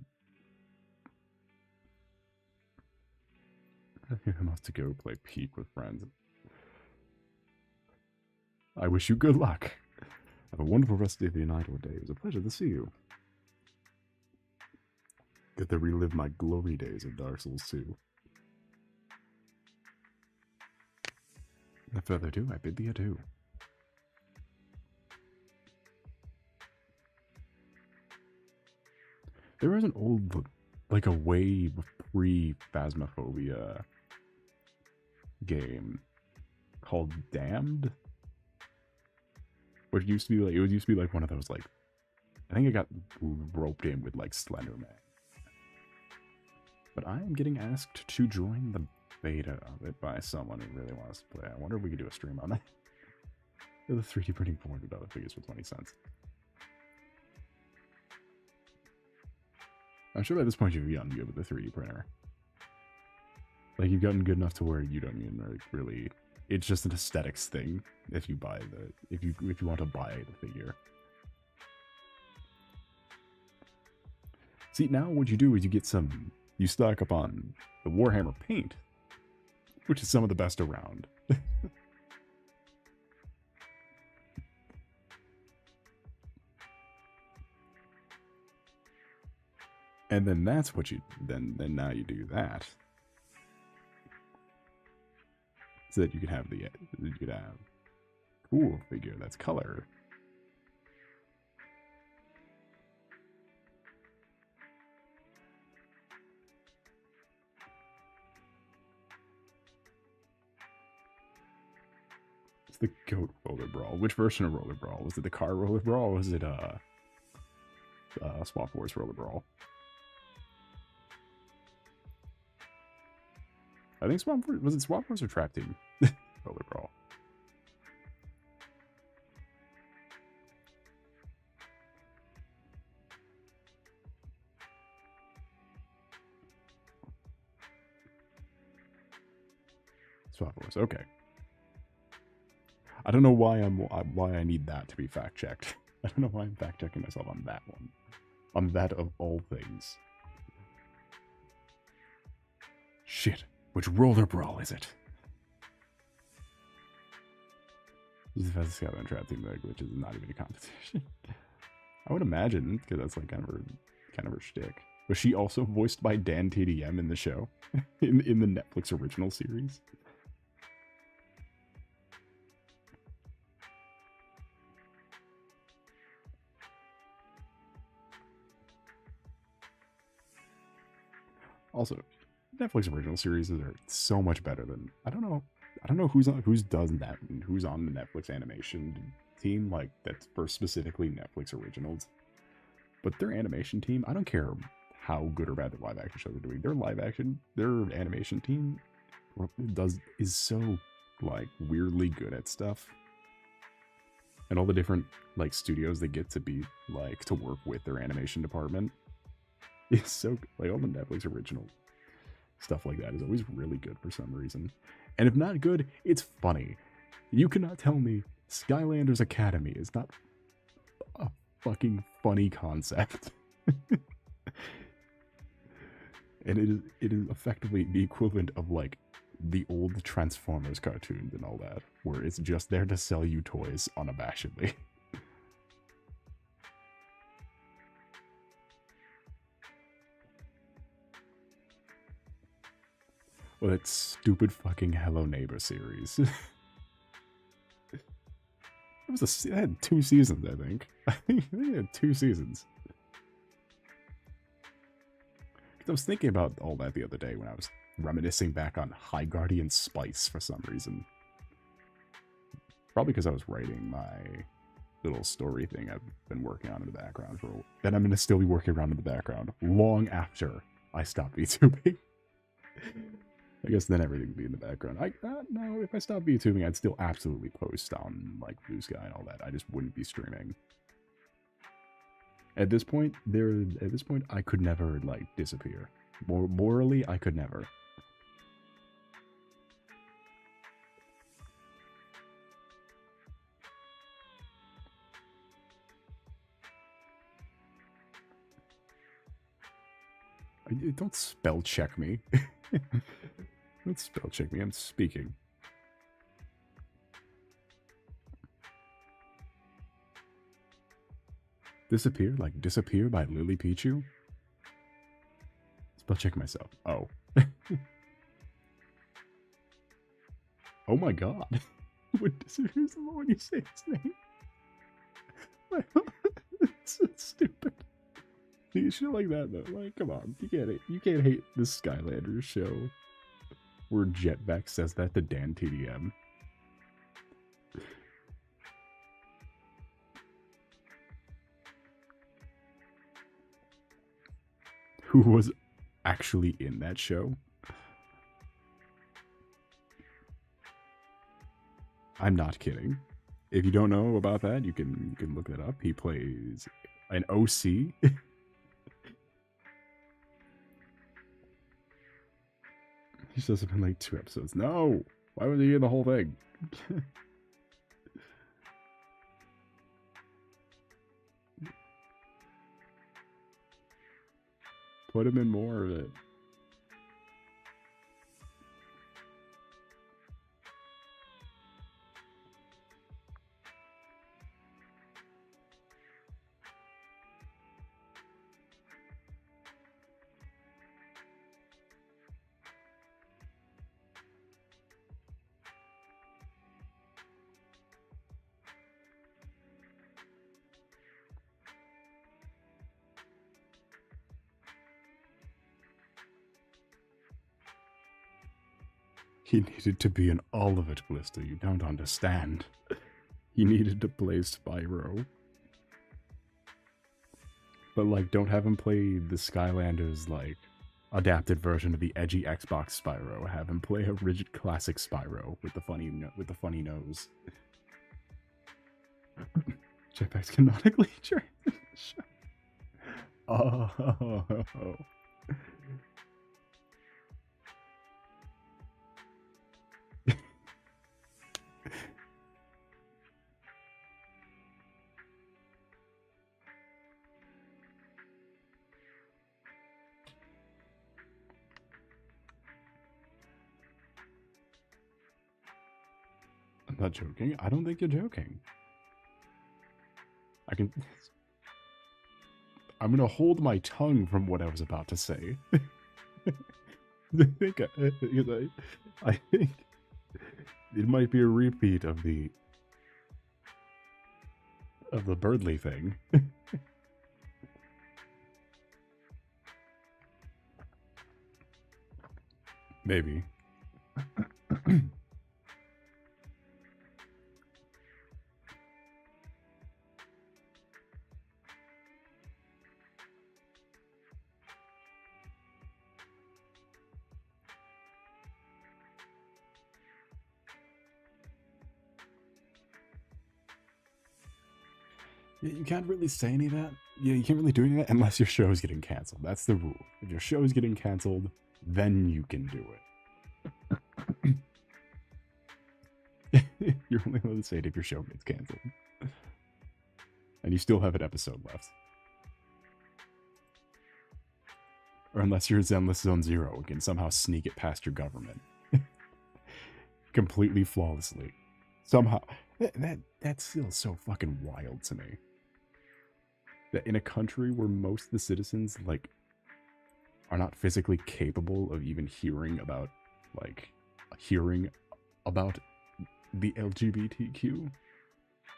I'm off to go play Peak with friends. I wish you good luck. Have a wonderful rest of the night or day. It was a pleasure to see you. Get to relive my glory days of Dark Souls 2. Without further ado, I bid thee adieu. There was an old, like a way pre-Phasmophobia game called Damned, which used to be like one of those, like, I think it got roped in with like Slenderman. But I am getting asked to join the beta of it by someone who really wants to play. I wonder if we could do a stream on that. The 3D printing $400 figures for 20 cents. I'm sure by this point you've gotten good with the 3D printer. Like, you've gotten good enough to where you don't even really... It's just an aesthetics thing if you buy if you want to buy the figure. See, now what you do is you stock up on the Warhammer paint, which is some of the best around. And then that's what then now you do that. So that you could have cool figure that's color. It's the goat roller brawl. Which version of roller brawl? Was it the car roller brawl or was it Swap Wars roller brawl? I think was it Swap Wars or Trap Team? Roller Brawl. Swap Wars, okay. I don't know why I need that to be fact checked. I don't know why I'm fact checking myself on that one. On that of all things. Shit. Which roller brawl is it? This is the fastest scout on Trap Team, which is not even a competition. I would imagine, because that's like kind of her shtick. Was she also voiced by Dan TDM in the show? in the Netflix original series? Also, Netflix original series are so much better than I don't know who's done that and who's on the Netflix animation team, like that's for specifically Netflix originals. But their animation team, I don't care how good or bad the live action shows are doing. Their animation team is so like weirdly good at stuff. And all the different like studios they get to be like to work with their animation department. It's so like all the Netflix original stuff like that is always really good for some reason. And if not good, it's funny. You cannot tell me Skylanders Academy is not a fucking funny concept. And it is effectively the equivalent of like the old Transformers cartoons and all that, where it's just there to sell you toys unabashedly. Well, that stupid fucking Hello Neighbor series. It had 2 seasons, I think. I think it had 2 seasons. I was thinking about all that the other day when I was reminiscing back on High Guardian Spice for some reason. Probably because I was writing my little story thing I've been working on in the background for that I'm going to still be working around in the background long after I stop VTubing. I guess then everything would be in the background. No, if I stopped VTubing, I'd still absolutely post on like Blue Sky and all that. I just wouldn't be streaming. At this point, I could never like disappear. Morally, I could never. Don't spell check me. Don't spell check me. I'm speaking. Disappear? Like Disappear by Lily Pichu? Spell check myself. Oh. Oh my god. What disappears when you say his name? It's so stupid. Shit like that though. Like, come on. You can't hate this Skylanders show where Jetback says that to Dan TDM. Who was actually in that show. I'm not kidding. If you don't know about that, you can look that up. He plays an OC. He shows up in like 2 episodes. No! Why was he in the whole thing? Put him in more of it. He needed to be an Olivet Blister, you don't understand. He needed to play Spyro. But, like, don't have him play the Skylanders, like, adapted version of the edgy Xbox Spyro. Have him play a rigid classic Spyro with the funny nose. Jetpack's canonically trained. Oh. I'm not joking. I don't think you're joking. I'm gonna hold my tongue from what I was about to say. I think it might be a repeat of the Birdly thing. Maybe. You can't really say any of that. Yeah, you can't really do any of that unless your show is getting canceled. That's the rule. If your show is getting canceled, then you can do it. You're only allowed to say it if your show gets canceled. And you still have an episode left. Or unless you're Zenless Zone Zero and can somehow sneak it past your government. Completely flawlessly. Somehow. That's still so fucking wild to me. That in a country where most of the citizens, like, are not physically capable of even hearing about the LGBTQ,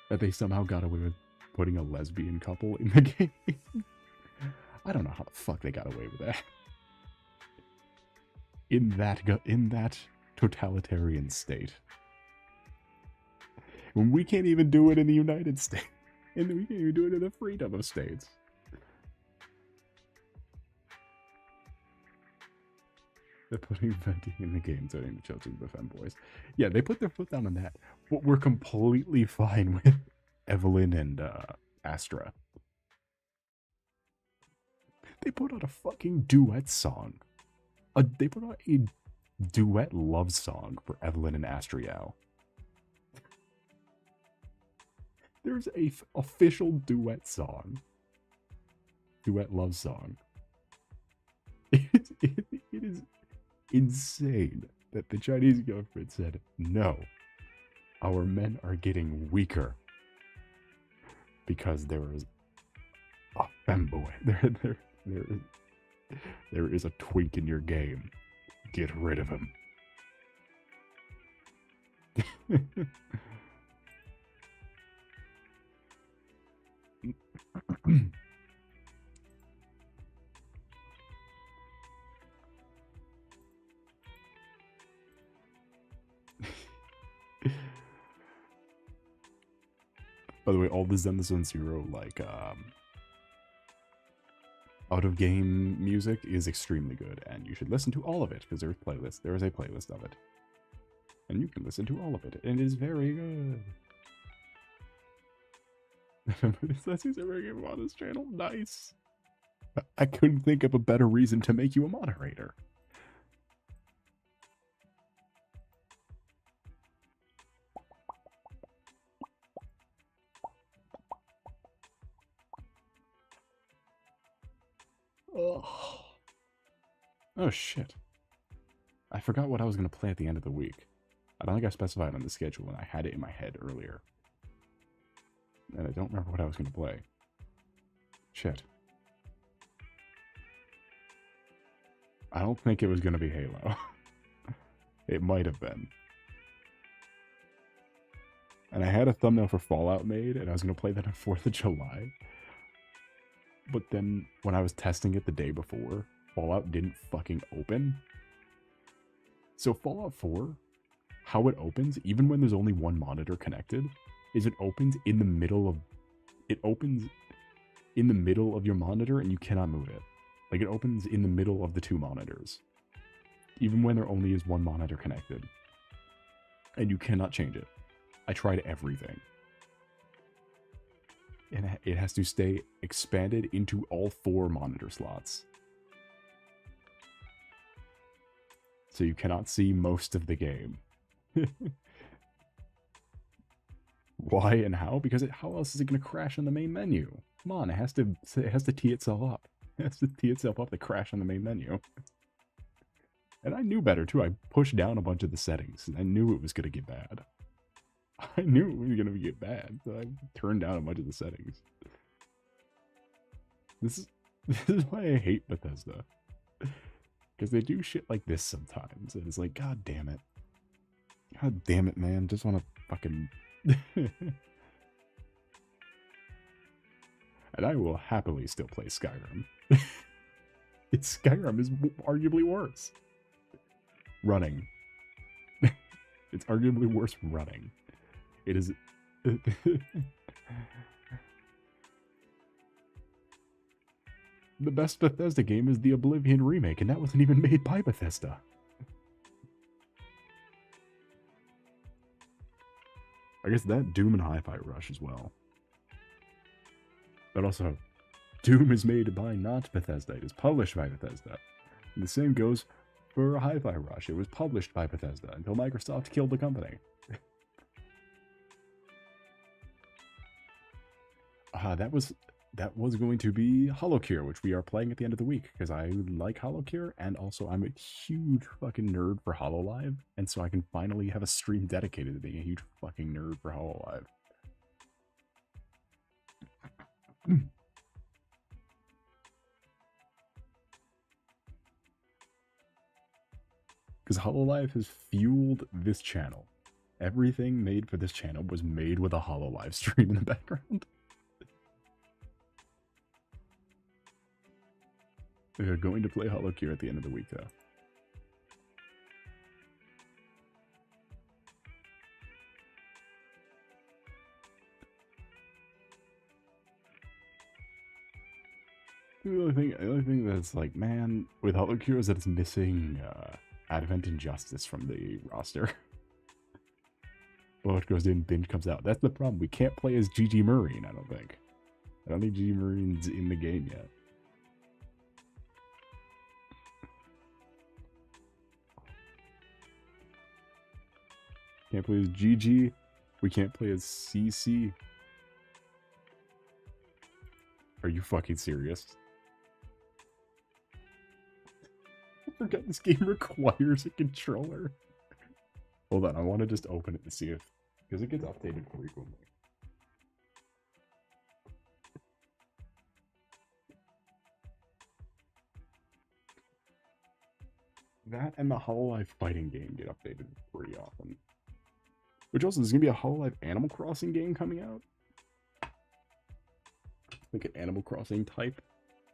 that they somehow got away with putting a lesbian couple in the game. I don't know how the fuck they got away with that. In that totalitarian state. When we can't even do it in the United States. And we can't even do it in the freedom of states. They're putting venting in the game, turning the children to the femboys. Yeah, they put their foot down on that. But we're completely fine with Evelyn and Astra. They put out a fucking duet song. They put out a duet love song for Evelyn and Astriel. There's a official duet song. Duet love song. It is insane that the Chinese government said, no, our men are getting weaker because there is a femboy. There is a twink in your game. Get rid of him. By the way, all the Zen Zone Zero, like, out-of-game music is extremely good, and you should listen to all of it, because there is a playlist of it. And you can listen to all of it, and it is very good. Remember this last user bringing on this channel? Nice. I couldn't think of a better reason to make you a moderator. Oh. Oh, shit. I forgot what I was going to play at the end of the week. I don't think I specified on the schedule, and I had it in my head earlier. And I don't remember what I was going to play. Shit. I don't think it was going to be Halo. It might have been. And I had a thumbnail for Fallout made, and I was going to play that on 4th of July. But then, when I was testing it the day before, Fallout didn't fucking open. So Fallout 4, how it opens, even when there's only one monitor connected, is it opens in the middle of... It opens in the middle of your monitor, and you cannot move it. Like, it opens in the middle of the two monitors. Even when there only is one monitor connected. And you cannot change it. I tried everything. And it has to stay expanded into all 4 monitor slots. So you cannot see most of the game. Why and how? Because how else is it going to crash on the main menu? Come on, it has to tee itself up. It has to tee itself up to crash on the main menu. And I knew better too. I pushed down a bunch of the settings. And I knew it was going to get bad. I knew it was going to get bad. So I turned down a bunch of the settings. This is why I hate Bethesda. Because they do shit like this sometimes. And it's like, God damn it. God damn it, man. Just want to fucking... And I will happily still play Skyrim. Skyrim is arguably worse. Running. It's arguably worse running. It is... The best Bethesda game is the Oblivion remake, and that wasn't even made by Bethesda. I guess that, Doom, and Hi-Fi Rush as well. But also, Doom is made by not Bethesda. It is published by Bethesda. And the same goes for Hi-Fi Rush. It was published by Bethesda until Microsoft killed the company. That was going to be HoloCure, which we are playing at the end of the week, because I like HoloCure, and also I'm a huge fucking nerd for HoloLive, and so I can finally have a stream dedicated to being a huge fucking nerd for HoloLive. Because HoloLive has fueled this channel. Everything made for this channel was made with a HoloLive stream in the background. We're going to play HoloCure at the end of the week, though. The only thing that's like, man, with HoloCure is that it's missing Advent and Justice from the roster. Well, it goes in, Binge comes out. That's the problem. We can't play as GG Marine, I don't think. I don't think GG Marine's in the game yet. Can't play as GG. We can't play as CC. Are you fucking serious? I forgot this game requires a controller. Hold on, I want to just open it to see if... Because it gets updated frequently. That and the HoloLive fighting game get updated pretty often. Which also, there's going to be a HoloLive Animal Crossing game coming out. Like an Animal Crossing type,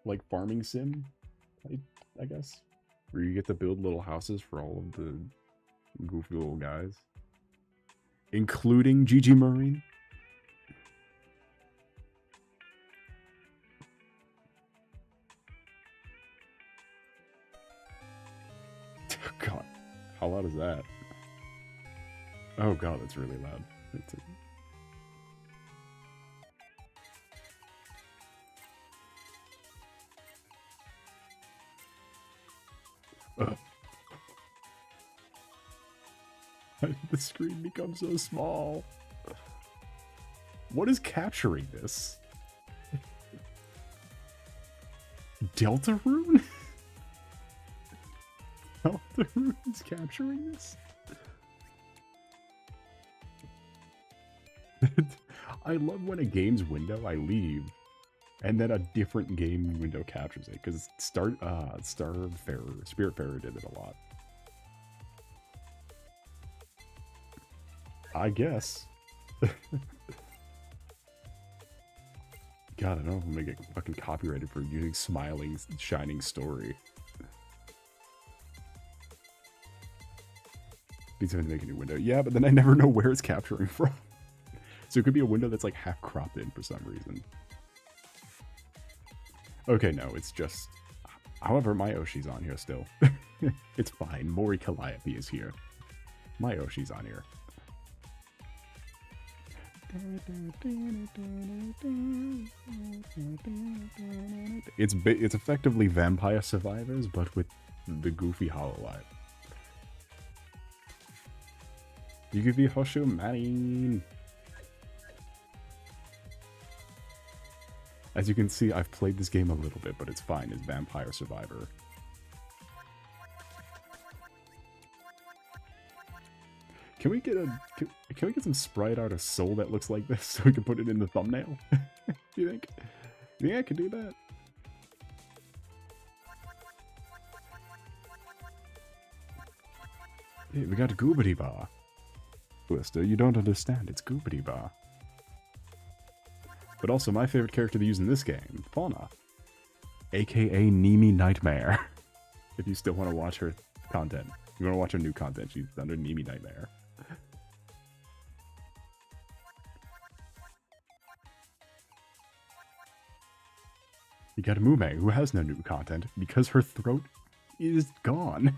like farming sim type, I guess. Where you get to build little houses for all of the goofy little guys. Including GG Marine. Oh god, how loud is that? Oh god, that's really loud. How did the screen become so small? What is capturing this? Deltarune? tell who's capturing this? I love when a game's window I leave, and then a different game window captures it. Because Spiritfarer did it a lot. I guess. God, I don't know if I'm gonna get fucking copyrighted for using Smiling Shining Story. Beats having to make a new window. Yeah, but then I never know where it's capturing from. So it could be a window that's like half cropped in for some reason. Okay, no, it's just... However, my Oshi's on here still. It's fine. Mori Calliope is here. My Oshi's on here. It's effectively Vampire Survivors, but with the goofy Hololive. You could be Hoshu Marin. As you can see, I've played this game a little bit, but it's fine. It's Vampire Survivor. Can we get can we get some sprite art of Soul that looks like this so we can put it in the thumbnail? Do you think? You think I could do that? Hey, we got Goobity Bar. Blister, you don't understand. It's Goobity Bar. But also, my favorite character to use in this game, Fauna. AKA Nimi Nightmare. If you still want to watch her content. If you want to watch her new content, she's under Nimi Nightmare. You got Mume, who has no new content, because her throat is gone.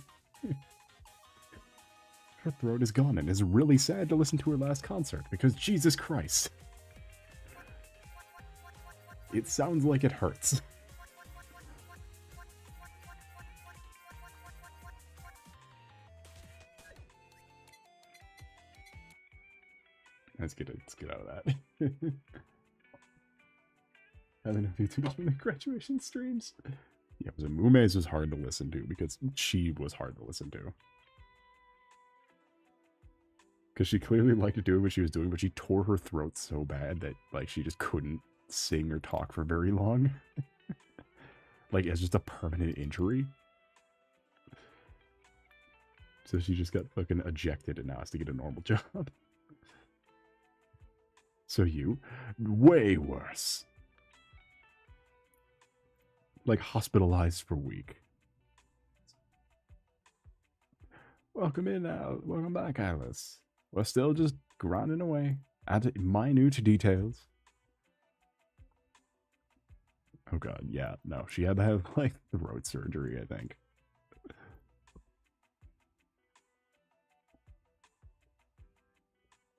Her throat is gone, and it's really sad to listen to her last concert, because Jesus Christ. It sounds like it hurts. Let's get out of that. I don't know if YouTubers from the graduation streams. Yeah, so Mume's was hard to listen to because she was hard to listen to. Because she clearly liked doing what she was doing, but she tore her throat so bad that like she just couldn't sing or talk for very long. Like it's just a permanent injury. So she just got fucking ejected and now has to get a normal job. So you, way worse. Like hospitalized for a week. Welcome in, welcome back, Alice. We're still just grinding away. Add minute details. Oh god, yeah, no, she had to have like throat surgery, I think.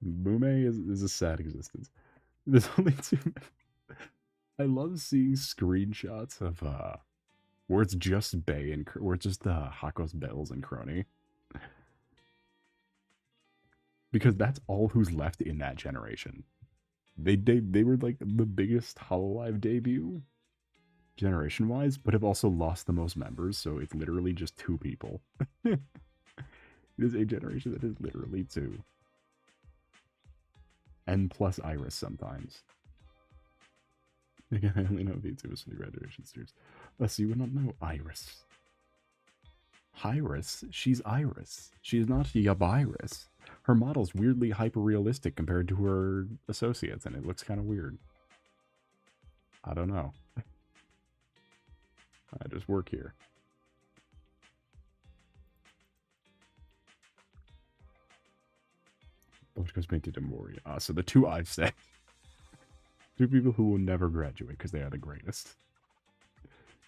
Mume is a sad existence. There's only two. I love seeing screenshots of where it's just Bay and where it's just Hako's Bells and Crony. Because that's all who's left in that generation. They were like the biggest Hololive debut generation wise, but have also lost the most members, so it's literally just 2 people. It is a generation that is literally 2. And plus Iris sometimes. Again, I only know VTubers from the graduation series. So you would not know Iris. Iris? She's Iris. She is not Yabiris. Her model's weirdly hyper-realistic compared to her associates, and it looks kind of weird. I don't know. I just work here. Both goes painted to Mori. So the 2 I've said. 2 people who will never graduate because they are the greatest.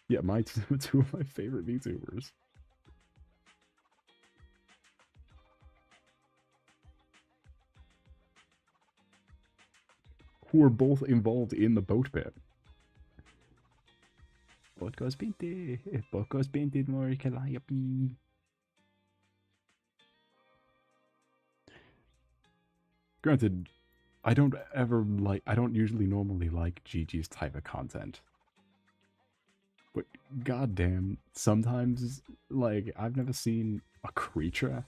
Yeah, 2 of my favorite VTubers. Who are both involved in the boat bit. Both goes painted. Both goes painted, Mori Calliope. Granted, I don't usually normally like Gigi's type of content. But goddamn, sometimes, like, I've never seen a creature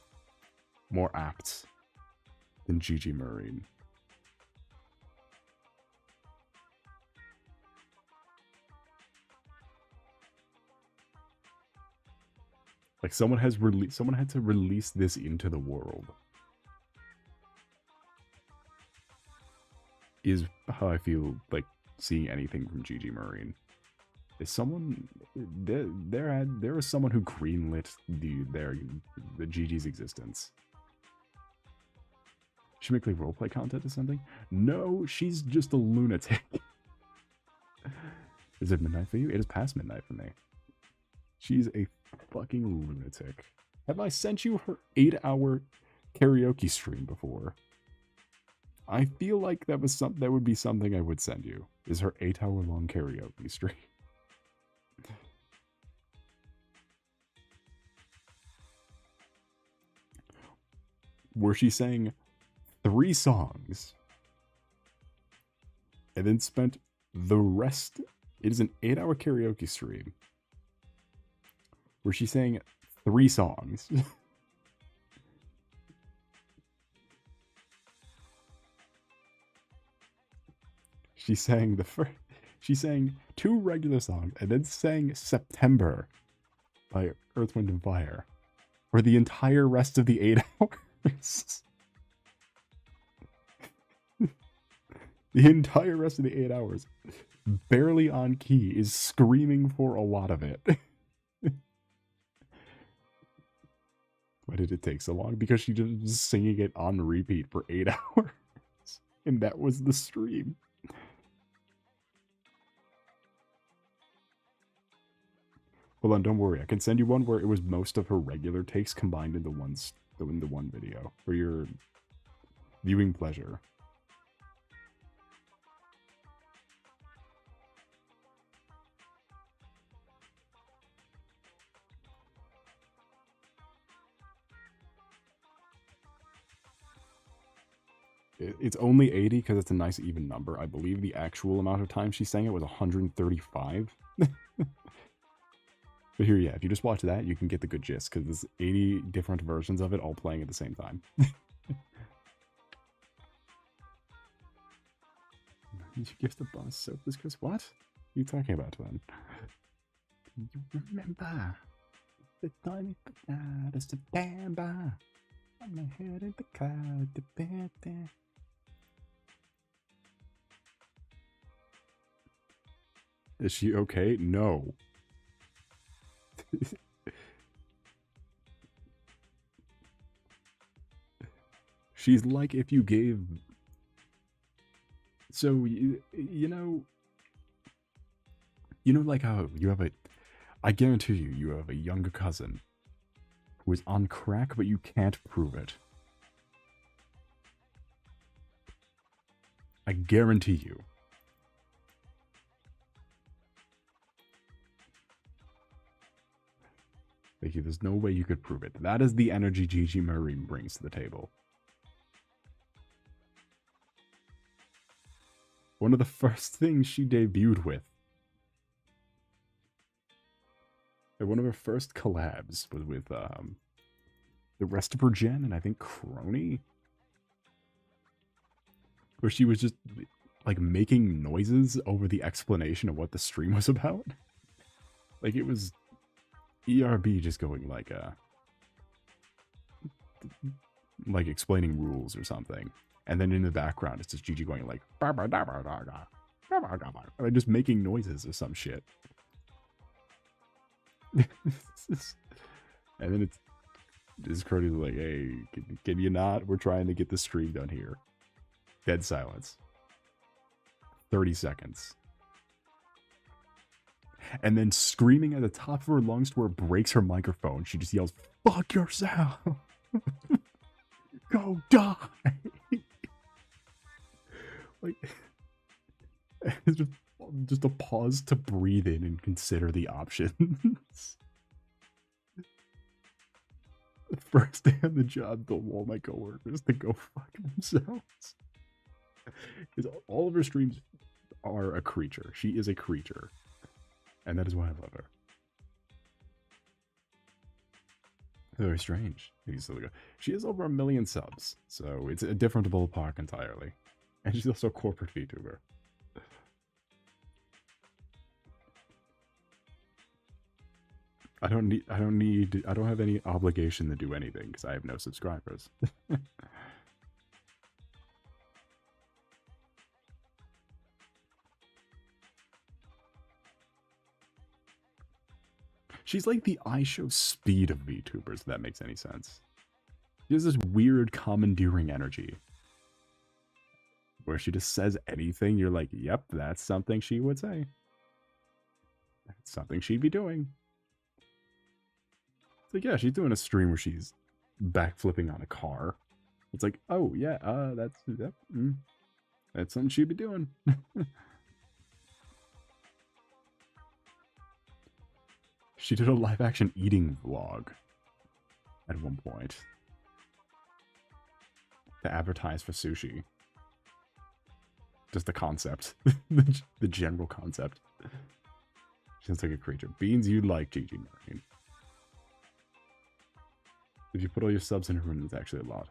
more apt than Gigi Marine. Like, someone had to release this into the world. Is how I feel like seeing anything from Gigi Marine. Is someone there is someone who greenlit the Gigi's existence. She make like roleplay content or something? No, she's just a lunatic. Is it midnight for you? It is past midnight for me. She's a fucking lunatic. Have I sent you her 8-hour karaoke stream before? I feel like that would be something I would send you. Is her 8-hour long karaoke stream. Where she sang 3 songs and then spent the rest. It is an 8-hour karaoke stream where she sang 3 songs. She sang she sang 2 regular songs and then sang September by Earth, Wind, and Fire for the entire rest of the 8 hours. The entire rest of the 8 hours, barely on key, is screaming for a lot of it. Why did it take so long? Because she just was singing it on repeat for 8 hours. And that was the stream. Hold on, don't worry. I can send you one where it was most of her regular takes combined into the one video for your viewing pleasure. It's only 80 because it's a nice even number. I believe the actual amount of time she sang it was 135. But here, yeah, if you just watch that, you can get the good gist, because there's 80 different versions of it all playing at the same time. Did you give the boss soap this Chris? What are you talking about, then? You remember the tiny banana, the bamba. I'm my head in the cloud, the bed there. Is she okay? No. She's like if you gave... So, you know like how you have I guarantee you have a younger cousin who is on crack, but you can't prove it. I guarantee you. Like, there's no way you could prove it. That is the energy Gigi Marine brings to the table. One of the first things she debuted with. And one of her first collabs was with the rest of her gen and I think Crony. Where she was just like making noises over the explanation of what the stream was about. Like it was ERB just going like explaining rules or something. And then in the background, it's just Gigi going like, and just making noises or some shit. And then it's Cody's like, hey, can you not? We're trying to get the stream done here. Dead silence. 30 seconds. And then screaming at the top of her lungs to where it breaks her microphone, she just yells, fuck yourself! Go die! Like, it's just a pause to breathe in and consider the options. The first day on the job, told all my coworkers to go fuck themselves. Because all of her streams are a creature. She is a creature. And that is why I love her. Very strange. She has over 1 million subs, so it's a different ballpark entirely. And she's also a corporate VTuber. I don't have any obligation to do anything because I have no subscribers. She's like the iShow speed of VTubers, if that makes any sense. She has this weird commandeering energy. Where she just says anything, you're like, yep, that's something she would say. That's something she'd be doing. It's like, yeah, she's doing a stream where she's backflipping on a car. It's like, oh, yeah, that's something she'd be doing. She did a live-action eating vlog at one point to advertise for sushi. Just the concept. the general concept. She sounds like a creature. Beans, you like Gigi Marine. If you put all your subs in a room, it's actually a lot.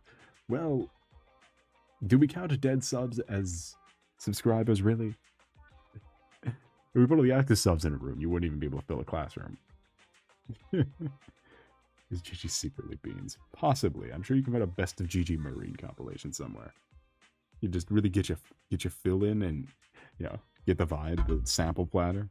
Well, do we count dead subs as subscribers, really? If we put all the active subs in a room, you wouldn't even be able to fill a classroom. Is Gigi secretly Beans? Possibly. I'm sure you can find a best of Gigi Marine compilation somewhere. You just really get your fill in and, you know, get the vibe, the sample platter.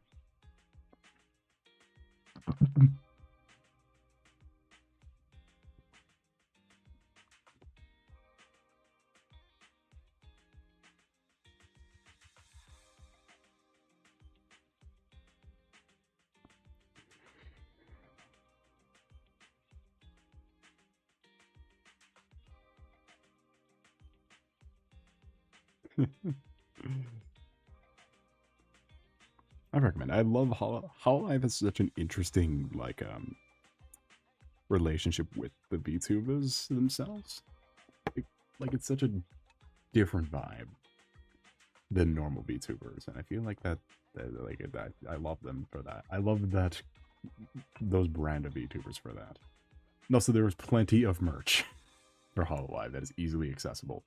I recommend. I love Hololive has such an interesting relationship with the VTubers themselves. Like it's such a different vibe than normal VTubers, and I feel like that I love them for that. I love that those brand of VTubers for that. And also, there was plenty of merch for Hololive that is easily accessible.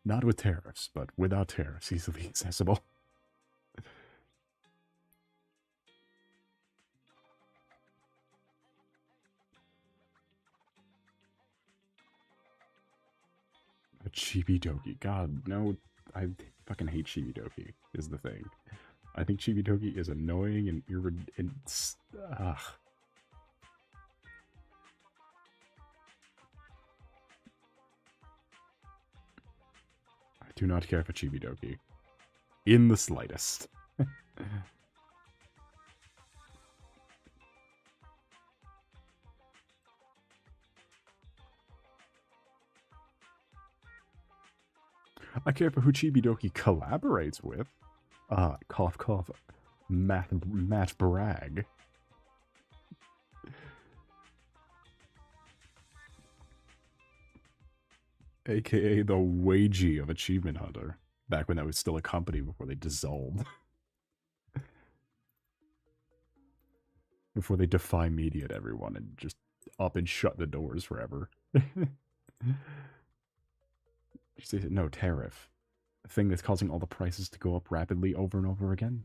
Not with tariffs, but without tariffs, easily accessible. A Chibi Doki. God, no. I fucking hate Chibi Doki, is the thing. I think Chibi Doki is annoying and ugh. I do not care for Chibi Doki. In the slightest. I care for who Chibi Doki collaborates with. Cough cough. Matt Bragg. AKA the Wagey of Achievement Hunter. Back when that was still a company before they dissolved. Before they defy media to everyone and just up and shut the doors forever. No, tariff. A thing that's causing all the prices to go up rapidly over and over again.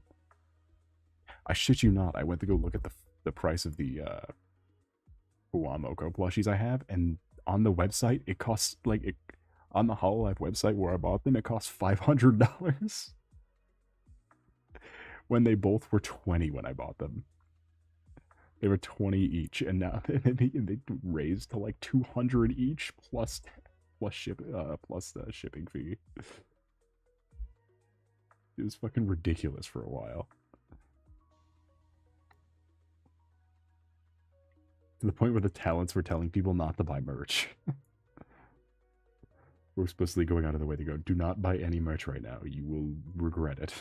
I shit you not, I went to go look at the price of the Uamoko plushies I have, and on the website, it costs, on the Hololive website where I bought them, it cost $500. When they both were 20 when I bought them. They were 20 each, and now they raised to like 200 each plus the shipping fee. It was fucking ridiculous for a while. To the point where the talents were telling people not to buy merch. We're supposedly going out of the way to go, do not buy any merch right now. You will regret it.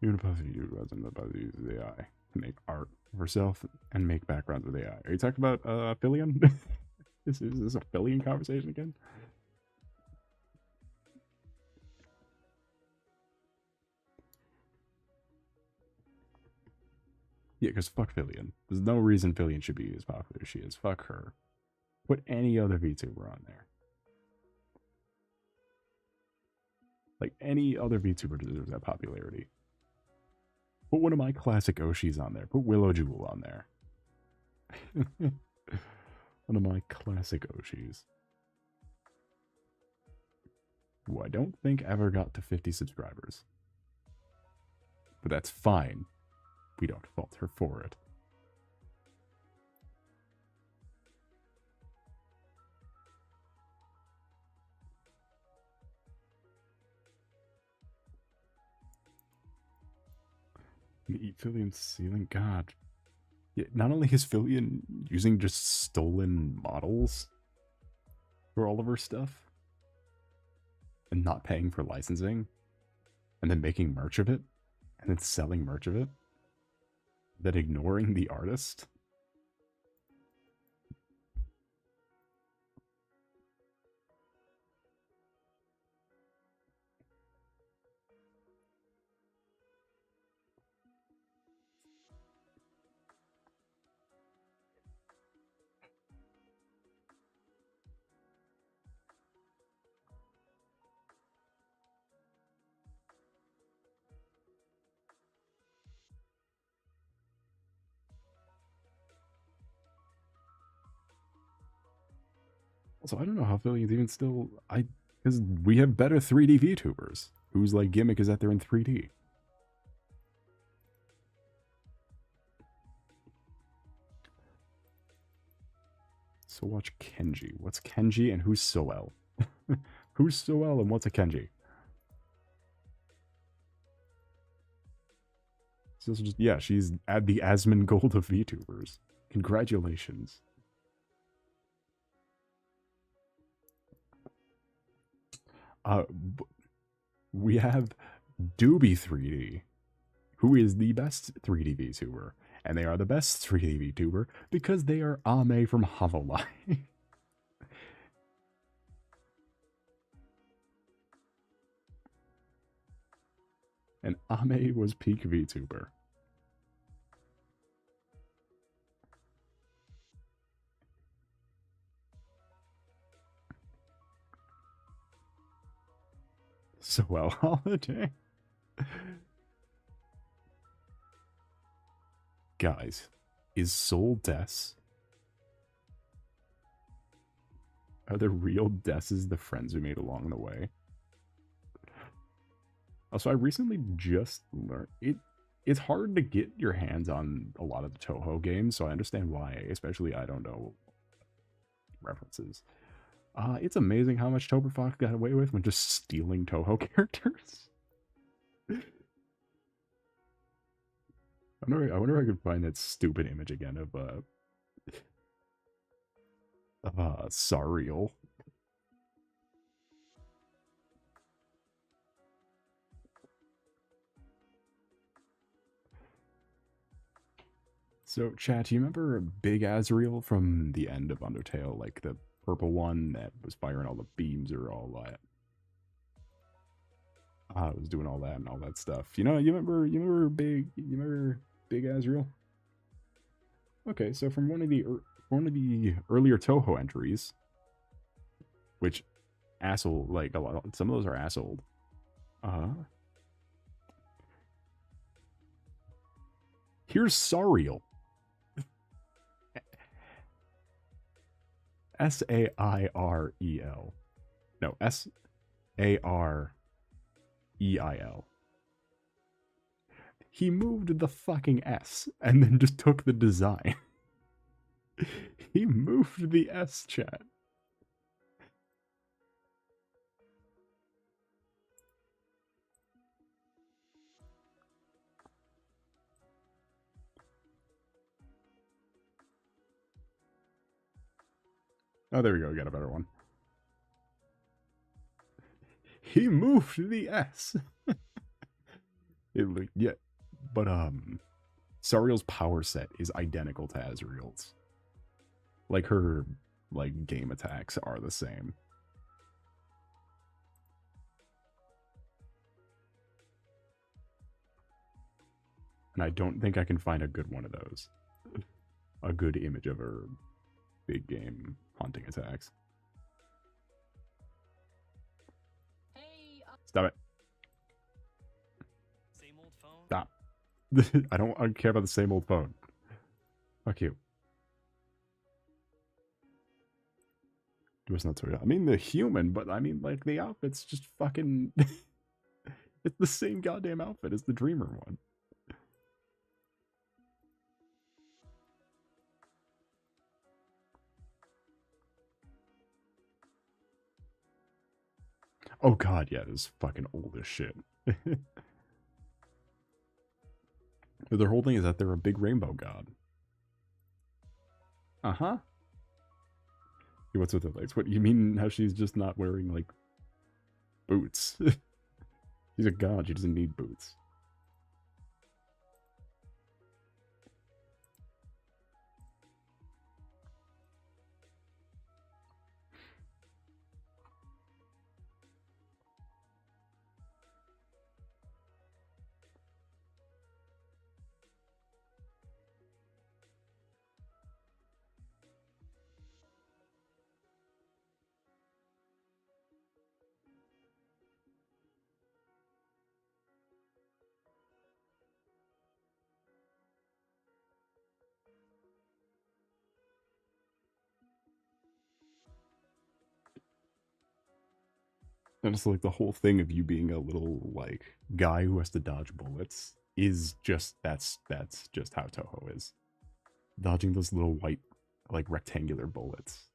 Even a puppy wasn't about to use the AI to make art of herself and make backgrounds with AI. Are you talking about Fillion? is this a Fillion conversation again? Yeah, because fuck Fillion. There's no reason Fillion should be as popular as she is. Fuck her. Put any other VTuber on there. Like, any other VTuber deserves that popularity. Put one of my classic Oshis on there. Put Willow Jewel on there. One of my classic Oshis. Who I don't think ever got to 50 subscribers. But that's fine. We don't fault her for it. Eat Fillion's ceiling? God. Yeah, not only is Fillion using just stolen models for all of her stuff, and not paying for licensing, and then making merch of it, and then selling merch of it, then ignoring the artist. Also, I don't know how Fillion's even still... Because we have better 3D VTubers, whose like gimmick is that they're in 3D. So watch Kenji. What's Kenji and who's Soel? Who's Soel and what's a Kenji? So just, yeah, she's at the Asmongold of VTubers. Congratulations. We have Doobie 3D, who is the best 3D VTuber. And they are the best 3D VTuber because they are Ame from Hololive. And Ame was peak VTuber. So well, Holiday. Guys, is Soul Des? Are the real Des's the friends we made along the way? Also, I recently just learned it's hard to get your hands on a lot of the Toho games, so I understand why, especially I don't know references. It's amazing how much Toberfox got away with when just stealing Toho characters. I wonder if I could find that stupid image again of Sariel. So, chat, do you remember Big Azrael from the end of Undertale? Like the purple one that was firing all the beams or all that? It was doing all that and all that stuff. You remember Big Azrael? Okay, so from one of the earlier Toho entries, which asshole, like a lot, some of those are asshole. Here's Sariel. Sairel. No, Sareil. He moved the fucking S and then just took the design. He moved the S, chat. Oh, there we go. Got a better one. He moved the S. Yeah, but Sariel's power set is identical to Azriel's. Like her game attacks are the same. And I don't think I can find a good one of those. A good image of her big game hunting attacks. Hey, Stop it. same old phone? Stop. I don't care about the same old phone. Fuck you. I mean the human, but I mean like the outfit's just fucking it's the same goddamn outfit as the Dreamer one. Oh god, yeah, this is fucking old as shit. But their whole thing is that they're a big rainbow god. Uh-huh. Hey, what's with the legs? What, you mean how she's just not wearing, like, boots? She's a god, she doesn't need boots. And it's like the whole thing of you being a little, like, guy who has to dodge bullets is just, that's just how Toho is. Dodging those little white, like, rectangular bullets.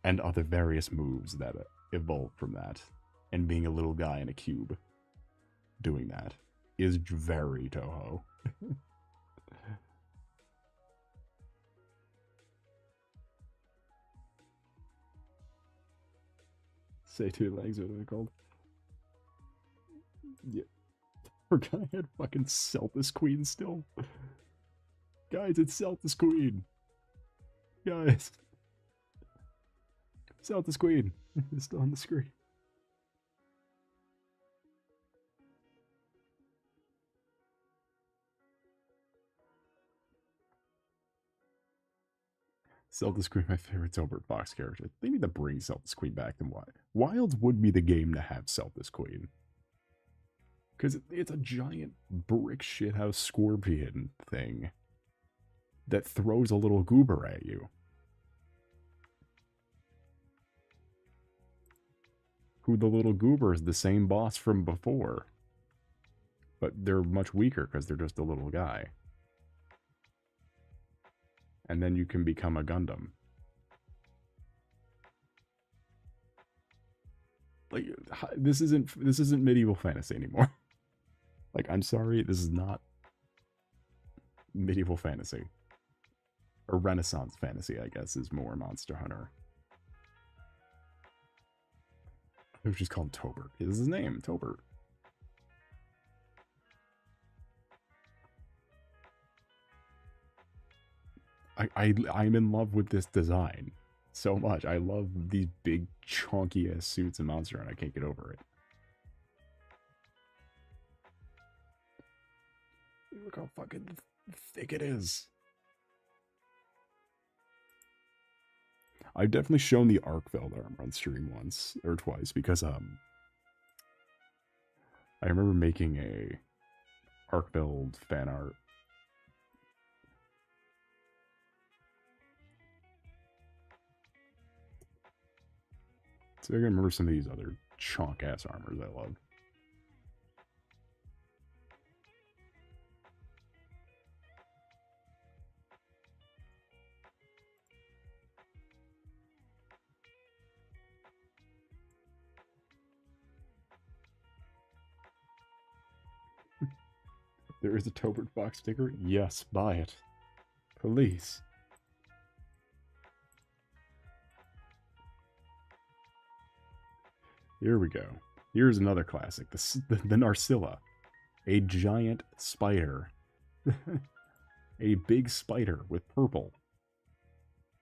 And other various moves that evolve from that. And being a little guy in a cube doing that is very Toho. Say two legs, what are they called? Yeah. Forgot I had fucking Celtis Queen still. Guys, it's Celtis Queen. Guys. Celtis Queen. It's still on the screen. Celtis Queen, my favorite Silver Fox character. They need to bring Celtis Queen back to Wilds would be the game to have Celtis Queen. Because it's a giant brick shithouse scorpion thing that throws a little goober at you. Who the little goober is the same boss from before. But they're much weaker because they're just a little guy. And then you can become a Gundam. Like, this isn't medieval fantasy anymore. Like, I'm sorry, this is not medieval fantasy. Or Renaissance fantasy, I guess, is more Monster Hunter. It was just called Tobert. This is his name, Tobert. I'm in love with this design so much. I love these big chunky ass suits in Monster Hunter. I can't get over it. Look how fucking thick it is. I've definitely shown the Arkveld armor on stream once or twice because I remember making a Arkveld fan art. So I can remember some of these other chunk ass armors I love. There is a Tobert Fox sticker? Yes, buy it. Please. Here we go. Here's another classic, the Narcilla. A giant spider. A big spider with purple.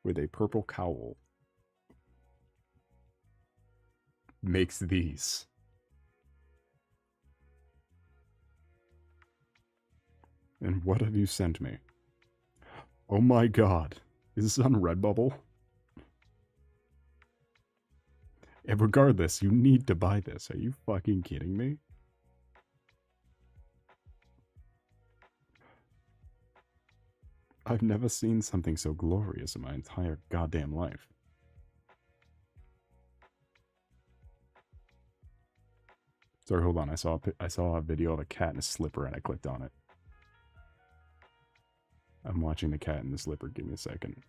With a purple cowl. Makes these. And what have you sent me? Oh my god. Is this on Redbubble? And regardless, you need to buy this. Are you fucking kidding me? I've never seen something so glorious in my entire goddamn life. Sorry, hold on. I saw a video of a cat in a slipper and I clicked on it. I'm watching the cat in the slipper. Give me a second.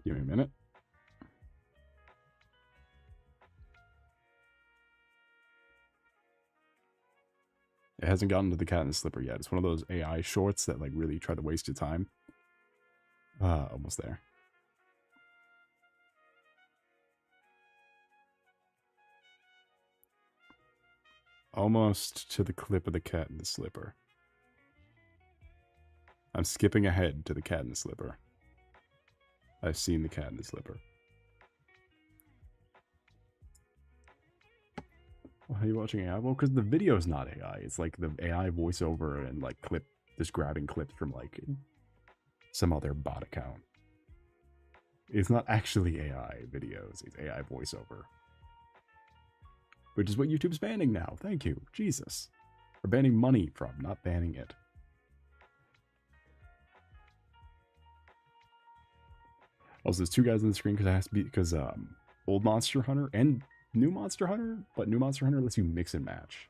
Give me a minute. It hasn't gotten to the cat in the slipper yet. It's one of those AI shorts that like really try to waste your time. Almost there. Almost to the clip of the cat in the slipper. I'm skipping ahead to the cat in the slipper. I've seen the cat in the slipper. Why are you watching AI? Well, because the video's not AI. It's like the AI voiceover and like just grabbing clips from like some other bot account. It's not actually AI videos. It's AI voiceover. Which is what YouTube's banning now. Thank you. Jesus. We're banning money from, not banning it. Also, there's two guys on the screen because it has to be because old Monster Hunter and new Monster Hunter, but new Monster Hunter lets you mix and match.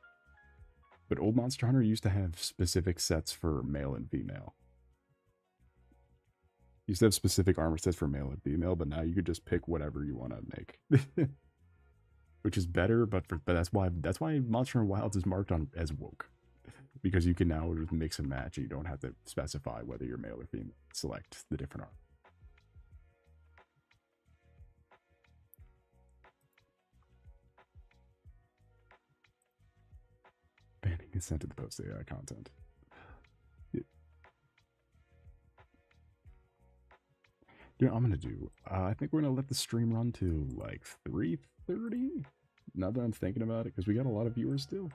But old Monster Hunter used to have specific sets for male and female. Used to have specific armor sets for male and female, but now you could just pick whatever you want to make. Which is better, but that's why Monster Hunter Wilds is marked on as woke. Because you can now just mix and match and you don't have to specify whether you're male or female. Select the different armor. Banning consent to the post AI content. Yeah. You know what I'm gonna do? I think we're gonna let the stream run to like 3:30. Now that I'm thinking about it, because we got a lot of viewers still.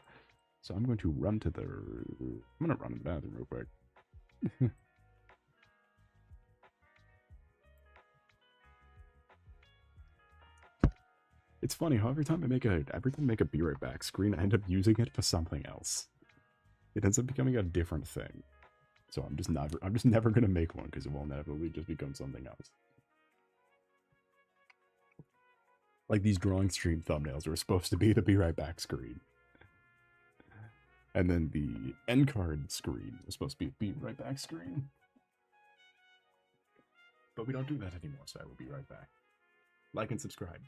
So I'm going to run to the. I'm gonna run to the bathroom real quick. It's funny how every time I make a Be Right Back screen, I end up using it for something else. It ends up becoming a different thing. So I'm just never gonna make one because it will inevitably just become something else. Like these drawing stream thumbnails were supposed to be the Be Right Back screen. And then the end card screen was supposed to be Be Right Back screen. But we don't do that anymore, so I will be right back. Like and subscribe.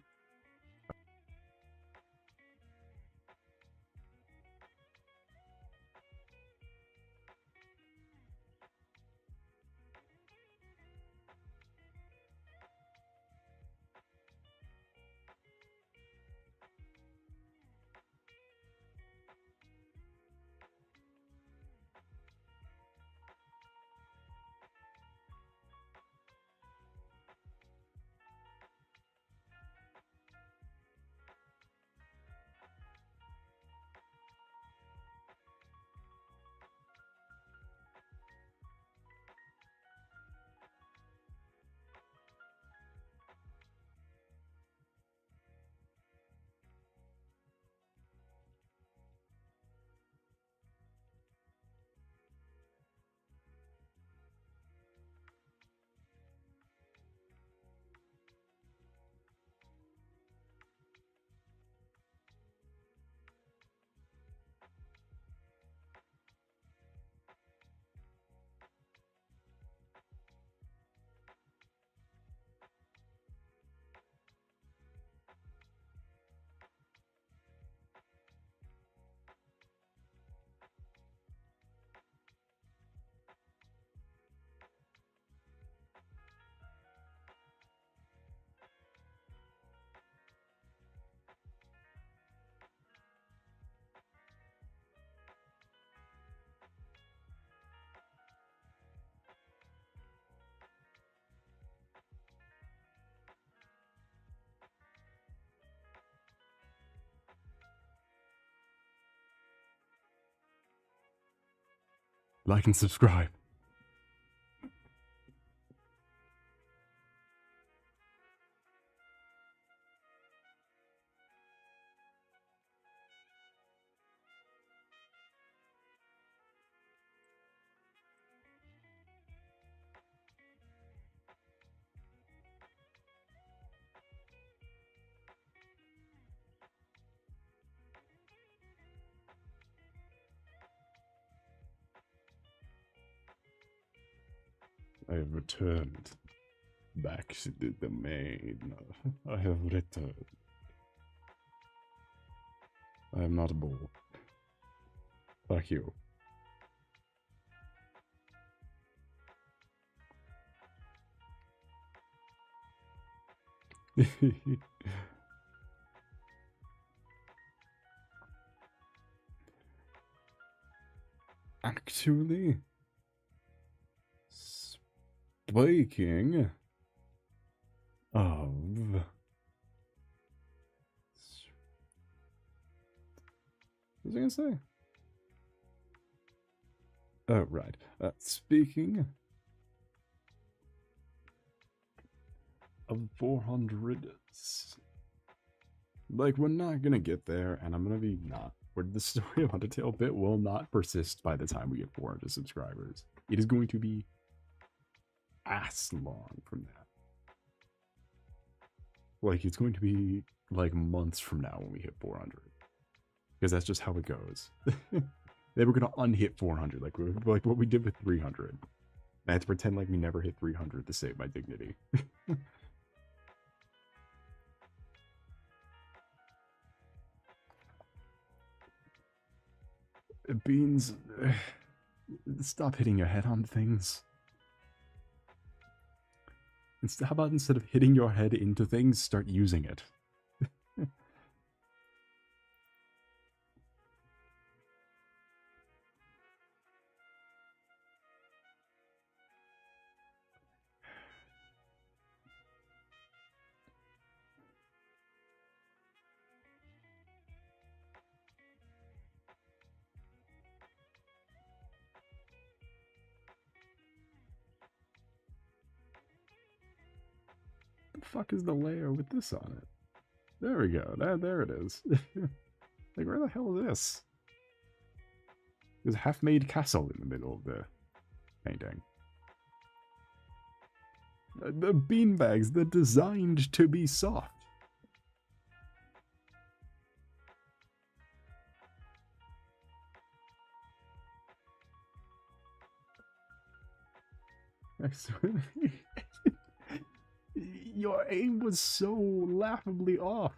Like and subscribe. I have returned. Backseat the domain. I have returned. I am not a bull. Fuck you. Actually, speaking of... What was I gonna say? Oh, right. Speaking of 400... Like, we're not gonna get there, and I'm gonna be not. Where the story of Undertale bit will not persist by the time we get 400 subscribers. It is going to be ass long from that. Like, it's going to be, like, months from now when we hit 400. Because that's just how it goes. They were gonna unhit 400, like what we did with 300. I had to pretend like we never hit 300 to save my dignity. Beans, stop hitting your head on things. How about instead of hitting your head into things, start using it? The fuck is the layer with this on it? There we go. There it is. Like, where the hell is this? There's a half-made castle in the middle of the painting. The beanbags, they're designed to be soft. Your aim was so laughably off.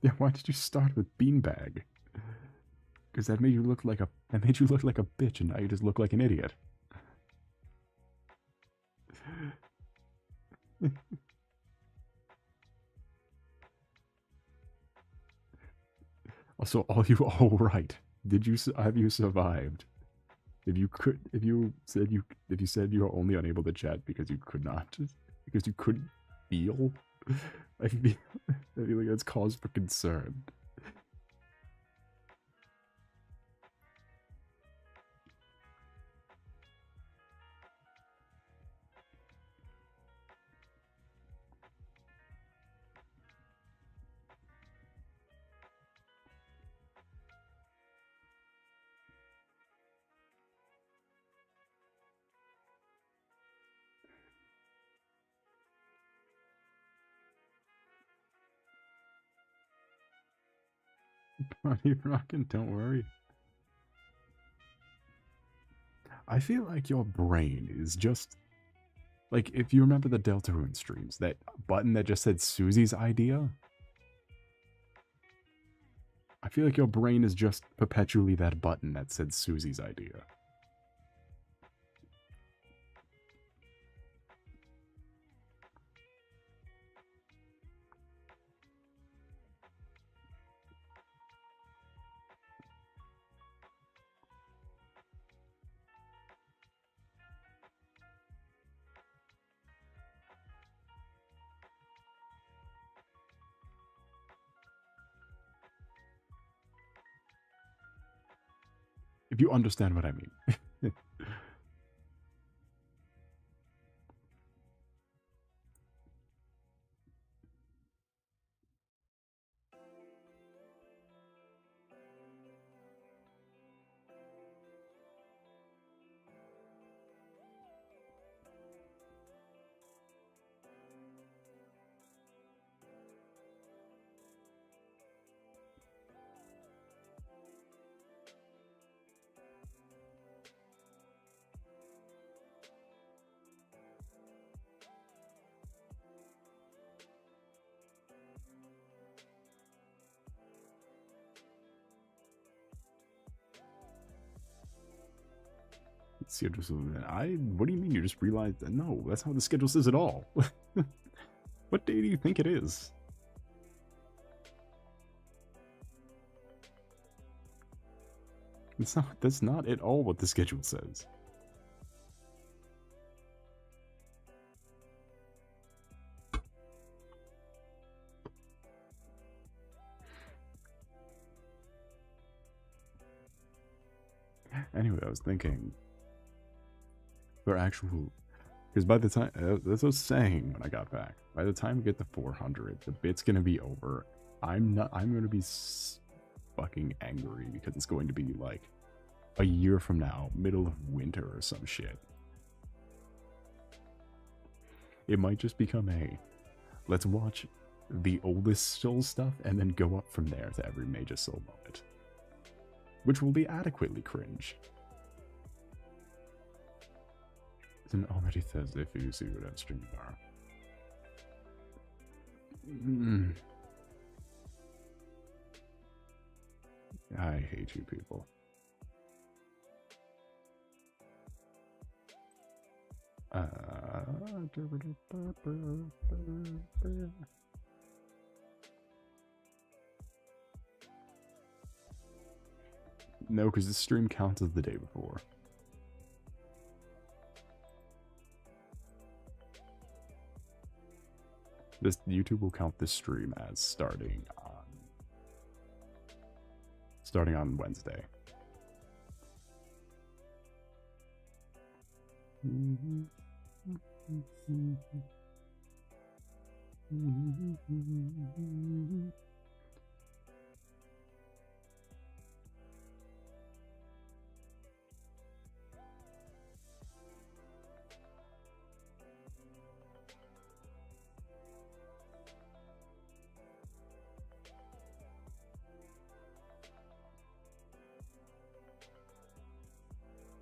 Yeah, why did you start with beanbag? Because that made you look like a bitch, and now you just look like an idiot. Also, all right. Have you survived? If you said you were only unable to chat because you couldn't feel, I feel like that's cause for concern. Buddy rockin', don't worry. I feel like your brain is just... Like, if you remember the Deltarune streams, that button that just said Susie's idea? I feel like your brain is just perpetually that button that said Susie's idea. you understand what I mean. Schedule. What do you mean you just realized that? No, that's how the schedule says it all. What day do you think it is? That's not at all what the schedule says. Anyway, I was thinking for actual, because by the time, that's what I was saying when I got back, by the time we get to 400, the bit's gonna be over. I'm gonna be fucking angry because it's going to be like a year from now, middle of winter or some shit. It might just become a, let's watch the oldest Soul stuff and then go up from there to every major Soul moment, which will be adequately cringe. It's an already Thursday for you, so you would have stream bar. I hate you people. No, because the stream counts as the day before. This YouTube will count this stream as starting on Wednesday.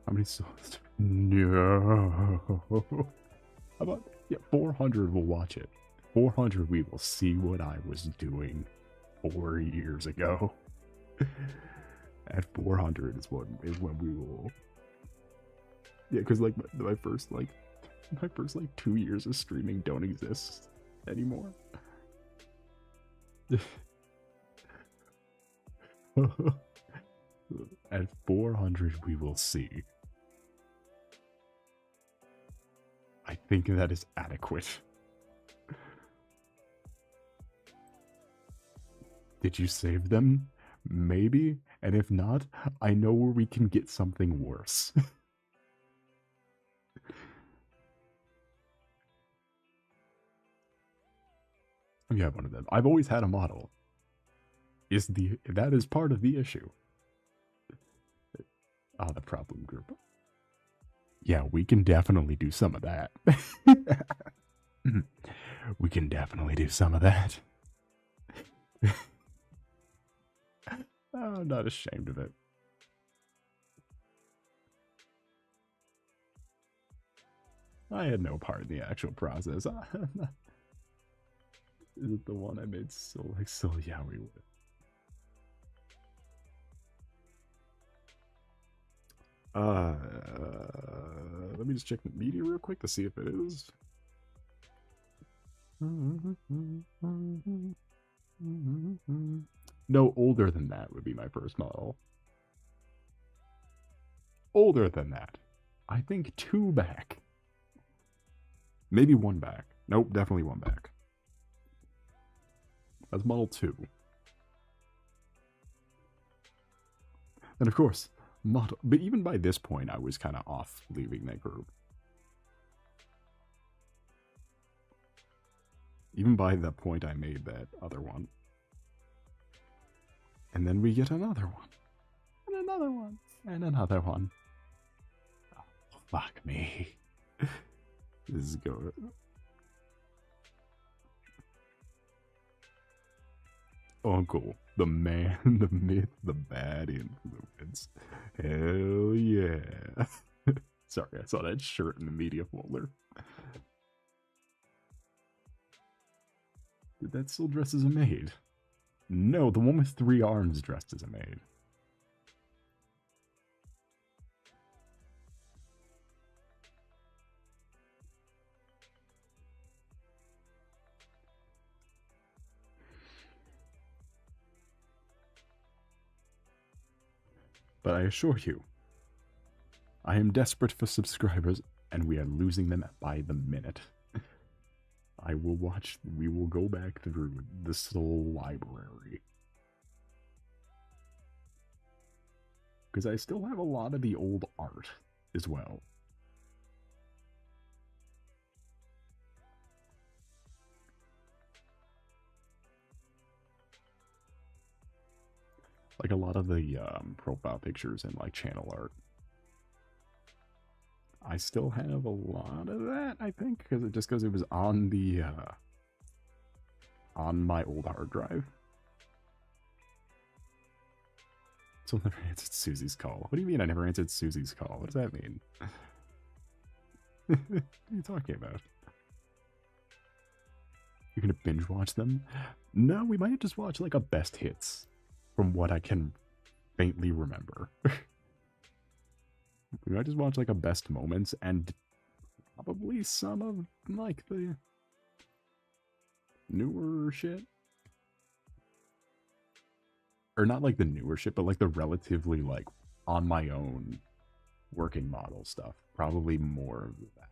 How many souls? No. How about, yeah, 400 will watch it. 400 we will see what I was doing 4 years ago. At 400 is when we will. Yeah, because like my first 2 years of streaming don't exist anymore. At 400 we will see. I think that is adequate. Did you save them? Maybe, and if not, I know where we can get something worse. You have one of them. I've always had a model. That is part of the issue. Ah, the problem group. Yeah, we can definitely do some of that. We can definitely do some of that. I'm not ashamed of it. I had no part in the actual process. Is it the one I made so yaoi with? Let me just check the media real quick to see if it is. No, older than that would be my first model. Older than that. I think 2 back. Maybe 1 back. Nope, definitely 1 back. That's model 2. And of course, model. But even by this point, I was kind of off leaving that group. Even by the point I made that other one. And then we get another one. And another one. And another one. Oh, fuck me. This is good. Uncle, the man, the myth, the bad influence. Hell yeah. Sorry, I saw that shirt in the media folder. Did that still dress as a maid? No, the one with 3 arms dressed as a maid. But I assure you, I am desperate for subscribers, and we are losing them by the minute. We will go back through the Soul Library. Because I still have a lot of the old art as well. Like a lot of the profile pictures and like channel art. I still have a lot of that, I think, because it was on the on my old hard drive. So I never answered Susie's call. What do you mean I never answered Susie's call? What does that mean? What are you talking about? You're gonna binge watch them? No, we might just watch like a best hits from what I can faintly remember. We might just watch like a best moments and probably some of like the newer shit. Or not like the newer shit, but like the relatively like on my own working model stuff. Probably more of that.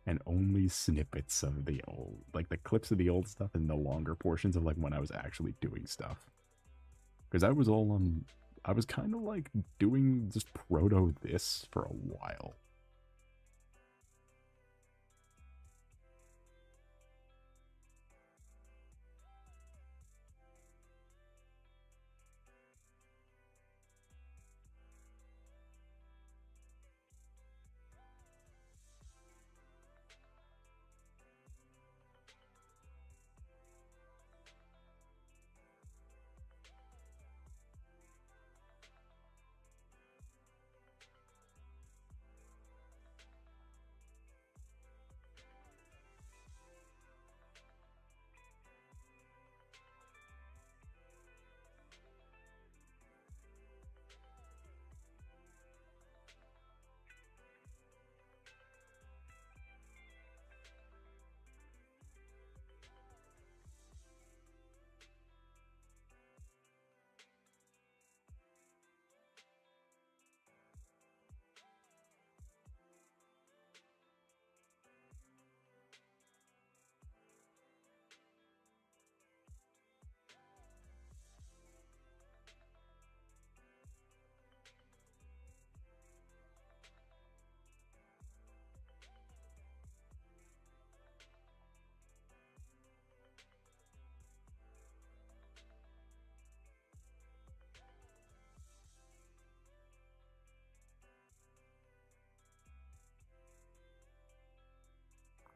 And only snippets of the old, like the clips of the old stuff and the longer portions of like when I was actually doing stuff. Because I was all on, I was kind of like doing just proto this for a while.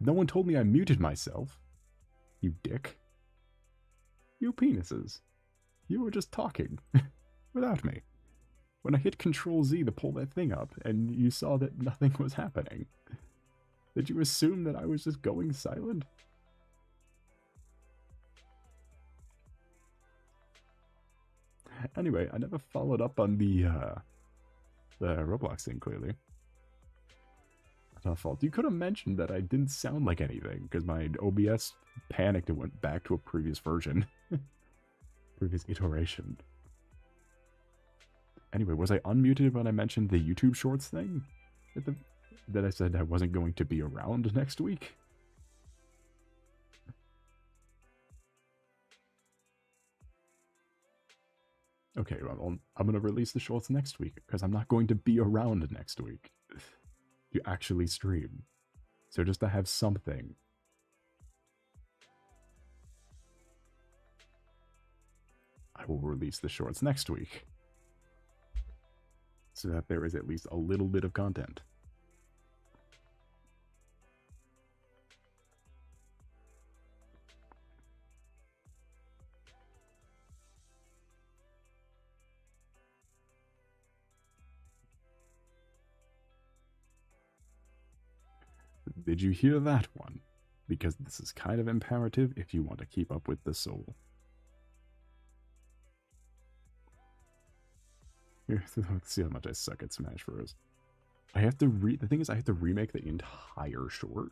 No one told me I muted myself. You dick. You penises. You were just talking. Without me. When I hit Control Z to pull that thing up, and you saw that nothing was happening. Did you assume that I was just going silent? Anyway, I never followed up on the Roblox thing, clearly. That's not fault. You could have mentioned that I didn't sound like anything, because my OBS panicked and went back to a previous version. Previous iteration. Anyway, was I unmuted when I mentioned the YouTube Shorts thing? That I said I wasn't going to be around next week? Okay, well, I'm going to release the shorts next week because I'm not going to be around next week to actually stream. So just to have something. I will release the shorts next week. So that there is at least a little bit of content. Did you hear that one? Because this is kind of imperative if you want to keep up with the soul. Let's see how much I suck at Smash Bros. I have to the thing is I have to remake the entire short.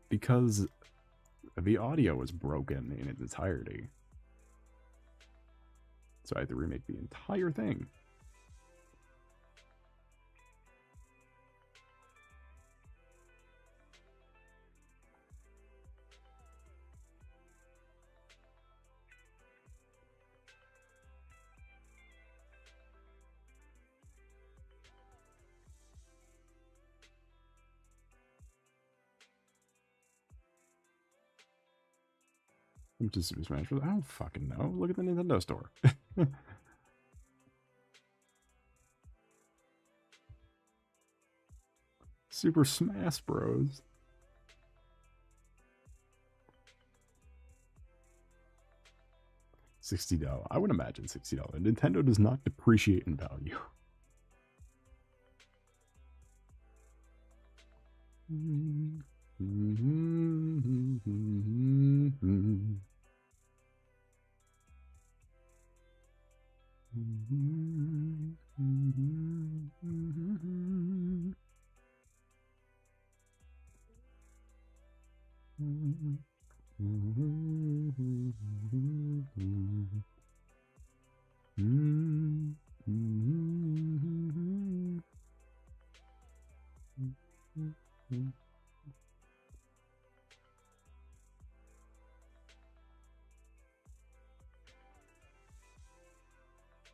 Because the audio is broken in its entirety. So I have to remake the entire thing. Which is Super Smash Bros. I don't fucking know. Look at the Nintendo store. Super Smash Bros. $60. I would imagine $60. Nintendo does not depreciate in value.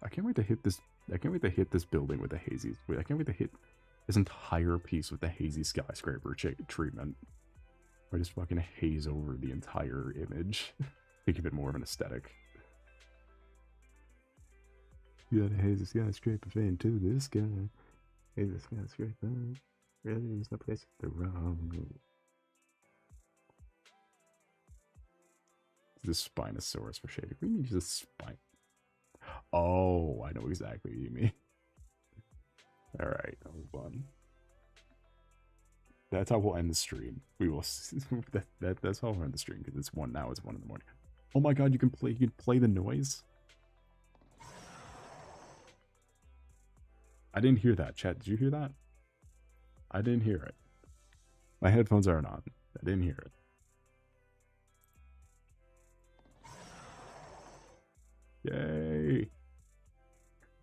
I can't wait to hit this. I can't wait to hit this building with the hazy. Wait, I can't wait to hit this entire piece with the hazy skyscraper treatment. I just fucking haze over the entire image to give it more of an aesthetic. You gotta haze the skyscraper fan to this sky. Haze the skyscraper. Really, there's no place to wrong. This Spinosaurus for shading. We need just spine. Oh, I know exactly what you mean. Alright, hold on. That's how we'll end the stream. We will. That's how we'll end the stream because it's one now. It's 1 in the morning. Oh my god! You can play the noise. I didn't hear that. Chat, did you hear that? I didn't hear it. My headphones aren't on. I didn't hear it. Yay!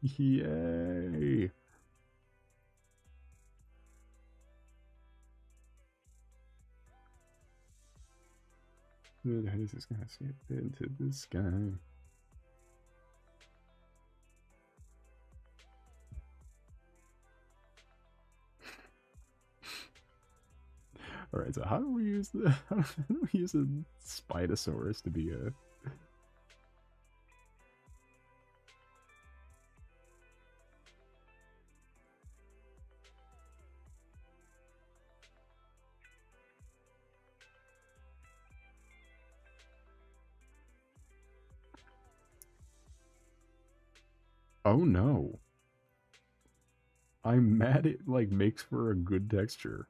Yay! The haze is gonna skip into the sky. Alright, so how do we use a Spinosaurus to be a... Oh no. I'm mad it like makes for a good texture.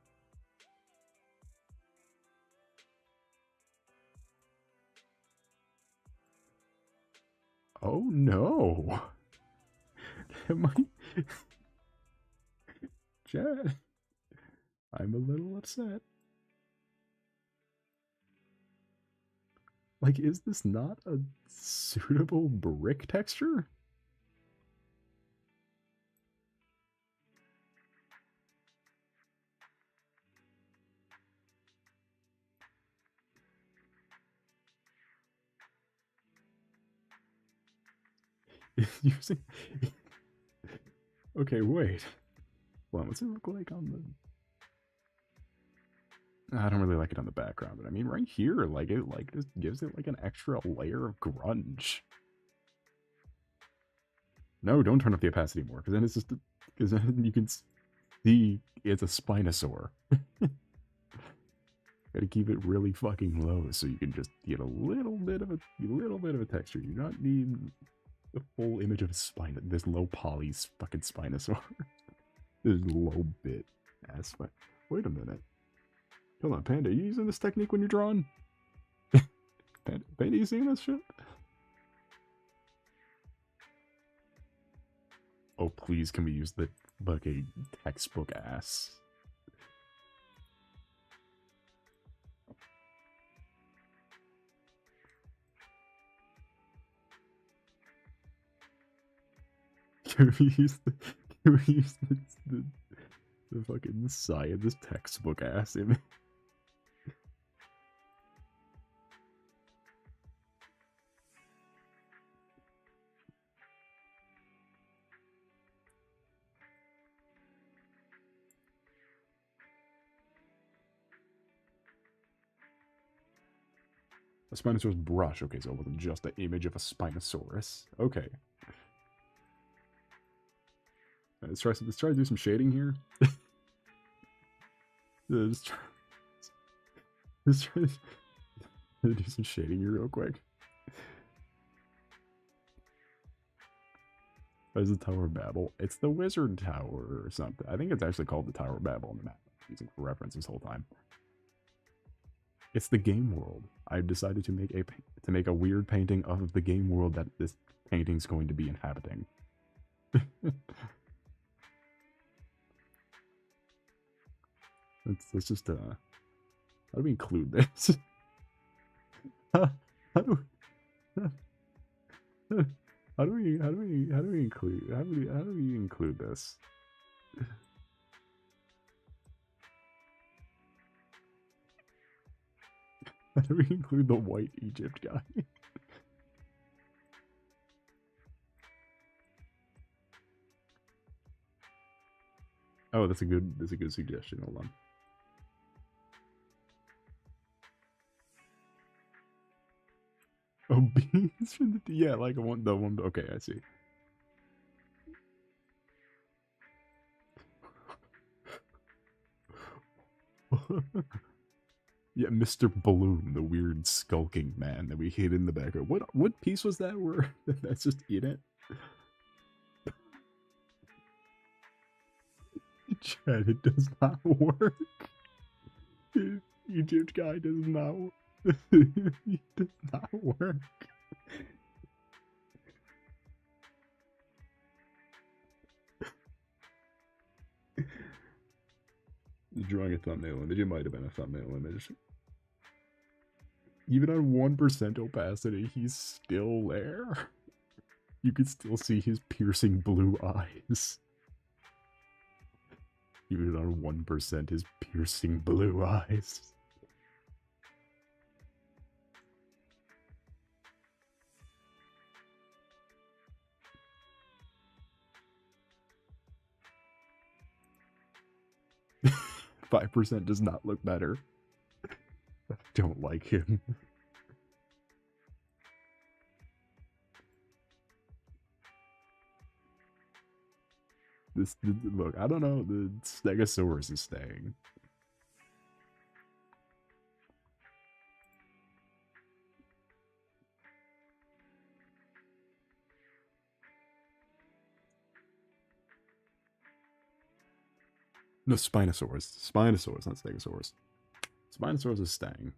Oh no. Am I... Chat. I'm a little upset. Like, is this not a suitable brick texture? Using... Okay, wait. Well, what's it look like on the... I don't really like it on the background, but I mean, right here, like, it like just gives it like an extra layer of grunge. No, don't turn up the opacity more, because then it's just... Because then you can see it's a Spinosaur. Gotta keep it really fucking low so you can just get a little bit of a texture. You don't need the full image of a spine. This low poly fucking Spinosaur. This low bit ass. Wait a minute. Hold on, Panda. Are you using this technique when you're drawing? Panda, you seeing this shit? Oh, please, can we use the fucking textbook ass? Can we use the fucking science textbook ass image? A Spinosaurus brush. Okay, so it wasn't just an image of a Spinosaurus. Okay. Let's try to do some shading here. Let's try to do some shading here real quick. Where's the Tower of Babel? It's the Wizard Tower or something. I think it's actually called the Tower of Babel on the map. I'm using for reference this whole time. It's the game world. I've decided to make a weird painting of the game world that this painting's going to be inhabiting. Let's just how do we include this? how do we include this? How do we include the white Egypt guy? Oh, that's a good suggestion. Hold on. Oh, beans from the... Yeah, like the one... Okay, I see. Yeah, Mr. Balloon, the weird skulking man that we hid in the background. What piece was that where that's just in it? Chad, it does not work. Egypt guy does not work. It does not work. Drawing a thumbnail image. It might have been a thumbnail image. Even on 1% opacity, he's still there. You can still see his piercing blue eyes. Even on 1%, his piercing blue eyes. %5 does not look better. I don't like him. Look, I don't know, the Stegosaurus is staying. No, Spinosaurus. Spinosaurus, not Stegosaurus. Spinosaurus is staying.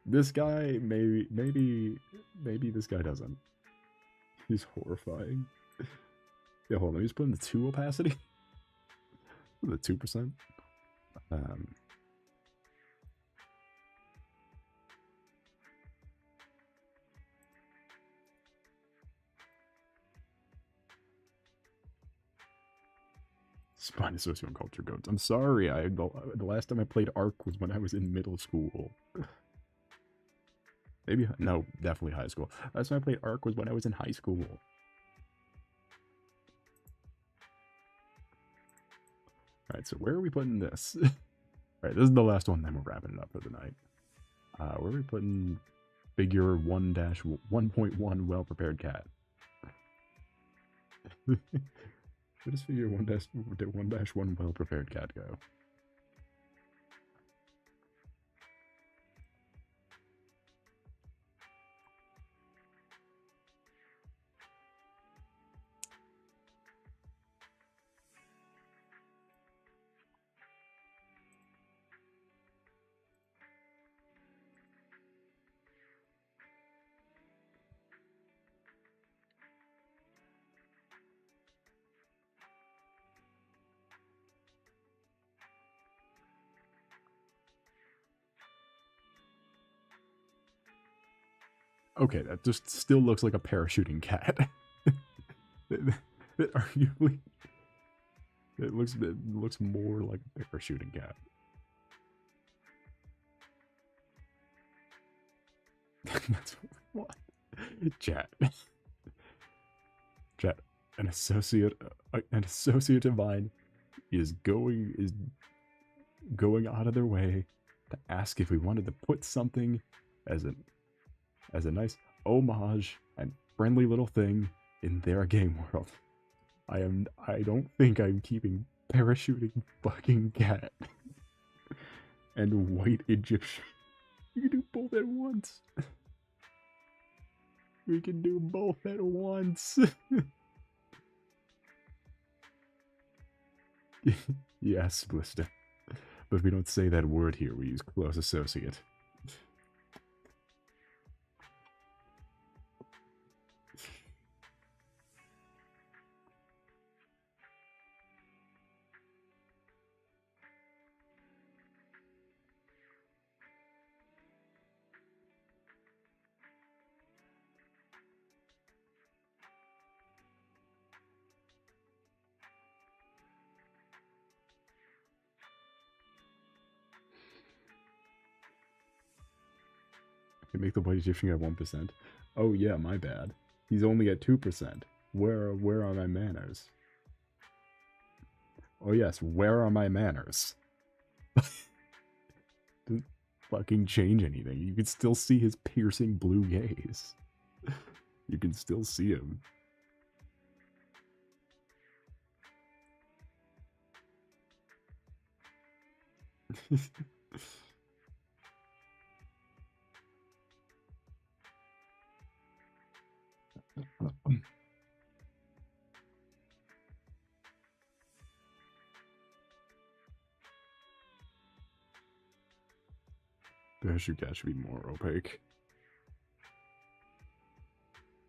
This guy, maybe this guy doesn't. He's horrifying. Yeah, hold on, let me just put in the 2 opacity. The 2%. Spinosaurus culture goats. I'm sorry, the last time I played Ark was when I was in middle school. Maybe, no, definitely high school. Last time I played Ark was when I was in high school. Alright, so where are we putting this? Alright, this is the last one, then we're wrapping it up for the night. Where are we putting figure 1-1.1 well-prepared cat? Where does figure 1-1 well-prepared cat go? Okay, that just still looks like a parachuting cat. It arguably, it looks more like a parachuting cat. That's what. Chat. Chat. An associate of mine is going out of their way to ask if we wanted to put something as a nice homage and friendly little thing in their game world. I don't think I'm keeping parachuting fucking cat and white Egyptian. You can do both at once. We can do both at once. Yes, Blister. But we don't say that word here, we use close associate. Can make the white Egyptian at 1%. Oh yeah, my bad. He's only at 2%. Where are my manners? Oh yes, where are my manners? Doesn't fucking change anything. You can still see his piercing blue gaze. You can still see him. Parachute cat should be more opaque.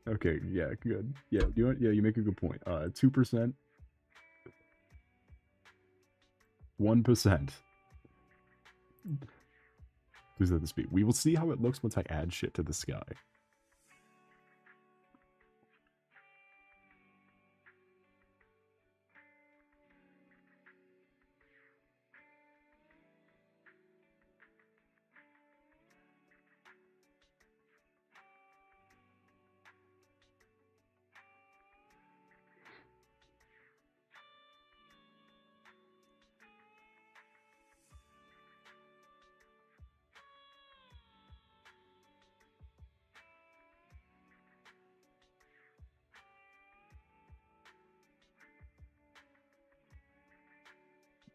Okay, yeah, good. Yeah, you make a good point. 2%. 1%. Please let this be. We will see how it looks once I add shit to the sky.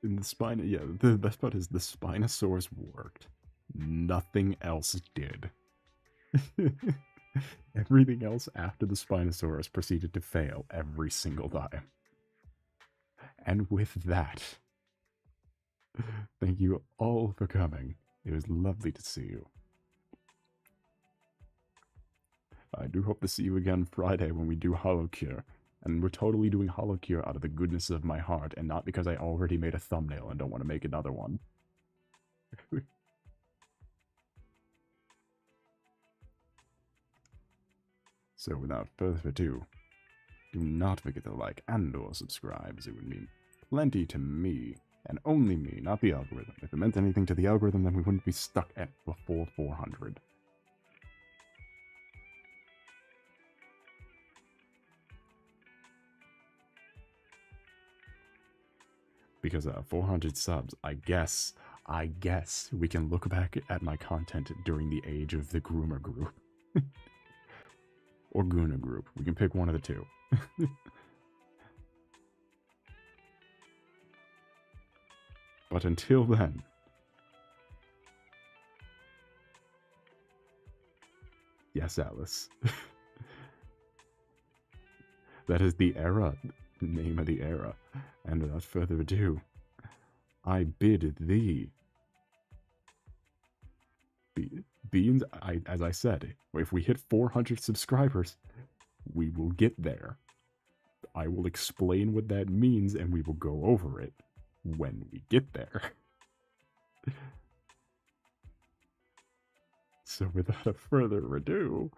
In the spine, yeah, the best part is the Spinosaurus worked. Nothing else did. Everything else after the Spinosaurus proceeded to fail every single time. And with that, thank you all for coming. It was lovely to see you. I do hope to see you again Friday when we do Hollow Cure. And we're totally doing Hollow Cure out of the goodness of my heart, and not because I already made a thumbnail and don't want to make another one. So without further ado, do not forget to like and or subscribe, as it would mean plenty to me, and only me, not the algorithm. If it meant anything to the algorithm, then we wouldn't be stuck at before 400. Because 400 subs, I guess we can look back at my content during the age of the Groomer group. Or Guna group. We can pick one of the two. But until then, yes, Alice. That is the era, name of the era. And without further ado, I bid thee. Beans, as I said, if we hit 400 subscribers, we will get there. I will explain what that means and we will go over it when we get there. So without further ado,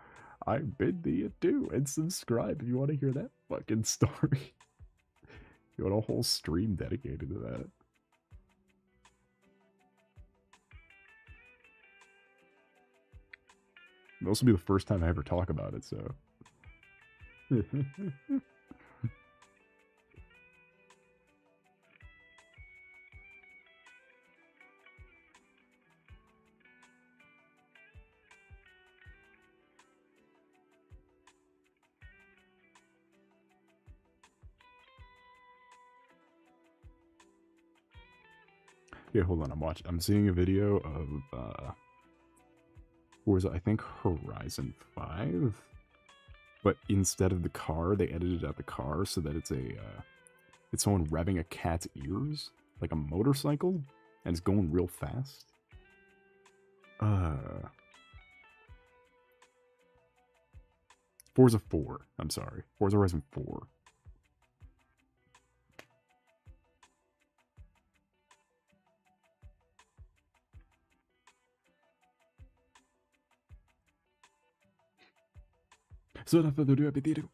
I bid thee adieu and subscribe if you want to hear that fucking story. You want a whole stream dedicated to that. This will be the first time I ever talk about it, so. Yeah, hold on, I'm seeing a video of, what was it, I think Horizon 5? But instead of the car, they edited out the car so that it's it's someone revving a cat's ears, like a motorcycle, and it's going real fast. Forza 4, I'm sorry. Forza Horizon 4. So without further ado, I bid thee adieu.